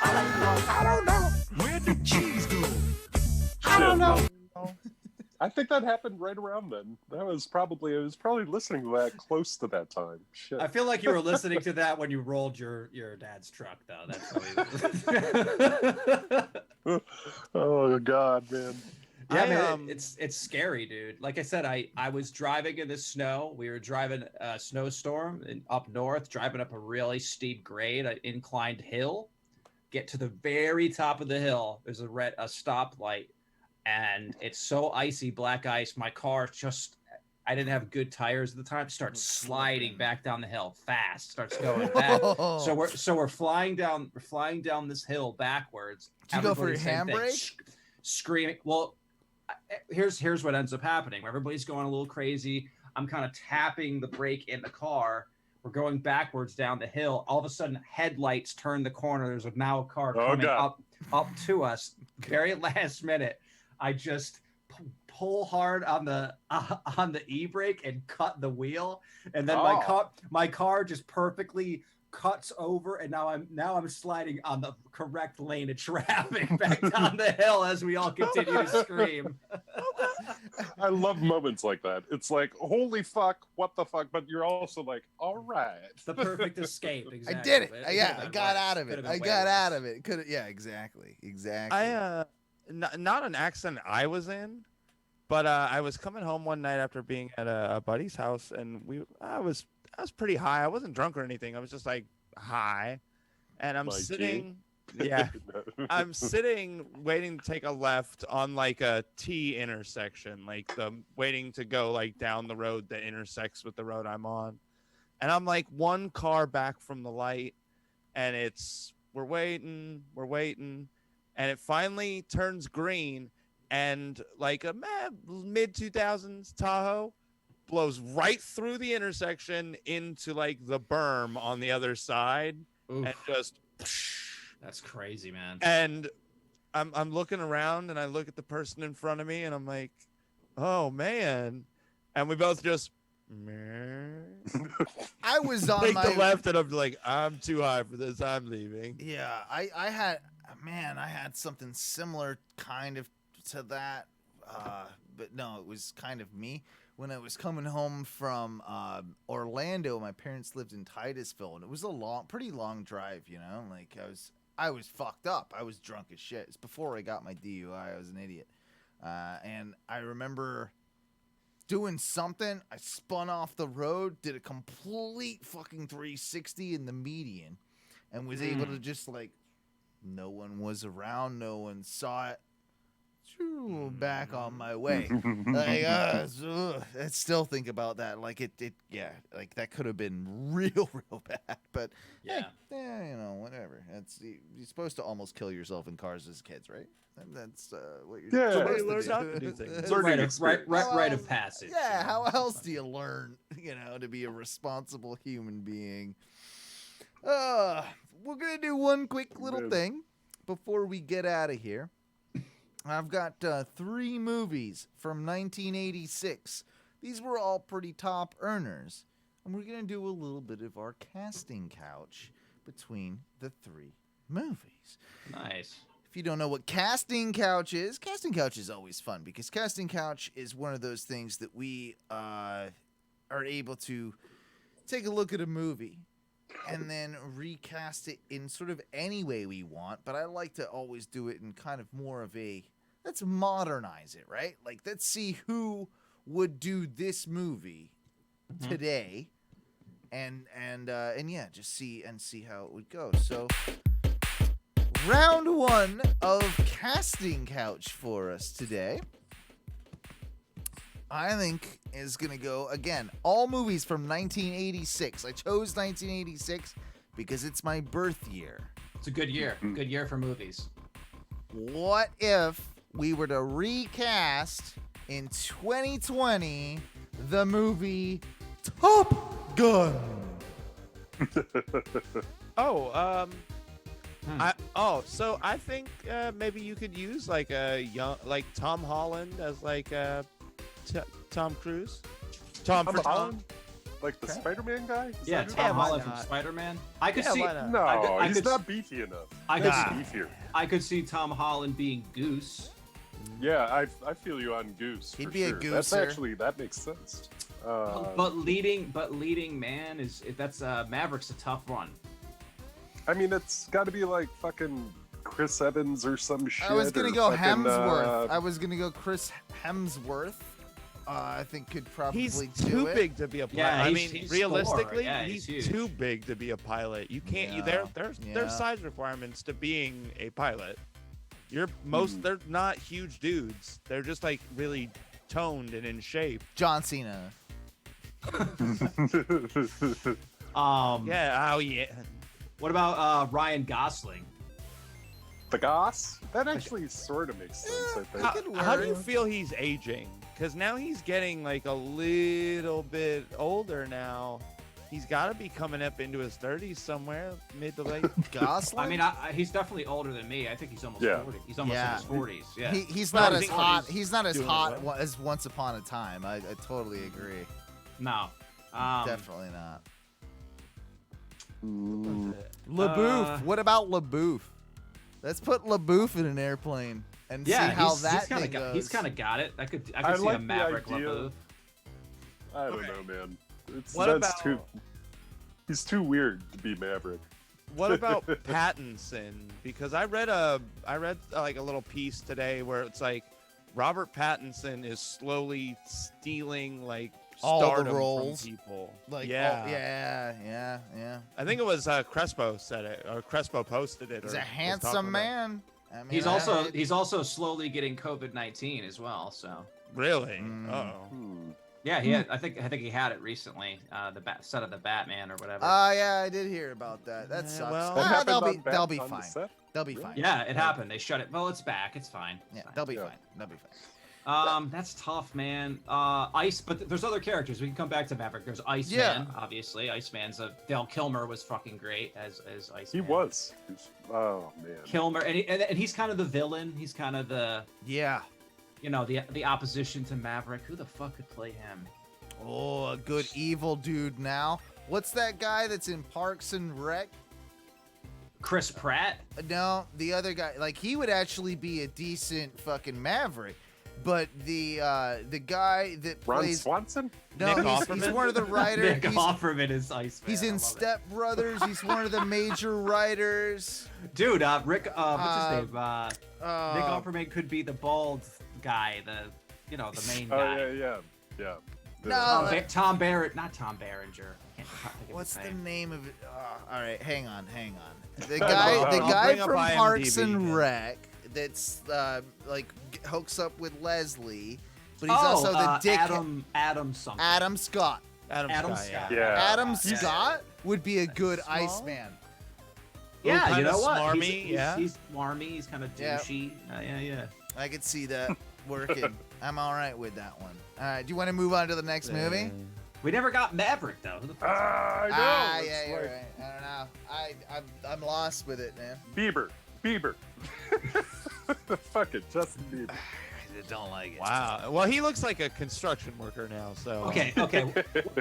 I don't know. Where'd the cheese go? I don't know. I think that happened right around then. I was probably listening to that close to that time. Shit. I feel like you were listening to that when you rolled your dad's truck, though. That's really... Oh God, man. Yeah, man, it's scary, dude. Like I said, I was driving in the snow. We were driving a snowstorm up north, driving up a really steep grade, an inclined hill. Get to the very top of the hill. There's a stoplight, and it's so icy, black ice. My car I didn't have good tires at the time. Starts sliding back down the hill fast. Starts going back. So we're flying down this hill backwards. Did you go for your handbrake? Screaming. Well, here's what ends up happening. Everybody's going a little crazy. I'm kind of tapping the brake in the car. We're going backwards down the hill. All of a sudden, headlights turn the corner. There's now a car coming up to us. Very last minute, I just pull hard on the e-brake and cut the wheel, and then my car just perfectly cuts over, and now I'm sliding on the correct lane of traffic back down the hill as we all continue to scream. I love moments like that. It's like, holy fuck, what the fuck? But you're also like, all right. The perfect escape. Exactly. I did it. I got out of it. Yeah, exactly. Not an accident I was in, but I was coming home one night after being at a buddy's house, and I was pretty high. I wasn't drunk or anything. I was just like high, and I'm sitting. Yeah, I'm sitting waiting to take a left on like a T intersection, like waiting to go like down the road that intersects with the road I'm on, and I'm like one car back from the light, and we're waiting, and it finally turns green, and like a mid 2000s Tahoe blows right through the intersection into like the berm on the other side. Oof. And just that's crazy, man. And I'm looking around, and I look at the person in front of me, and I'm like, oh man. And we both just I was on take the left, and I'm like, I'm too high for this, I'm leaving. Yeah, I had something similar kind of to that, but no, it was kind of me. When I was coming home from Orlando, my parents lived in Titusville, and it was a pretty long drive, you know? Like, I was fucked up. I was drunk as shit. It's before I got my DUI. I was an idiot. And I remember doing something. I spun off the road, did a complete fucking 360 in the median, and was able to just, like, no one was around, no one saw it. Back on my way. Like, I still think about that. Like like that could have been real bad. But yeah, you know, whatever. You're supposed to almost kill yourself in cars as kids, right? And that's what you're supposed to do. It's a rite of passage. Yeah, how else do you learn, you know, to be a responsible human being? We're gonna do one quick little thing before we get out of here. I've got 3 movies from 1986. These were all pretty top earners. And we're going to do a little bit of our casting couch between the 3 movies. Nice. If you don't know what casting couch is always fun, because casting couch is one of those things that we are able to take a look at a movie and then recast it in sort of any way we want. But I like to always do it in kind of more of let's modernize it, right? Like, let's see who would do this movie today, and yeah, just see how it would go. So, round 1 of casting couch for us today, I think, is gonna go again. All movies from 1986. I chose 1986 because it's my birth year. It's a good year. Good year for movies. What if we were to recast in 2020 the movie Top Gun? So I think maybe you could use like Tom Holland as like Tom Cruise. Tom Tom for Holland? Like the Spider-Man guy? Is Yeah, that who- Tom why Holland from not? Spider-Man. I could Yeah, see. why not? No, I he's could- not beefy enough. I He could needs to see. be beefier. I could see Tom Holland being Goose. Yeah, I feel you on Goose. He'd for be a sure. That's gooser. actually that makes sense. But leading man is that's Maverick's a tough one. I mean, it's got to be like fucking Chris Evans or some shit. I was gonna or go fucking, Hemsworth. I was gonna go Chris Hemsworth. I think could probably He's do too it. big to be a pilot. Yeah, I he's mean, Thor. realistically, Yeah, he's he's huge. too big to be a pilot. You can't. Yeah. There's Yeah. size requirements to being a pilot. They're not huge dudes. They're just like really toned and in shape. John Cena. Yeah. Oh yeah. What about Ryan Gosling? The Goss? That actually sort of makes sense, I think. How do you feel he's aging? Because now he's getting like a little bit older now. He's got to be coming up into his 30s somewhere, mid to late. Gosling? I mean, he's definitely older than me. I think he's almost 40. He's almost in his 40s. Yeah. He's Well, not I as think hot. he's He's not as doing hot well. as Once Upon a Time. I totally agree. No. Definitely not. Mm. LaBouffe. What about LaBouffe? Let's put LaBouffe in an airplane and Yeah, see how he's that kinda thing goes. He's kind of got it. I could I see like a the Maverick idea. LaBouffe. I don't know, man. What That's about- too? He's too weird to be Maverick. What about Pattinson? Because I read like a little piece today where it's like Robert Pattinson is slowly stealing like All the stardom roles. from people. Like, yeah, yeah. I think it was Crespo said it, or Crespo posted it. He's or a was talking handsome about- man. I mean, He's also slowly getting COVID-19 as well. So Really? Mm. Oh. yeah, he had, I think he had it recently. The set of the Batman or whatever. Yeah, I did hear about that. That sucks. well- That happened they'll be on the fine. set? They'll be Really? fine. yeah, it happened. They shut it. Well, it's back. It's fine. Yeah, It's fine. they'll be Yeah. fine. They'll be fine. That's tough, man. Ice, but there's other characters. We can come back to Maverick. There's Iceman, Yeah. obviously. Iceman's Val Kilmer was fucking great as Iceman. He was. Oh man. Kilmer, and he's kind of the villain. He's kind of the Yeah. the opposition to Maverick. Who the fuck could play him? Oh, a good evil dude now. What's that guy that's in Parks and Rec? Chris Pratt? No, the other guy. Like, he would actually be a decent fucking Maverick. But the guy that Ron plays Swanson? no, Nick he's Offerman? one of the writers. Nick Offerman is Iceman. He's I in love it. Step Brothers. He's one of the major writers. Dude, Rick. What's his name? Nick Uh, Offerman could be the bald guy, the main Oh guy. yeah. No, Tom Barrett, not Tom Berenger. I can't think of What's his the name. name of it? All right, hang on. The I'll guy bring up from IMDb Parks and again. Rec that's like hooks up with Leslie, but he's Oh, also the dick. Adam something. Adam Scott. Adam Scott. Scott. Yeah. Adam Yeah. Scott would be a good Iceman. Yeah, you kinda know what? smarmy, He's smarmy. He's kind of Yeah. douchey. Yeah. I could see that working. I'm all right with that one. All right, do you want to move on to the next movie? We never got Maverick though. Who the fuck? I know. Ah, it's yeah, you're like right. I don't know. I'm lost with it, man. Bieber. Fuck it, Justin Bieber. I don't like it. Wow. Well, he looks like a construction worker now. So Okay.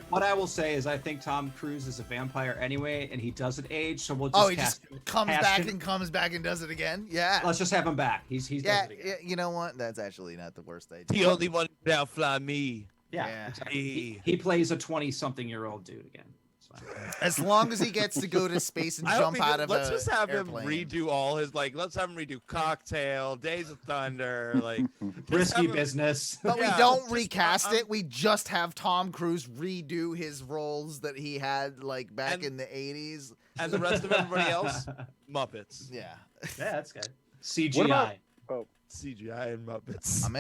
What I will say is I think Tom Cruise is a vampire anyway, and he doesn't age. So we'll just Oh, he cast just comes cast back him- and comes back and does it again. Yeah. Let's just have him back. He's Yeah, does it again. yeah, you know what? That's actually not the worst idea. the only one who can outfly me. Yeah, Yeah. exactly. He plays a 20-something-year-old dude again. It's fine. As long as he gets to go to space and I hope jump he out do- of let's a just have airplane. him redo all his let's have him redo Cocktail, Days of Thunder, just Risky have him- business. But Yeah, we don't just- recast I'm- it. We just have Tom Cruise redo his roles that he had like back And- in the 80s. and the rest of everybody else, Muppets. Yeah. Yeah, that's good. CGI. What about- Oh, CGI and Muppets. I'm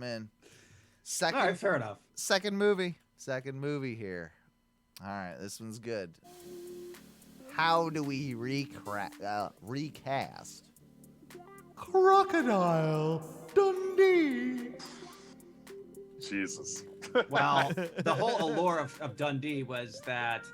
in. Second All right, fair enough. Second movie here. All right, this one's good. How do we recast Crocodile Dundee? Jesus. Well, the whole allure of Dundee was that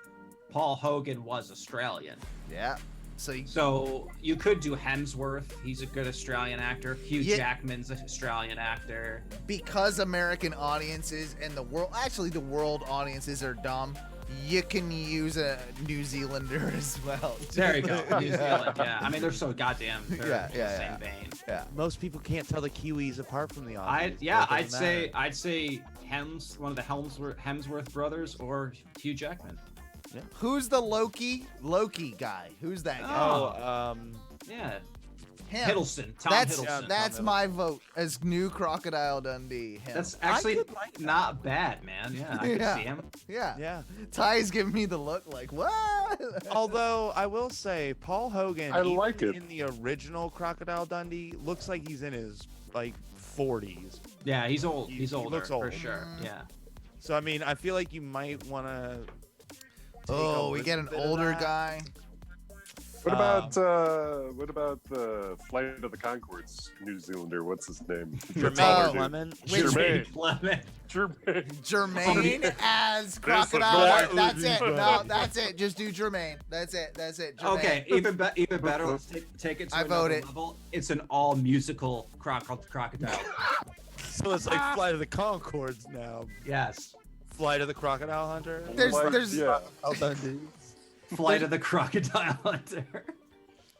Paul Hogan was Australian. Yeah. So you could do Hemsworth. He's a good Australian actor. Hugh Jackman's an Australian actor. Because American audiences and the world audiences are dumb, you can use a New Zealander as well. There you go, New Zealand. Yeah, I mean they're so goddamn. They're in the yeah. same vein. Yeah. Most people can't tell the Kiwis apart from the Aussies. I'd say one of the Hemsworth brothers or Hugh Jackman. Yeah. Who's the Loki guy? Who's that guy? Oh, yeah. Him. Hiddleston. Tom Hiddleston. That's my vote as new Crocodile Dundee. Him. That's actually not bad, man. Yeah, I can see him. Yeah. Ty's giving me the look like, what? Although I will say, Paul Hogan, I like it. in the original Crocodile Dundee, looks like he's in his 40s. Yeah, he's old. He's older, looks old for sure. Yeah. So I mean, I feel like you might want to. We get an older guy. What about the Flight of the Conchords New Zealander? What's his name? Jermaine Jermaine as Crocodile. That's it. No, that's it. Just do Jermaine. That's it. Jermaine. Okay, even better. Let's take it to another level. It's an all musical crocodile. So it's like Flight of the Conchords now. Yes. Flight of the Crocodile Hunter. Flight of the Crocodile Hunter.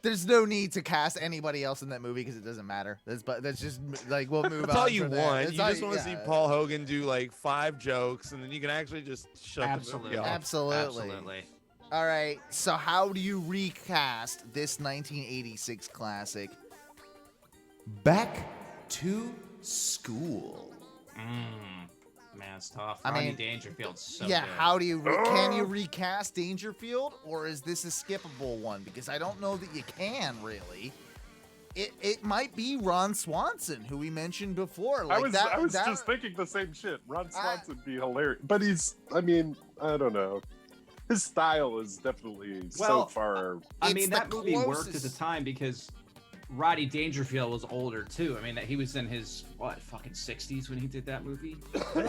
There's no need to cast anybody else in that movie because it doesn't matter. That's just like we'll move on. That's all you from want. there. You just want to see Paul Hogan do like 5 jokes, and then you can actually just shut the movie off. Absolutely. All right. So how do you recast this 1986 classic? Back to School. Man, it's tough. I Rodney mean, Dangerfield's so yeah, good. how do you can you recast Dangerfield, or is this a skippable one? Because I don't know that you can really. It might be Ron Swanson, who we mentioned before. Like I was just thinking the same shit. Ron Swanson would be hilarious, but I don't know. His style is definitely so far. I mean, that movie worked at the time because Rodney Dangerfield was older too. I mean, he was in his fucking 60s when he did that movie. He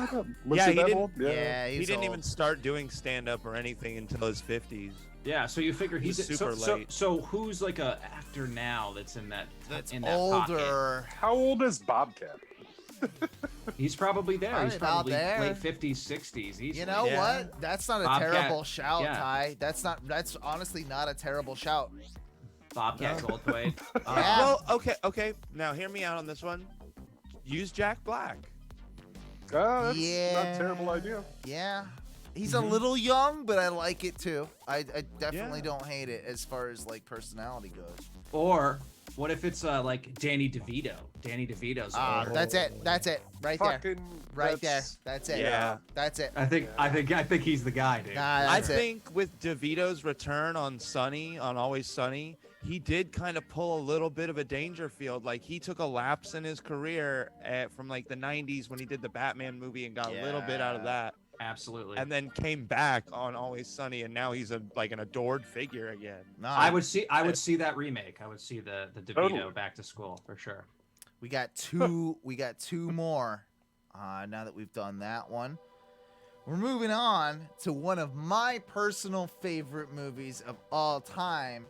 didn't even start doing stand-up or anything until his 50s. Yeah, so you figure he's super late. So who's like a actor now that's in that older? Pocket? How old is Bobcat? He's probably there. He's probably there. late 50s, 60s. You know what? That's not a terrible shout, Ty. That's honestly not a terrible shout. Bobcat Goldthwait. Well, okay. Now hear me out on this one. Use Jack Black. That's not a terrible idea. Yeah. He's a little young, but I like it too. I definitely don't hate it as far as like personality goes. Or what if it's like Danny DeVito? Danny DeVito's older. That's it. Right there. Right there. That's it. Yeah. That's it. I think he's the guy, dude. I think with DeVito's return on Always Sunny, he did kind of pull a little bit of a Dangerfield. Like he took a lapse in his career from like the 90s when he did the Batman movie and got a little bit out of that. Absolutely. And then came back on Always Sunny, and now he's an adored figure again. I would see that remake. I would see the DeVito Back to School for sure. We got two. We got two more. Now that we've done that one, we're moving on to one of my personal favorite movies of all time.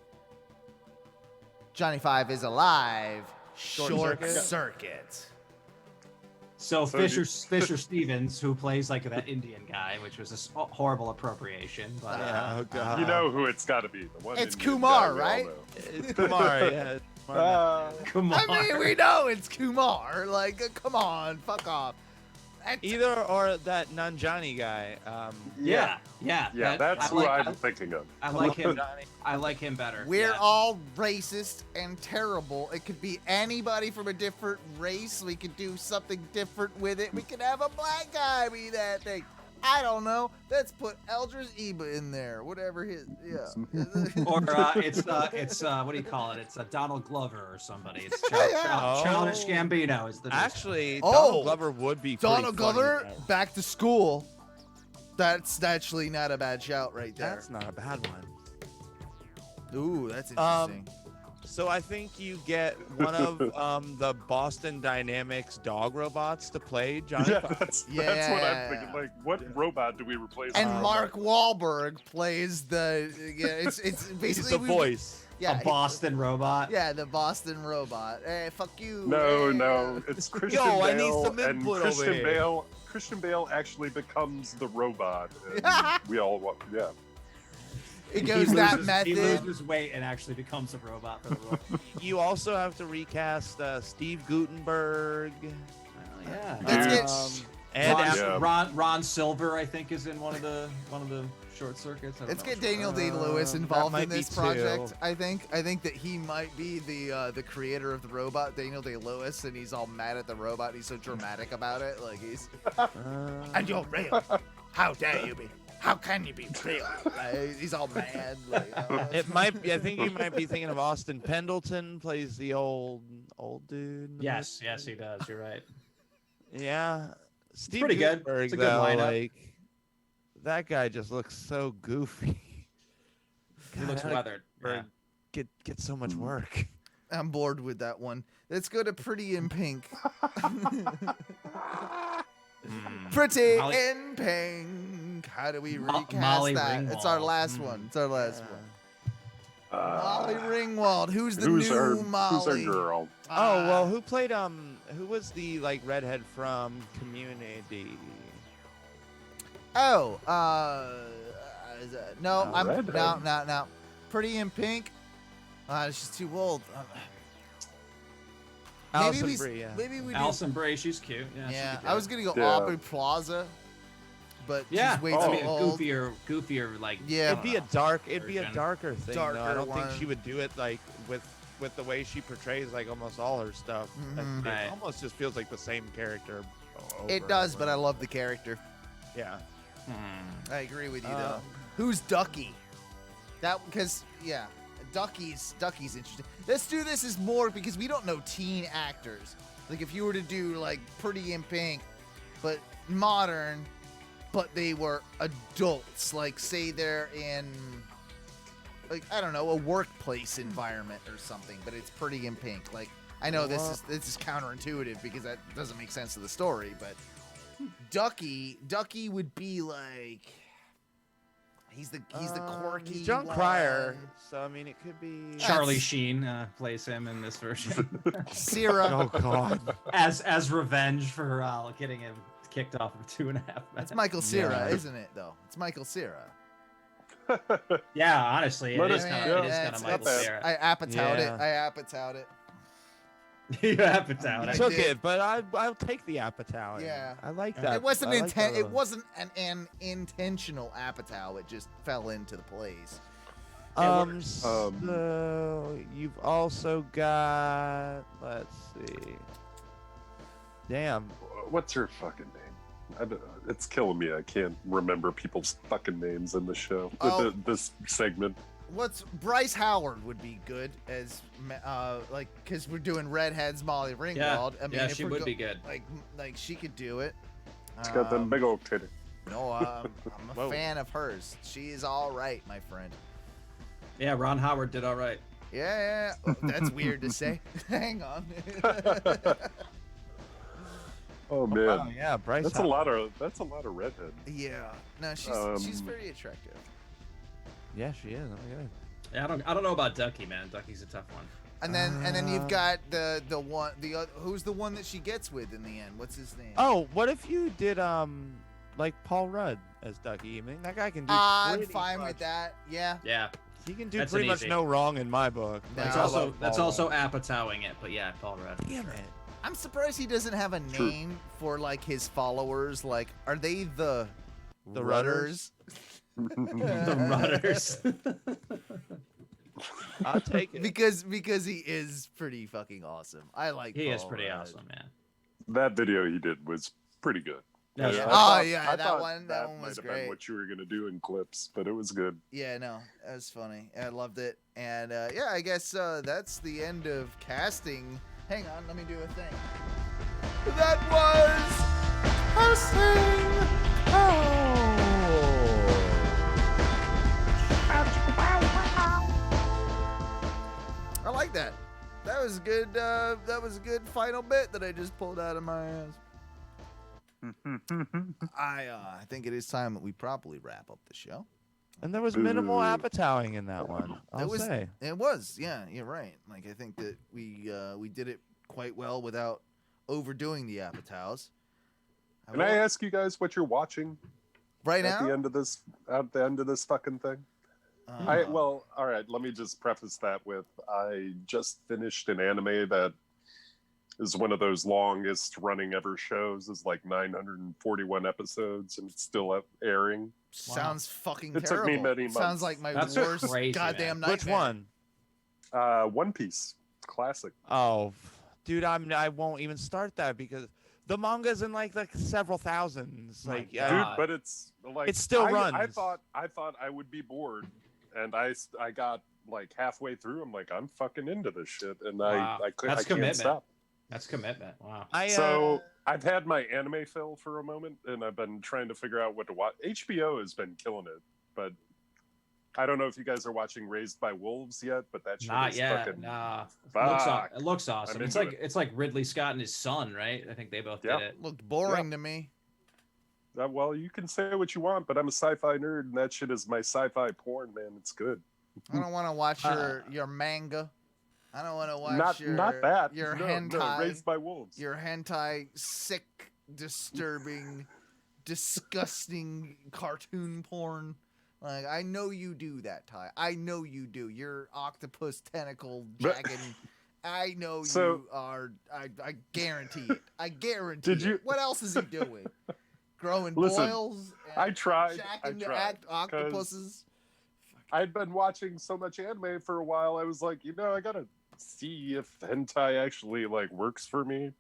Johnny Five is Alive. Short Circuit. So Fisher Stevens, who plays like that Indian guy, which was a horrible appropriation. But you know who it's got to be. The one it's Indian Kumar, guy right? It's Kumar, yeah. Kumar. I mean, we know it's Kumar. Like, come on, fuck off. Either or that Nanjani guy. Yeah. That's who I'm thinking of. I like him. I like him better. We're all racist and terrible. It could be anybody from a different race. We could do something different with it. We could have a black guy be that thing. I don't know. Let's put Eldris Eba in there. Whatever his, Or it's what do you call it? It's Donald Glover or somebody. It's Childish Gambino is the actually Donald Glover would be Donald pretty Glover funny. Back to School. That's actually not a bad shout right there. That's not a bad one. Ooh, that's interesting. So I think you get one of the Boston Dynamics dog robots to play Johnny Yeah, Fox. that's what I'm thinking. Like, what robot do we replace? And with? Mark Wahlberg plays the. Yeah, it's basically He's the voice. Yeah, a Boston robot. Yeah, the Boston robot. Hey, fuck you. No, hey. no, it's Christian Yo, Bale, I need some and input over Christian here. Bale. Christian Bale actually becomes the robot. And we all want, yeah. It goes that He method. loses weight and actually becomes a robot for the role. You also have to recast Steve Guttenberg. Yeah. And Ron Silver, I think, is in one of the short circuits. Let's get Daniel Day-Lewis involved might in be this project. I think that he might be the creator of the robot, Daniel Day-Lewis, and he's all mad at the robot. He's so dramatic about it, like he's. And you're real. How dare you be? How can you be real? He's all mad. Like, it might be. I think you might be thinking of Austin Pendleton plays the old dude. Yes, he does. You're right. Yeah, Steve pretty good. Guttenberg, It's a good though, lineup. like that guy just looks so goofy. He looks God, weathered. Yeah. Get so much work. I'm bored with that one. Let's go to Pretty in Pink. Pretty Molly- in Pink. How do we recast Molly that? It's our Ringwald. last one. It's our last one. Molly Ringwald. Who's the Who's new our Molly? girl? Oh well, who played who was the like redhead from Community? Oh, no, I'm redhead. no. Pretty in Pink. She's too old. Alison Brie, yeah. Maybe we do. Alison Brie, she's cute. Yeah, she Yeah, could do I it. was gonna go Yeah. Aubrey Plaza, but Yeah, she's way I too mean, old. goofier, like Yeah. It'd be a darker thing. though. Darker I don't one. think she would do it like with the way she portrays like almost all her stuff. Mhm. It Right. almost just feels like the same character. It does, but I love the character. Yeah. I agree with you though. Who's Ducky? That because Ducky's interesting. Let's do this as more because we don't know teen actors. Like if you were to do like Pretty in Pink, but modern, but they were adults. Like say they're in like I don't know a workplace environment or something, but it's Pretty in Pink. Like I know this is counterintuitive because that doesn't make sense to the story, but Ducky would be like he's the quirky He's John one. Cryer, so I mean it could be Charlie Sheen plays him in this version. Sierra. Oh God. as revenge for getting him kicked off of 2.5 Men. That's Michael Cera, Yeah. isn't it? Though it's Michael Cera. Yeah, honestly, it is kind of it's- Michael it's- Cera. I apatout Yeah. it. I apatout it. You have it down. I took did. it, but I'll take the Apatow. Yeah. I like that. It wasn't I like that It one. wasn't an intentional apatow. It just fell into the place. So you've also got. Let's see. Damn. What's her fucking name? It's killing me. I can't remember people's fucking names in the show. Oh. This segment. What's Bryce Howard would be good as like because we're doing redheads Molly Ringwald. I mean, yeah, if she we're would be good. Like she could do it. It's got them big old titties. No, I'm a Whoa. fan of hers. She is all right, my friend. Yeah, Ron Howard did all right. Yeah. Oh, that's weird to say. Hang on. Oh man. Wow, yeah, Bryce. That's a lot of redhead. Yeah. No, she's very attractive. Yeah, she is. Oh, yeah. Yeah, I don't know about Ducky, man. Ducky's a tough one. And then you've got the one who's the one that she gets with in the end? What's his name? Oh, what if you did like Paul Rudd as Ducky? I mean, that guy can do. I'm pretty fine much- with that. Yeah. Yeah. He can do That's pretty an much easy. no wrong in my book. No. Like, That's I also love Paul also Rudd. apatowing it, but yeah, Paul Rudd. Damn it. I'm surprised he doesn't have a True. name for like his followers. Like, are they the Rudders? The Rudders. I'll take it. because he is pretty fucking awesome. I like. He is Paul pretty Rudd. awesome, man. That video he did was pretty good. Yeah, Yeah. sure. I thought thought that that one might was have great. been what you were gonna do in clips, but it was good. Yeah, no, that was funny. I loved it. And yeah, I guess that's the end of casting. Hang on, let me do a thing. That was casting. I like that. good. That was a good final bit that I just pulled out of my ass. I think it is time that we properly wrap up the show. And there was minimal appetizing in that one. I'll say. It was. Yeah, you're right. Like I think that we did it quite well without overdoing the appetize. Can I ask you guys what you're watching right now? At the end of this fucking thing. All right. Let me just preface that with I just finished an anime that is one of those longest running ever shows. Is like 941 episodes and it's still airing. Sounds fucking It terrible. took me many months. Sounds like my worst goddamn nightmare. Which one? One Piece, classic. Oh, dude, I won't even start that because the manga's in like several thousands. Like, dude, but it's like it still runs. I thought I would be bored, and I got like halfway through. I'm like, I'm fucking into this shit, and I can't stop. That's commitment. Wow. So I've had my anime fill for a moment, and I've been trying to figure out what to watch. HBO has been killing it, but I don't know if you guys are watching Raised by Wolves yet, but that shit Not is yet. fucking... Nah. Fuck. It looks awesome. I'm It's like Ridley Scott and his son, right? I think they both did it. Looked boring to me. Well, you can say what you want, but I'm a sci-fi nerd, and that shit is my sci-fi porn, man. It's good. I don't want to watch your manga. I don't want to watch not that. Your No, hentai. Raised by Wolves. Your hentai, sick, disturbing, disgusting cartoon porn. Like I know you do that, Ty. I know you do. Your octopus tentacle jagging. I know you are. I guarantee it. I guarantee it. What else is he doing? Growing boils? I tried. Jacking the octopuses? I'd been watching so much anime for a while. I was like, I gotta see if hentai actually like works for me.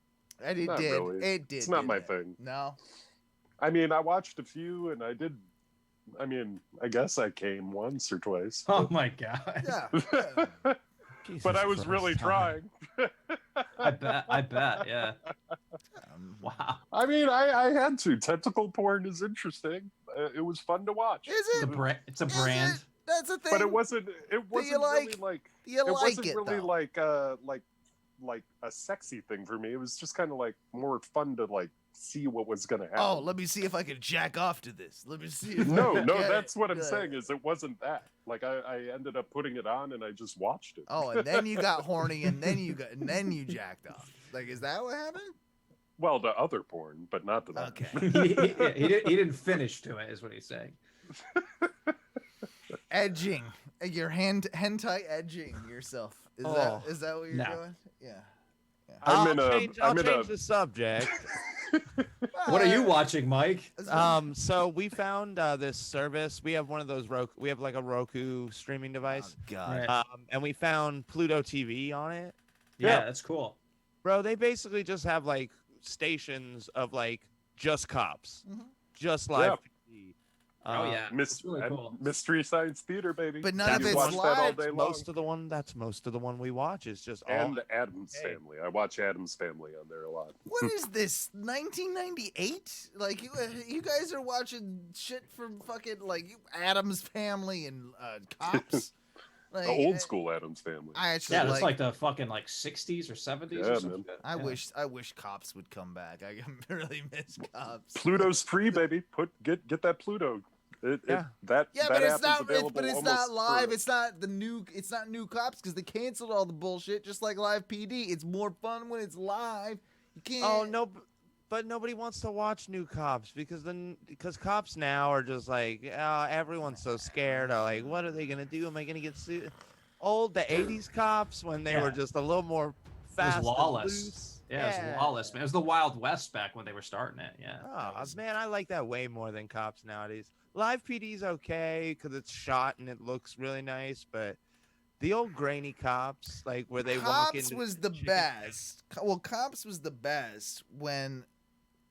And it did. Really. It did. It's not my thing. No. I mean, I watched a few, and I did. I mean, I guess I came once or twice. Oh my god. Yeah. But I was really trying. I bet. Yeah. Wow. I mean, I had to. Tentacle porn is interesting. It was fun to watch. Is it? It's a brand. That's a thing. But it wasn't. It wasn't really like. You it like wasn't it, really though. like a sexy thing for me. It was just kind of like more fun to like see what was gonna happen. Oh, let me see if I can jack off to this. Let me see. If No, I can no, get that's it. what I'm saying. Is it wasn't that. Like I ended up putting it on and I just watched it. Oh, and then you got horny, and then you jacked off. Like, is that what happened? Well, the other porn, but not the that. Okay. he didn't finish to it, is what he's saying. Edging. Your hentai edging yourself. Is that what you're doing? Yeah. I'll change the subject. What are you watching, Mike? So we found this service. We have one of those Roku. We have like a Roku streaming device. Oh, God. Right. And we found Pluto TV on it. Yeah, that's cool. Bro, they basically just have like stations of like just cops, just live TV. Oh yeah, really cool. Mystery Science Theater, baby. But none of it's watch that all live. day long. That's most of the one we watch is just and Addams Family. I watch Addams Family on there a lot. What is this? 1998? Like you guys are watching shit from fucking like Adam's Family and Cops. Like, The old school Addams Family. I actually that's like the fucking like 60s or 70s Yeah, or something. man. I wish Cops would come back. I really miss Cops. Pluto's free, baby. Get that Pluto. That But app it's is not. available It's not almost live. for- It's not the new. It's not new Cops because they canceled all the bullshit. Just like Live PD, it's more fun when it's live. You can't. Oh no, but nobody wants to watch new Cops because cops now are just like everyone's so scared. Like, what are they gonna do? Am I gonna get sued? The '80s cops when they were just a little more fast. It was lawless. And loose. Yeah, it was lawless, man. It was the Wild West back when they were starting it. Yeah. Oh man, I like that way more than Cops nowadays. Live PD's okay because it's shot and it looks really nice, but the old grainy Cops, like where they walk into Cops was the best. Well, Cops was the best when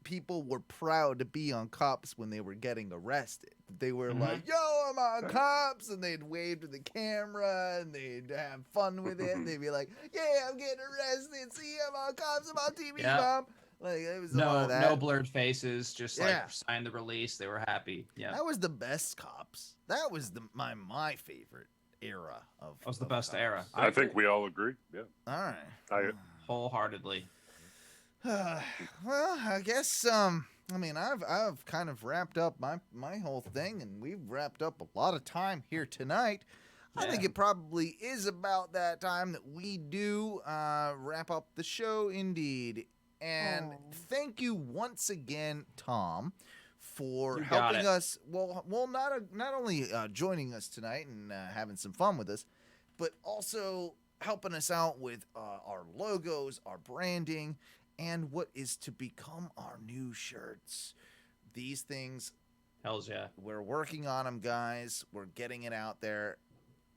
people were proud to be on Cops when they were getting arrested. They were like, "Yo, I'm on Cops," and they'd wave to the camera and they'd have fun with it. They'd be like, "Yeah, I'm getting arrested. See, I'm on Cops. I'm on TV, Mom." Like it was a lot of that. No blurred faces, just like signed the release. They were happy. Yeah. That was the best Cops. That was my favorite. era of. That was the best era. I think we all agree. Yeah. All right. Wholeheartedly. Well, I guess I mean I've kind of wrapped up my whole thing, and we've wrapped up a lot of time here tonight. I think it probably is about that time that we do wrap up the show indeed. And thank you once again, Tom, for helping us. Well, not only joining us tonight and having some fun with us, but also helping us out with our logos, our branding, and what is to become our new shirts. These things, hells yeah, we're working on them, guys. We're getting it out there.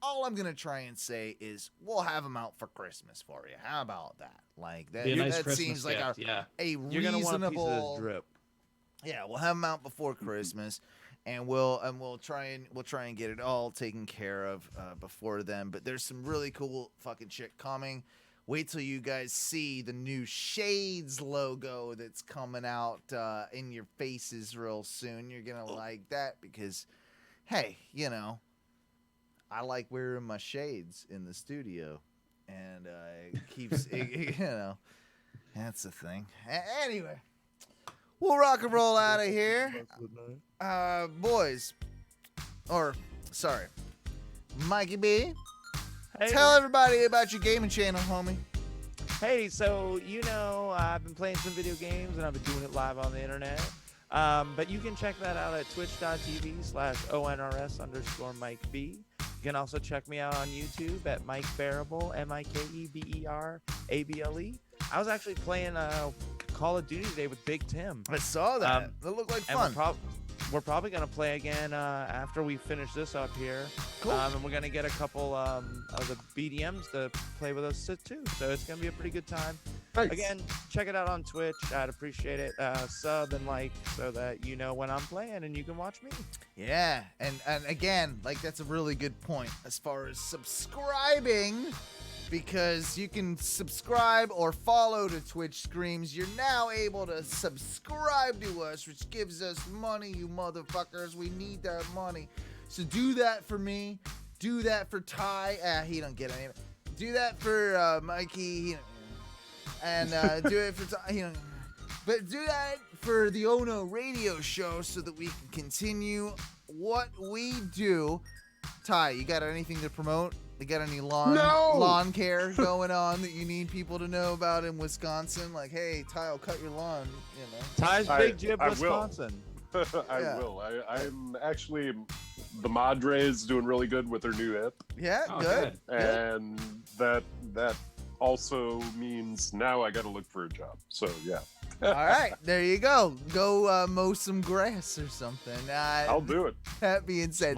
All I'm gonna try and say is we'll have them out for Christmas for you. How about that? Like that, that seems like a reasonable. You're gonna want a piece of this drip. Yeah, we'll have them out before Christmas, and we'll try and get it all taken care of before then. But there's some really cool fucking shit coming. Wait till you guys see the new Shades logo that's coming out in your faces real soon. You're gonna like that because, hey, you know, I like wearing my shades in the studio, and it keeps, you know, that's the thing. Anyway, we'll rock and roll out of here, boys. Or, sorry, Mikey B. Hey. Tell everybody about your gaming channel, homie. Hey, so, you know, I've been playing some video games, and I've been doing it live on the internet. But you can check that out at twitch.tv/ONRS_MikeB. You can also check me out on YouTube at Mike Bearable, MikeBearable. I was actually playing Call of Duty today with Big Tim. I saw that. That looked like fun. We're probably going to play again after we finish this up here. Cool. And we're going to get a couple of the BDMs to play with us too. So it's going to be a pretty good time. Nice. Again, check it out on Twitch. I'd appreciate it. Sub and like so that you know when I'm playing and you can watch me. Yeah, and again, like that's a really good point as far as subscribing, because you can subscribe or follow to Twitch streams. You're now able to subscribe to us, which gives us money, you motherfuckers. We need that money. So do that for me. Do that for Ty. He don't get any of it. Do that for Mikey. And do it for Ty. But do that for the Ono radio show so that we can continue what we do. Ty, you got anything to promote? You got any lawn care going on that you need people to know about in Wisconsin? Like, hey, Ty will cut your lawn, you know. Ty's Big Jib, Wisconsin. Will. I'm actually, the Madre is doing really good with their new hip. Yeah, good. And that also means now I got to look for a job. So, yeah. All right, there you go. Go mow some grass or something. I'll do it. That being said,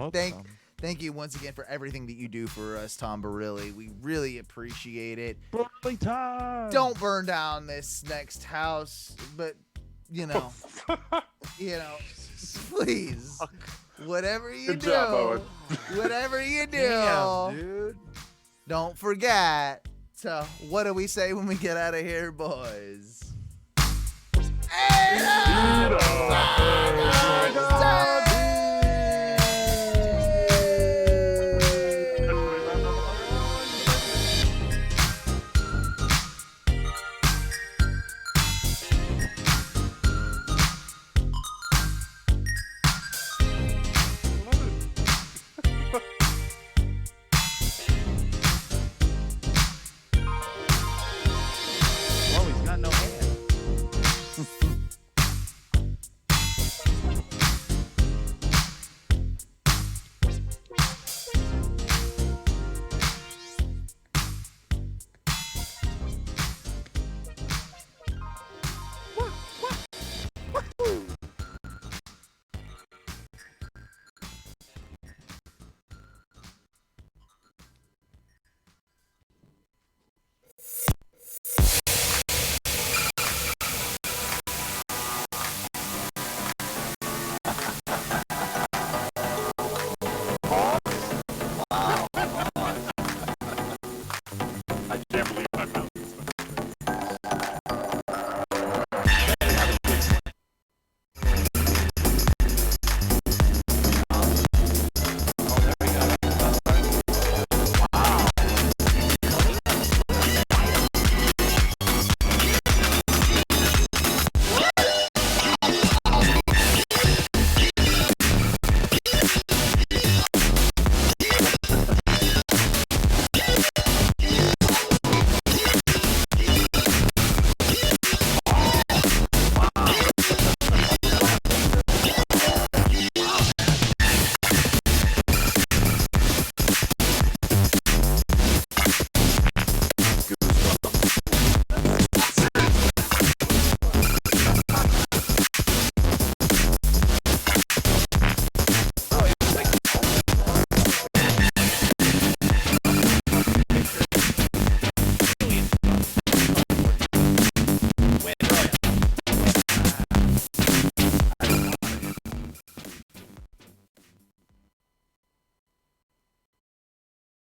thank you once again for everything that you do for us, Tom Barile. We really appreciate it. Burley time. Don't burn down this next house, but you know, please, whatever you do, whatever you do, damn, dude. Don't forget to, what do we say when we get out of here, boys? Eat 'em!